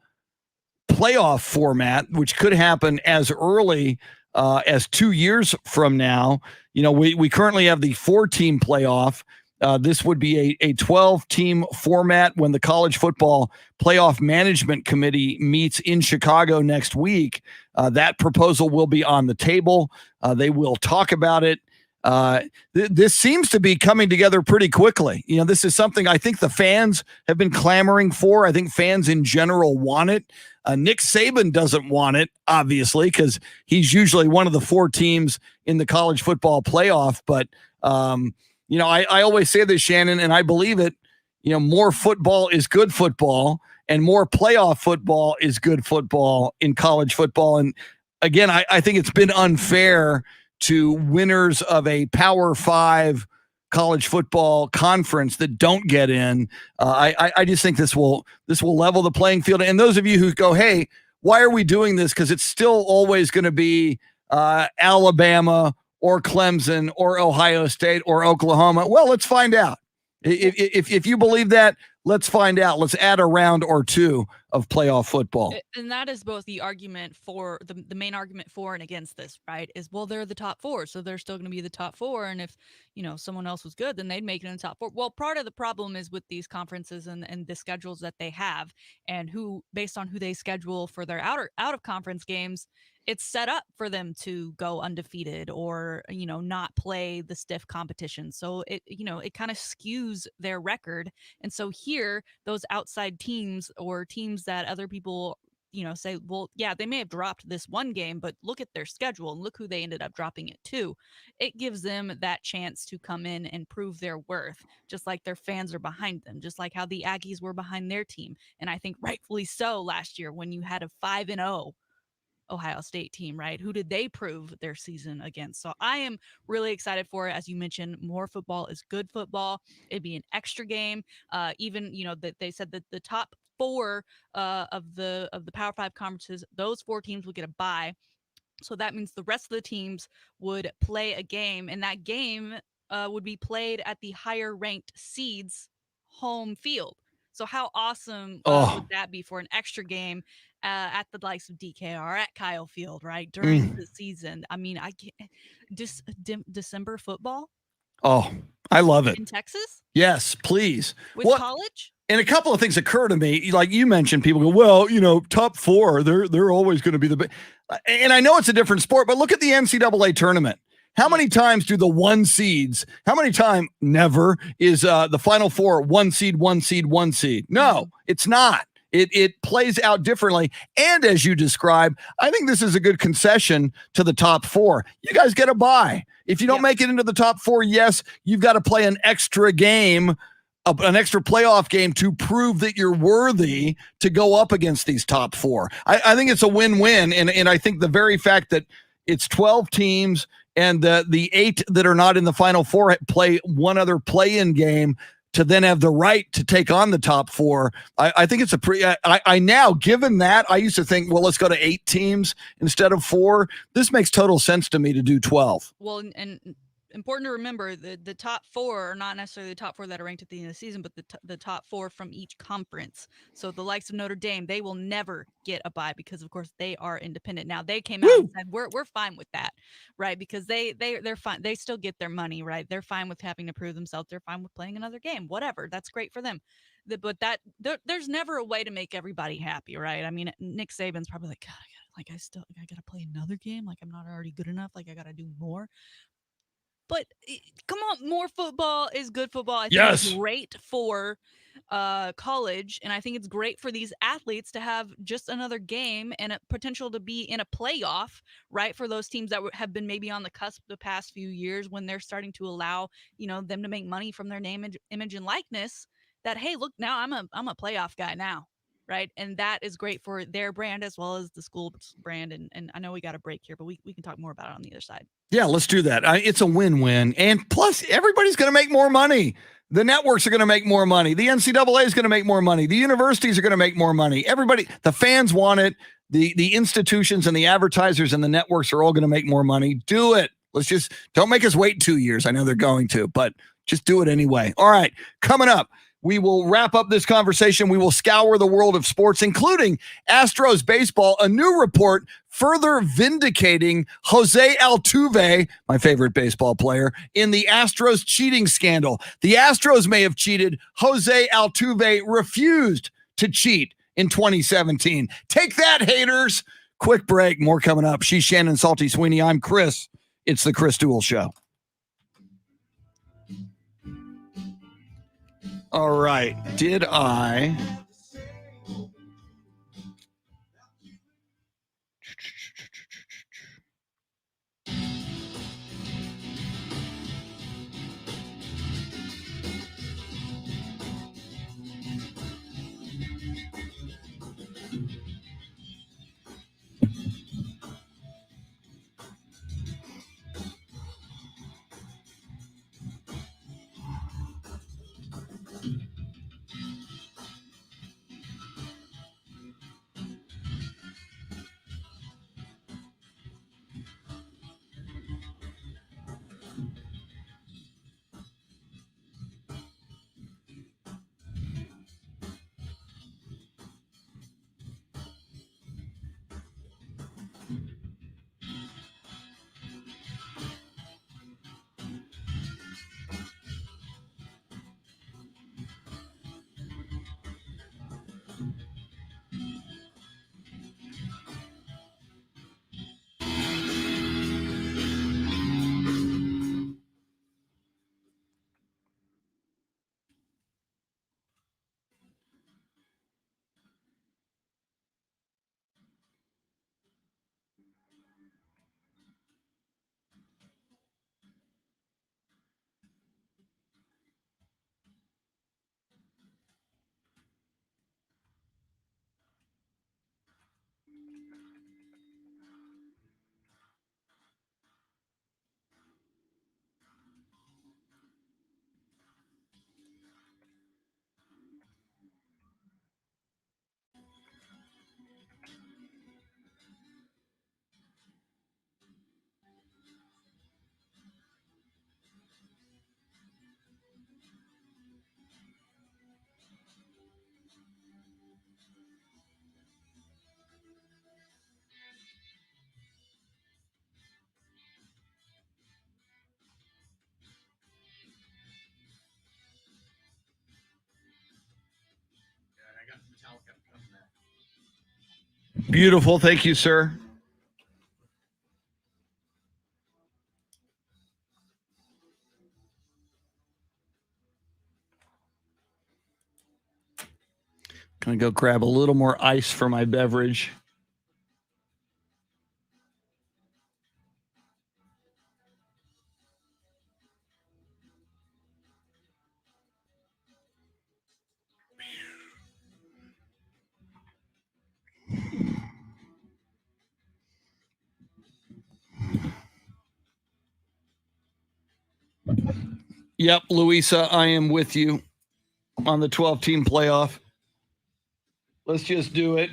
playoff format, which could happen as early as 2 years from now. We currently have the 4-team playoff. This would be a 12-team format when the College Football Playoff Management Committee meets in Chicago next week. That proposal will be on the table. They will talk about it. This seems to be coming together pretty quickly. This is something I think the fans have been clamoring for. I think fans in general want it. Nick Saban doesn't want it, obviously, because he's usually one of the 4 teams in the college football playoff. But, I always say this, Shannon, and I believe it. More football is good football, and more playoff football is good football in college football. And again, I think it's been unfair to winners of a Power 5 college football conference that don't get in. I just think this will level the playing field. And those of you who go, hey, why are we doing this? Because it's still always going to be Alabama or Clemson or Ohio State or Oklahoma. Well, let's find out. If you believe that, let's find out. Let's add a round or 2 of playoff football. And that is both the argument for the main argument for and against this, right? Is, well, they're the top 4, so they're still going to be the top 4. And if, someone else was good, then they'd make it in the top 4. Well, part of the problem is with these conferences and the schedules that they have, and based on who they schedule for their out of conference games, it's set up for them to go undefeated or, not play the stiff competition. So it kind of skews their record. And so here, those outside teams or teams that other people, say, well, yeah, they may have dropped this one game, but look at their schedule and look who they ended up dropping it to. It gives them that chance to come in and prove their worth, just like their fans are behind them, just like how the Aggies were behind their team. And I think rightfully so last year when you had a 5-0 Ohio State team, right? Who did they prove their season against? So I am really excited for it. As you mentioned, more football is good football. It'd be an extra game. Even, that they said that the top 4 of the Power 5 conferences, those 4 teams would get a bye. So that means the rest of the teams would play a game, and that game would be played at the higher ranked seeds home field. So how awesome would that be for an extra game at the likes of DKR, at Kyle Field, right, during the season? I mean, I can't. December football. Oh, I love it. In Texas? Yes, please. With college? And a couple of things occur to me. Like you mentioned, people go, well, top 4, they're always going to be the best. And I know it's a different sport, but look at the NCAA tournament. How many times do the 1 seeds, never is the Final Four 1 seed, 1 seed, 1 seed? No, it's not. It plays out differently. And as you described, I think this is a good concession to the top 4. You guys get a bye. If you don't make it into the top 4, yes, you've got to play an extra game, an extra playoff game to prove that you're worthy to go up against these top 4. I think it's a win-win. And I think the very fact that it's 12 teams and the 8 that are not in the Final Four play one other play-in game to then have the right to take on the top 4. I think it's a I now, given that, I used to think, well, let's go to 8 teams instead of 4. This makes total sense to me to do 12. Well, and important to remember, the top 4 are not necessarily the top 4 that are ranked at the end of the season, but the top 4 from each conference. So the likes of Notre Dame, they will never get a bye because, of course, they are independent. Now they came out and said we're fine with that, right? Because they're fine. They still get their money, right? They're fine with having to prove themselves. They're fine with playing another game, whatever. That's great for them. But there's never a way to make everybody happy, right? I mean, Nick Saban's probably like, God, I gotta play another game. Like I'm not already good enough. Like I gotta do more. But come on, more football is good football. I think it's great for college, and I think it's great for these athletes to have just another game and a potential to be in a playoff, right? For those teams that have been maybe on the cusp the past few years when they're starting to allow, them to make money from their name, image, and likeness. That, hey, look, now I'm a playoff guy now, right? And that is great for their brand as well as the school's brand. And I know we got a break here, but we can talk more about it on the other side. Yeah, let's do that. It's a win-win. And plus, everybody's going to make more money. The networks are going to make more money. The NCAA is going to make more money. The universities are going to make more money. Everybody, the fans want it. The institutions and the advertisers and the networks are all going to make more money. Do it. Don't make us wait 2 years. I know they're going to, but just do it anyway. All right. Coming up, we will wrap up this conversation. We will scour the world of sports, including Astros baseball, a new report further vindicating Jose Altuve, my favorite baseball player, in the Astros cheating scandal. The Astros may have cheated. Jose Altuve refused to cheat in 2017. Take that, haters. Quick break. More coming up. She's Shannon Salty Sweeney. I'm Chris. It's the Chris Duel Show. All right. Did I? Beautiful. Thank you, sir. Gonna go grab a little more ice for my beverage. Yep, Louisa, I am with you on the 12-team playoff. Let's just do it.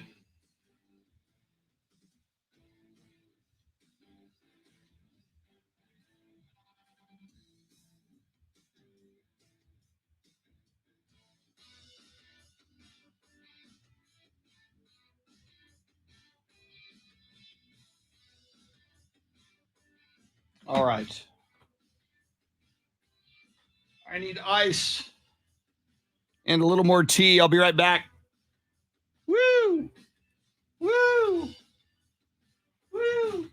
All right. I need ice and a little more tea. I'll be right back. Woo! Woo! Woo!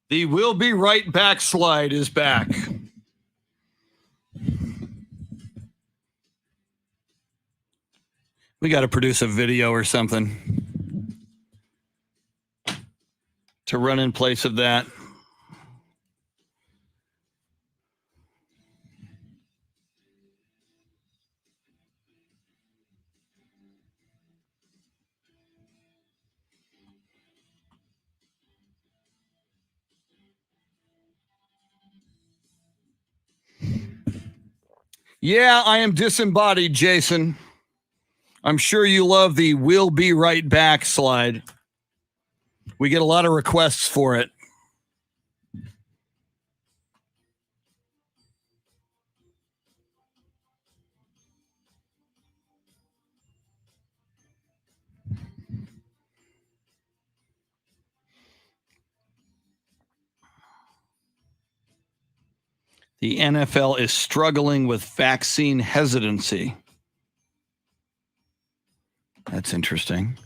The We'll Be Right Back slide is back. We got to produce a video or something to run in place of that. Yeah, I am disembodied, Jason. I'm sure you love the We'll Be Right Back slide. We get a lot of requests for it. The NFL is struggling with vaccine hesitancy. That's interesting.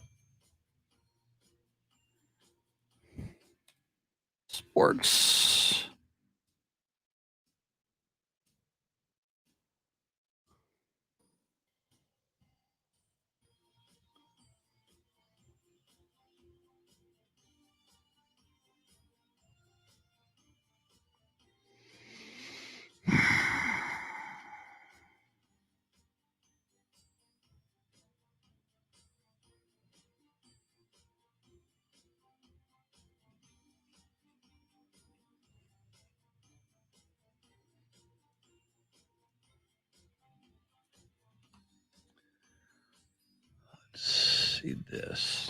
Sports. Let's see this.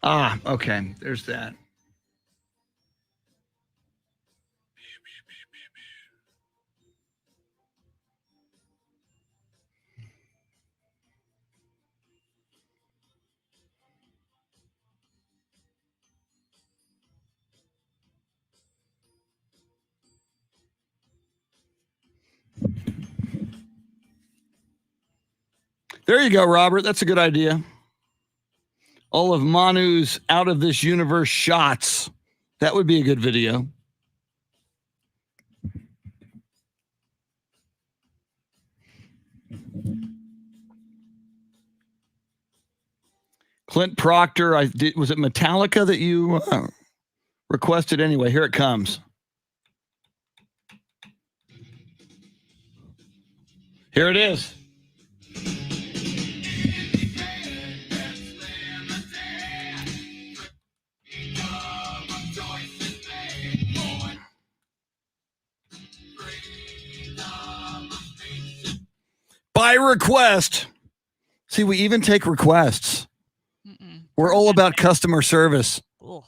Ah, okay. There's that. There you go, Robert. That's a good idea. All of Manu's out of this universe shots. That would be a good video. Clint Proctor, was it Metallica that you requested anyway? Here it comes. Here it is. By request. See, we even take requests. We're all about customer service. Ugh.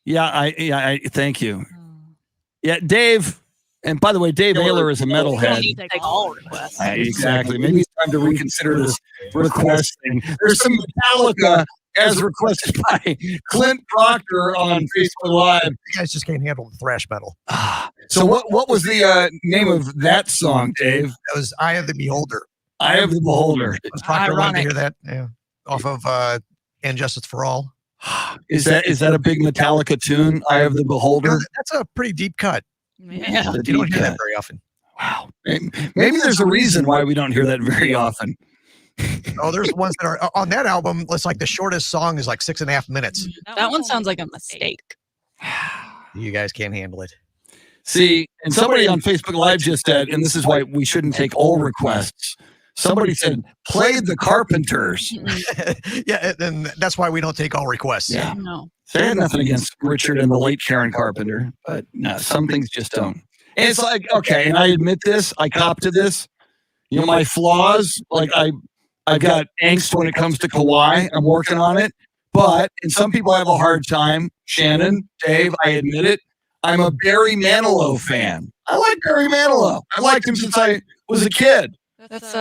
Yeah, I thank you. Yeah, Dave. And by the way, Dave Ayler is a metalhead. Take all requests. Exactly. Maybe it's time to reconsider this request thing. There's some Metallica as requested by Clint Proctor on Facebook Live. You guys just can't handle the thrash metal. So what was the name of that song, Dave? That was Eye of the Beholder. Eye of the Beholder. Was Proctor wanted to Ironic. hear that? Yeah. Off of And Justice for All. Is that a big Metallica tune? Eye of the Beholder. That's a pretty deep cut. Yeah. The You don't deep hear that cut. very often. Wow. Maybe there's a reason why we don't hear that very often. Oh, there's ones that are on that album. It's like the shortest song is like 6.5 minutes. That one sounds like a mistake. You guys can't handle it. See, and somebody on Facebook Live just said, and this is why we shouldn't take all requests. Somebody said, play the Carpenters. Yeah, and that's why we don't take all requests. Yeah. No. So I had nothing against Richard and the late Karen Carpenter, but no, some things just don't. And it's like, okay, and I admit this, I cop to this. You know, my flaws, like I've got angst when it comes to Kawhi. I'm working on it. But, and some people have a hard time, Shannon, Dave, I admit it. I'm a Barry Manilow fan. I like Barry Manilow. I liked him since I was a kid. That's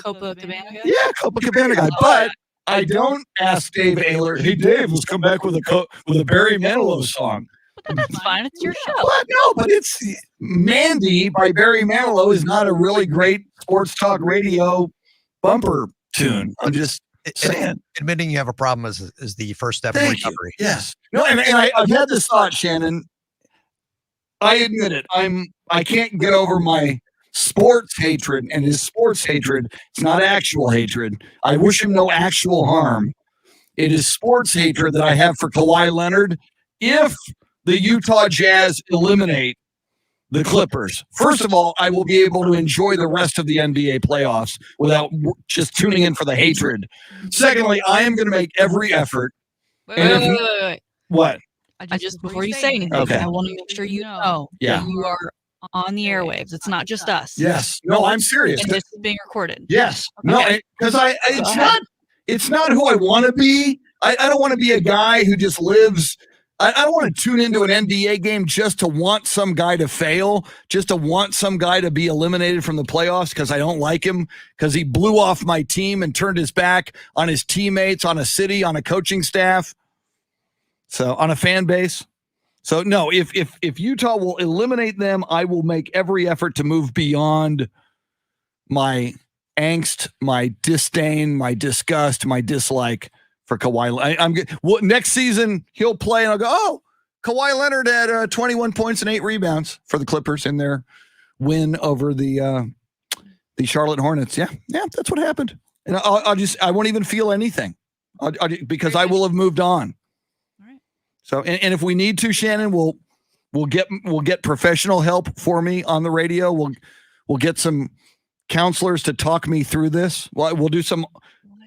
Copacabana guy? Yeah, Copacabana guy. But I don't ask Dave Ayler, hey, Dave, let's come back with a Barry Manilow song. But that's fine. It's your show. But it's Mandy by Barry Manilow is not a really great sports talk radio bumper tune. I'm just saying. Admitting you have a problem is the first step in Thank you. recovery. Yes. No, and I've had this thought, Shannon. I admit it. I can't get over my sports hatred, and his sports hatred. It's not actual hatred. I wish him no actual harm. It is sports hatred that I have for Kawhi Leonard. If the Utah Jazz eliminate the Clippers, first of all, I will be able to enjoy the rest of the NBA playoffs without just tuning in for the hatred. Secondly, I am going to make every effort. Wait. What? I just before you say anything, Okay. I want to make sure you know Yeah. that you are on the airwaves. It's not just us. Yes. No, I'm serious. And this is being recorded. Yes. No, because it's not who I want to be. I don't want to be a guy who just lives. I don't want to tune into an NBA game just to want some guy to fail, just to want some guy to be eliminated from the playoffs because I don't like him, because he blew off my team and turned his back on his teammates, on a city, on a coaching staff, so on a fan base. So no, if Utah will eliminate them, I will make every effort to move beyond my angst, my disdain, my disgust, my dislike for Kawhi. I'm good. Well, next season he'll play, and I'll go, oh, Kawhi Leonard had 21 points and 8 rebounds for the Clippers in their win over the Charlotte Hornets. Yeah, that's what happened. And I won't even feel anything, because I will have moved on. All right. So, and if we need to, Shannon, we'll get professional help for me on the radio. We'll get some counselors to talk me through this. We'll do some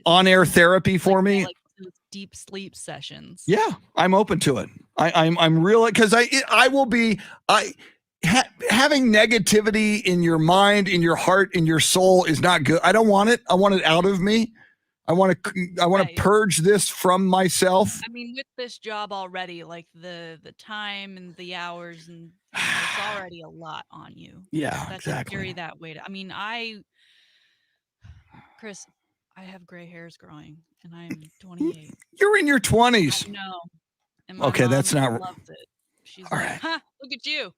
on-air therapy for me. Like those deep sleep sessions. Yeah, I'm open to it. I'm really, because I will be having negativity in your mind, in your heart, in your soul is not good. I don't want it. I want it out of me. I want to purge this from myself. I mean, with this job already, like the time and the hours, and it's already a lot on you. Yeah, That's exactly. carry that weight. I mean, Chris, I have gray hairs growing, and I'm 28. You're in your 20s. I know. And my Okay, mom that's not loves it. She's all like, right. "Ha! Look at you."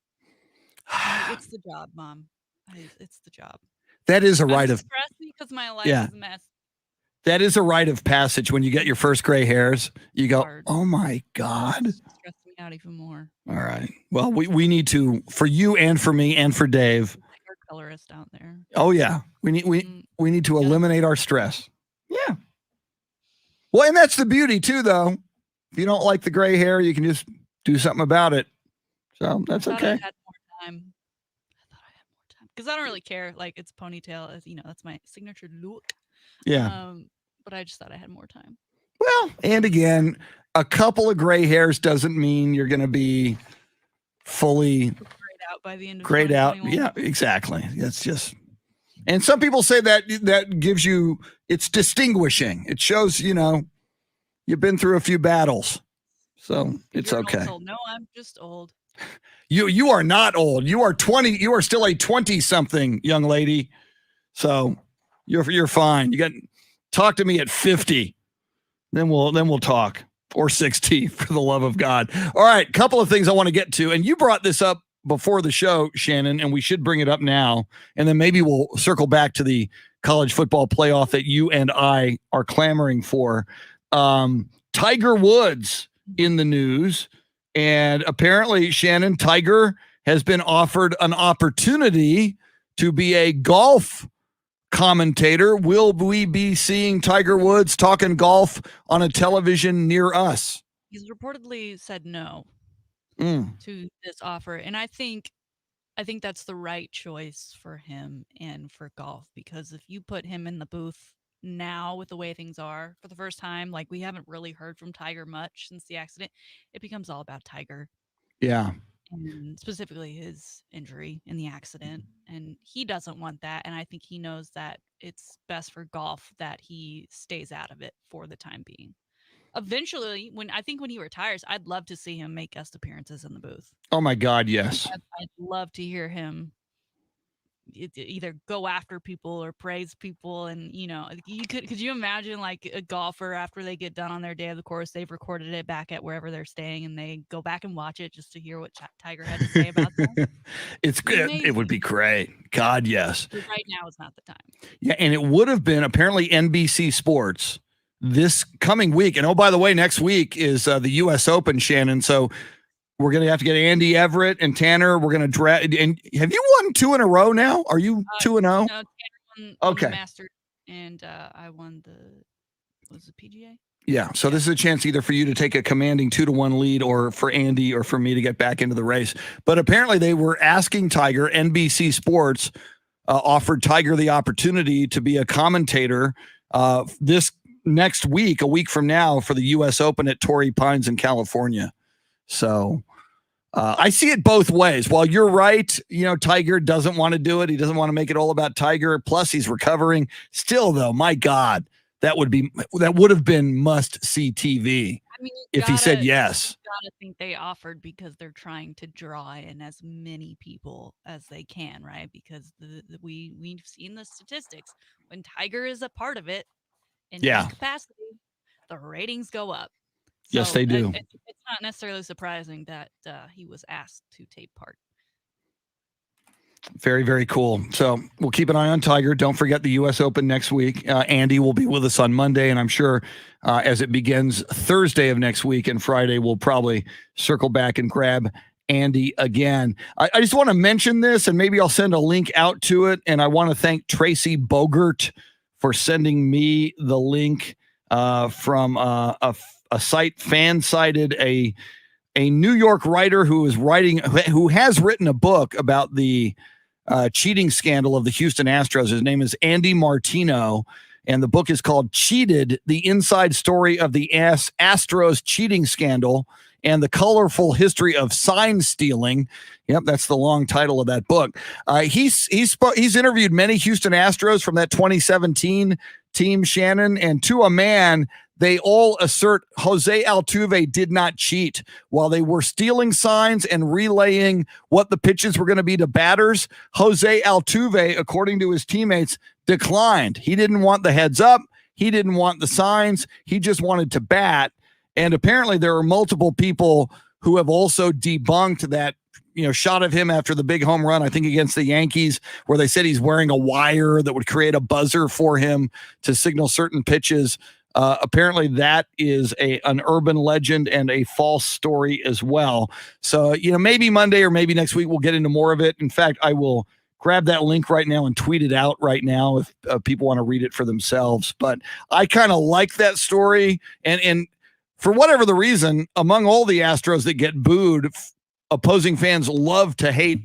It's the job, Mom. It's the job. That is a I'm rite of stressed because my life Yeah. is a mess. that is a rite of passage when you get your first gray hairs. You go, Hard. oh my God. It's stressing me out even more. All right. Well, we need to, for you and for me and for Dave. Hair colorist out there. Oh yeah, we need to eliminate our stress. Yeah. Well, and that's the beauty too, though. If you don't like the gray hair, you can just do something about it. So that's I thought I okay. had more time. Because I don't really care. Like, it's ponytail, as you know, that's my signature look. Yeah. But I just thought I had more time. Well, and again, a couple of gray hairs doesn't mean you're going to be fully Grayed out by the end of grayed out. 2021. Yeah, exactly. That's just, and some people say that gives you, it's distinguishing. It shows, you've been through a few battles. So it's You're an okay. old soul. No, I'm just old. You are not old. You are 20. You are still a 20-something young lady. So you're fine. You got talk to me at 50. Then we'll talk, or 60, for the love of God. All right, couple of things I want to get to, and you brought this up before the show, Shannon, and we should bring it up now, and then maybe we'll circle back to the college football playoff that you and I are clamoring for. Tiger Woods in the news. And apparently, Shannon, Tiger has been offered an opportunity to be a golf commentator. Will we be seeing Tiger Woods talking golf on a television near us? He's reportedly said no Mm. to this offer. And I think that's the right choice for him and for golf, because if you put him in the booth now with the way things are for the first time, like, we haven't really heard from Tiger much since the accident. It becomes all about Tiger. Yeah. and specifically his injury in the accident. And he doesn't want that. And I think he knows that it's best for golf that he stays out of it for the time being. Eventually, when he retires, I'd love to see him make guest appearances in the booth. Oh my God, yes. I'd love to hear him either go after people or praise people. And could you imagine like a golfer after they get done on their day of the course, they've recorded it back at wherever they're staying, and they go back and watch it just to hear what Tiger had to say about them? It's good. It would be great. God, yes. But right now is not the time. Yeah, and it would have been apparently NBC Sports this coming week. And oh, by the way, next week is the U.S. Open, Shannon. So we're going to have to get Andy Everett and Tanner. We're going to draft. And have you won 2 in a row now? Are you 2-0? No, Tanner won Okay. the Masters, and I won the PGA? Yeah. So this is a chance either for you to take a commanding 2-1 lead, or for Andy or for me to get back into the race. But apparently they were asking Tiger. NBC Sports offered Tiger the opportunity to be a commentator this next week, a week from now, for the U.S. Open at Torrey Pines in California. So I see it both ways. While you're right, Tiger doesn't want to do it. He doesn't want to make it all about Tiger. Plus, he's recovering. Still, though, my God, that would have been must-see TV if he said yes. You gotta think they offered because they're trying to draw in as many people as they can, right? Because we've seen the statistics. When Tiger is a part of it in any capacity, the ratings go up. So yes, they do. It's not necessarily surprising that he was asked to take part. Very, very cool. So we'll keep an eye on Tiger. Don't forget the U.S. Open next week. Andy will be with us on Monday, and I'm sure as it begins Thursday of next week and Friday, we'll probably circle back and grab Andy again. I just want to mention this, and maybe I'll send a link out to it. And I want to thank Tracy Bogert for sending me the link from a site, fan-cited, a New York writer who has written a book about the cheating scandal of the Houston Astros. His name is Andy Martino, and the book is called Cheated: The Inside Story of the Astros Cheating Scandal and the Colorful History of Sign Stealing. Yep, that's the long title of that book. He's interviewed many Houston Astros from that 2017 team, Shannon, and to a man, they all assert Jose Altuve did not cheat. While they were stealing signs and relaying what the pitches were going to be to batters, Jose Altuve, according to his teammates, declined. He didn't want the heads up. He didn't want the signs. He just wanted to bat. And apparently there are multiple people who have also debunked that, shot of him after the big home run, I think against the Yankees, where they said he's wearing a wire that would create a buzzer for him to signal certain pitches. Apparently that is an urban legend and a false story as well. So, maybe Monday or maybe next week we'll get into more of it. In fact, I will grab that link right now and tweet it out right now if people want to read it for themselves. But I kind of like that story. And for whatever the reason, among all the Astros that get booed, opposing fans love to hate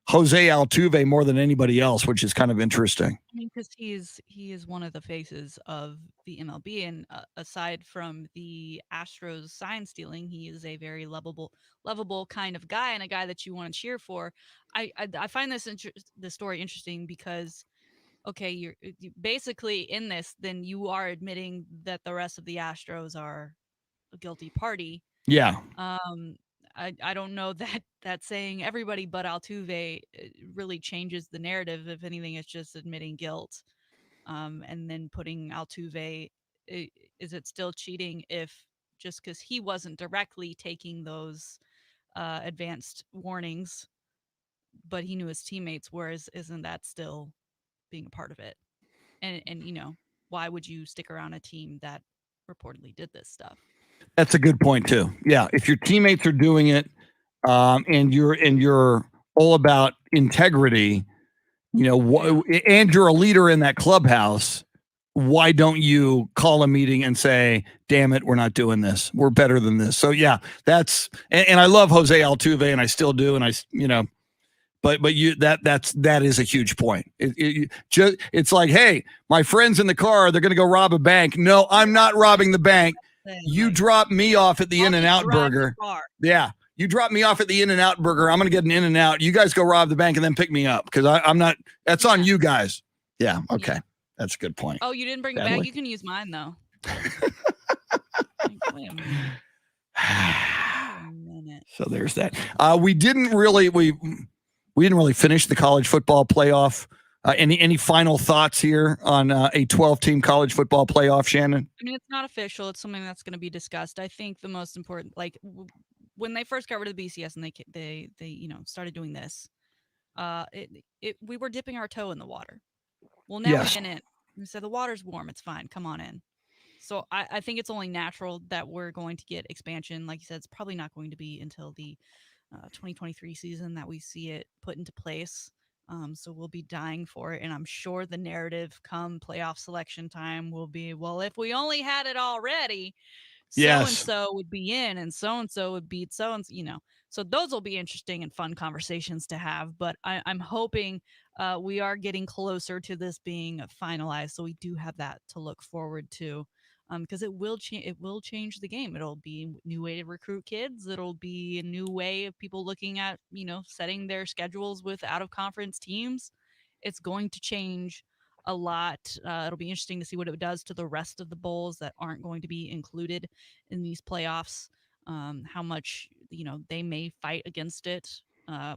Jose Altuve more than anybody else, which is kind of interesting. I mean, because he is one of the faces of the MLB, and aside from the Astros sign stealing, he is a very lovable kind of guy, and a guy that you want to cheer for. I find this story interesting because, okay, you're basically in this, then you are admitting that the rest of the Astros are a guilty party. Yeah. I don't know that saying everybody but Altuve really changes the narrative. If anything, it's just admitting guilt. And then putting Altuve, is it still cheating if just because he wasn't directly taking those advanced warnings, but he knew his teammates were, isn't that still being a part of it? And why would you stick around a team that reportedly did this stuff? That's a good point too. Yeah, if your teammates are doing it, and you're all about integrity, and you're a leader in that clubhouse, why don't you call a meeting and say, "Damn it, we're not doing this. We're better than this." So yeah, and I love Jose Altuve, and I still do, and but that is a huge point. It's like, hey, my friends in the car, they're going to go rob a bank. No, I'm not robbing the bank. You drop me off at the In-N-Out Burger. Yeah. You drop me off at the In-N-Out Burger. I'm going to get an In-N-Out. You guys go rob the bank and then pick me up because I'm not. That's on you guys. Yeah. Okay. Yeah. That's a good point. Oh, you didn't bring a Sadly. bag? You can use mine, though. Wait a minute. Wait a minute. So there's that. We didn't really finish the college football playoff. Any final thoughts here on a 12-team college football playoff, Shannon? I mean, it's not official. It's something that's going to be discussed. I think the most important, like when they first got rid of the BCS and they started doing this, we were dipping our toe in the water. Well, now Yes. we're in it. We said the water's warm. It's fine. Come on in. So I think it's only natural that we're going to get expansion. Like you said, it's probably not going to be until the 2023 season that we see it put into place. So we'll be dying for it. And I'm sure the narrative come playoff selection time will be, well, if we only had it already, Yes. so-and-so would be in and so-and-so would beat so-and-so, So those will be interesting and fun conversations to have. But I'm hoping we are getting closer to this being finalized. So we do have that to look forward to. Because it will change the game. It'll be a new way to recruit kids. It'll be a new way of people looking at, setting their schedules with out of conference teams. It's going to change a lot. It'll be interesting to see what it does to the rest of the bowls that aren't going to be included in these playoffs. How much, they may fight against it.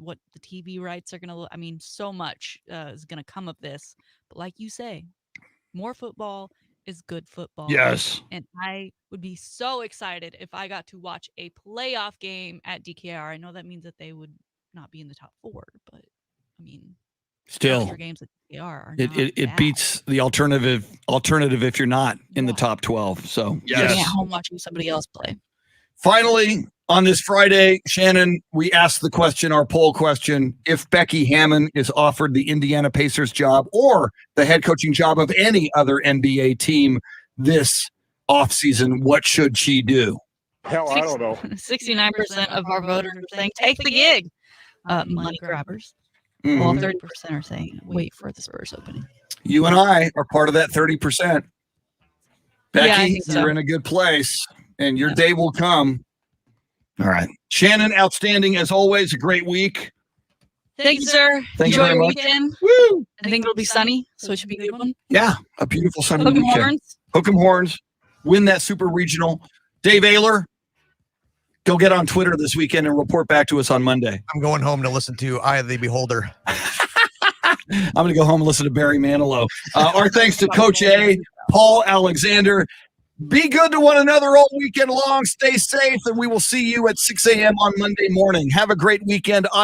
What the TV rights are going to look. I mean, so much is going to come of this. But like you say, more football is good football. Yes. And I would be so excited if I got to watch a playoff game at DKR. I know that means that they would not be in the top 4, but I mean, Still, your games at DKR are it bad. beats the alternative if you're not in the top 12. So Sitting yes. at home watching somebody else play. Finally, on this Friday, Shannon, we asked the question, our poll question, if Becky Hammon is offered the Indiana Pacers job or the head coaching job of any other NBA team this offseason, what should she do? Hell, I don't know. 69% of our voters are saying take the gig. Money grabbers. Mhm. Well, 30% are saying wait for the Spurs opening. You and I are part of that 30%. Yeah, I Becky, think so. you're in a good place, and your Yeah. day will come. All right. Shannon, outstanding as always. A great week. Thank you, sir. Thank you Enjoy very your much. weekend. Woo! I think it'll be sunny, so it should be a good one. Yeah, a beautiful sunny Hook 'em weekend. horns. Hook 'em horns. Win that super regional. Dave Ayler, go get on Twitter this weekend and report back to us on Monday. I'm going home to listen to Eye of the Beholder. I'm going to go home and listen to Barry Manilow. Our thanks to Coach A, Paul Alexander. Be good to one another all weekend long. Stay safe, and we will see you at 6 a.m. on Monday morning. Have a great weekend.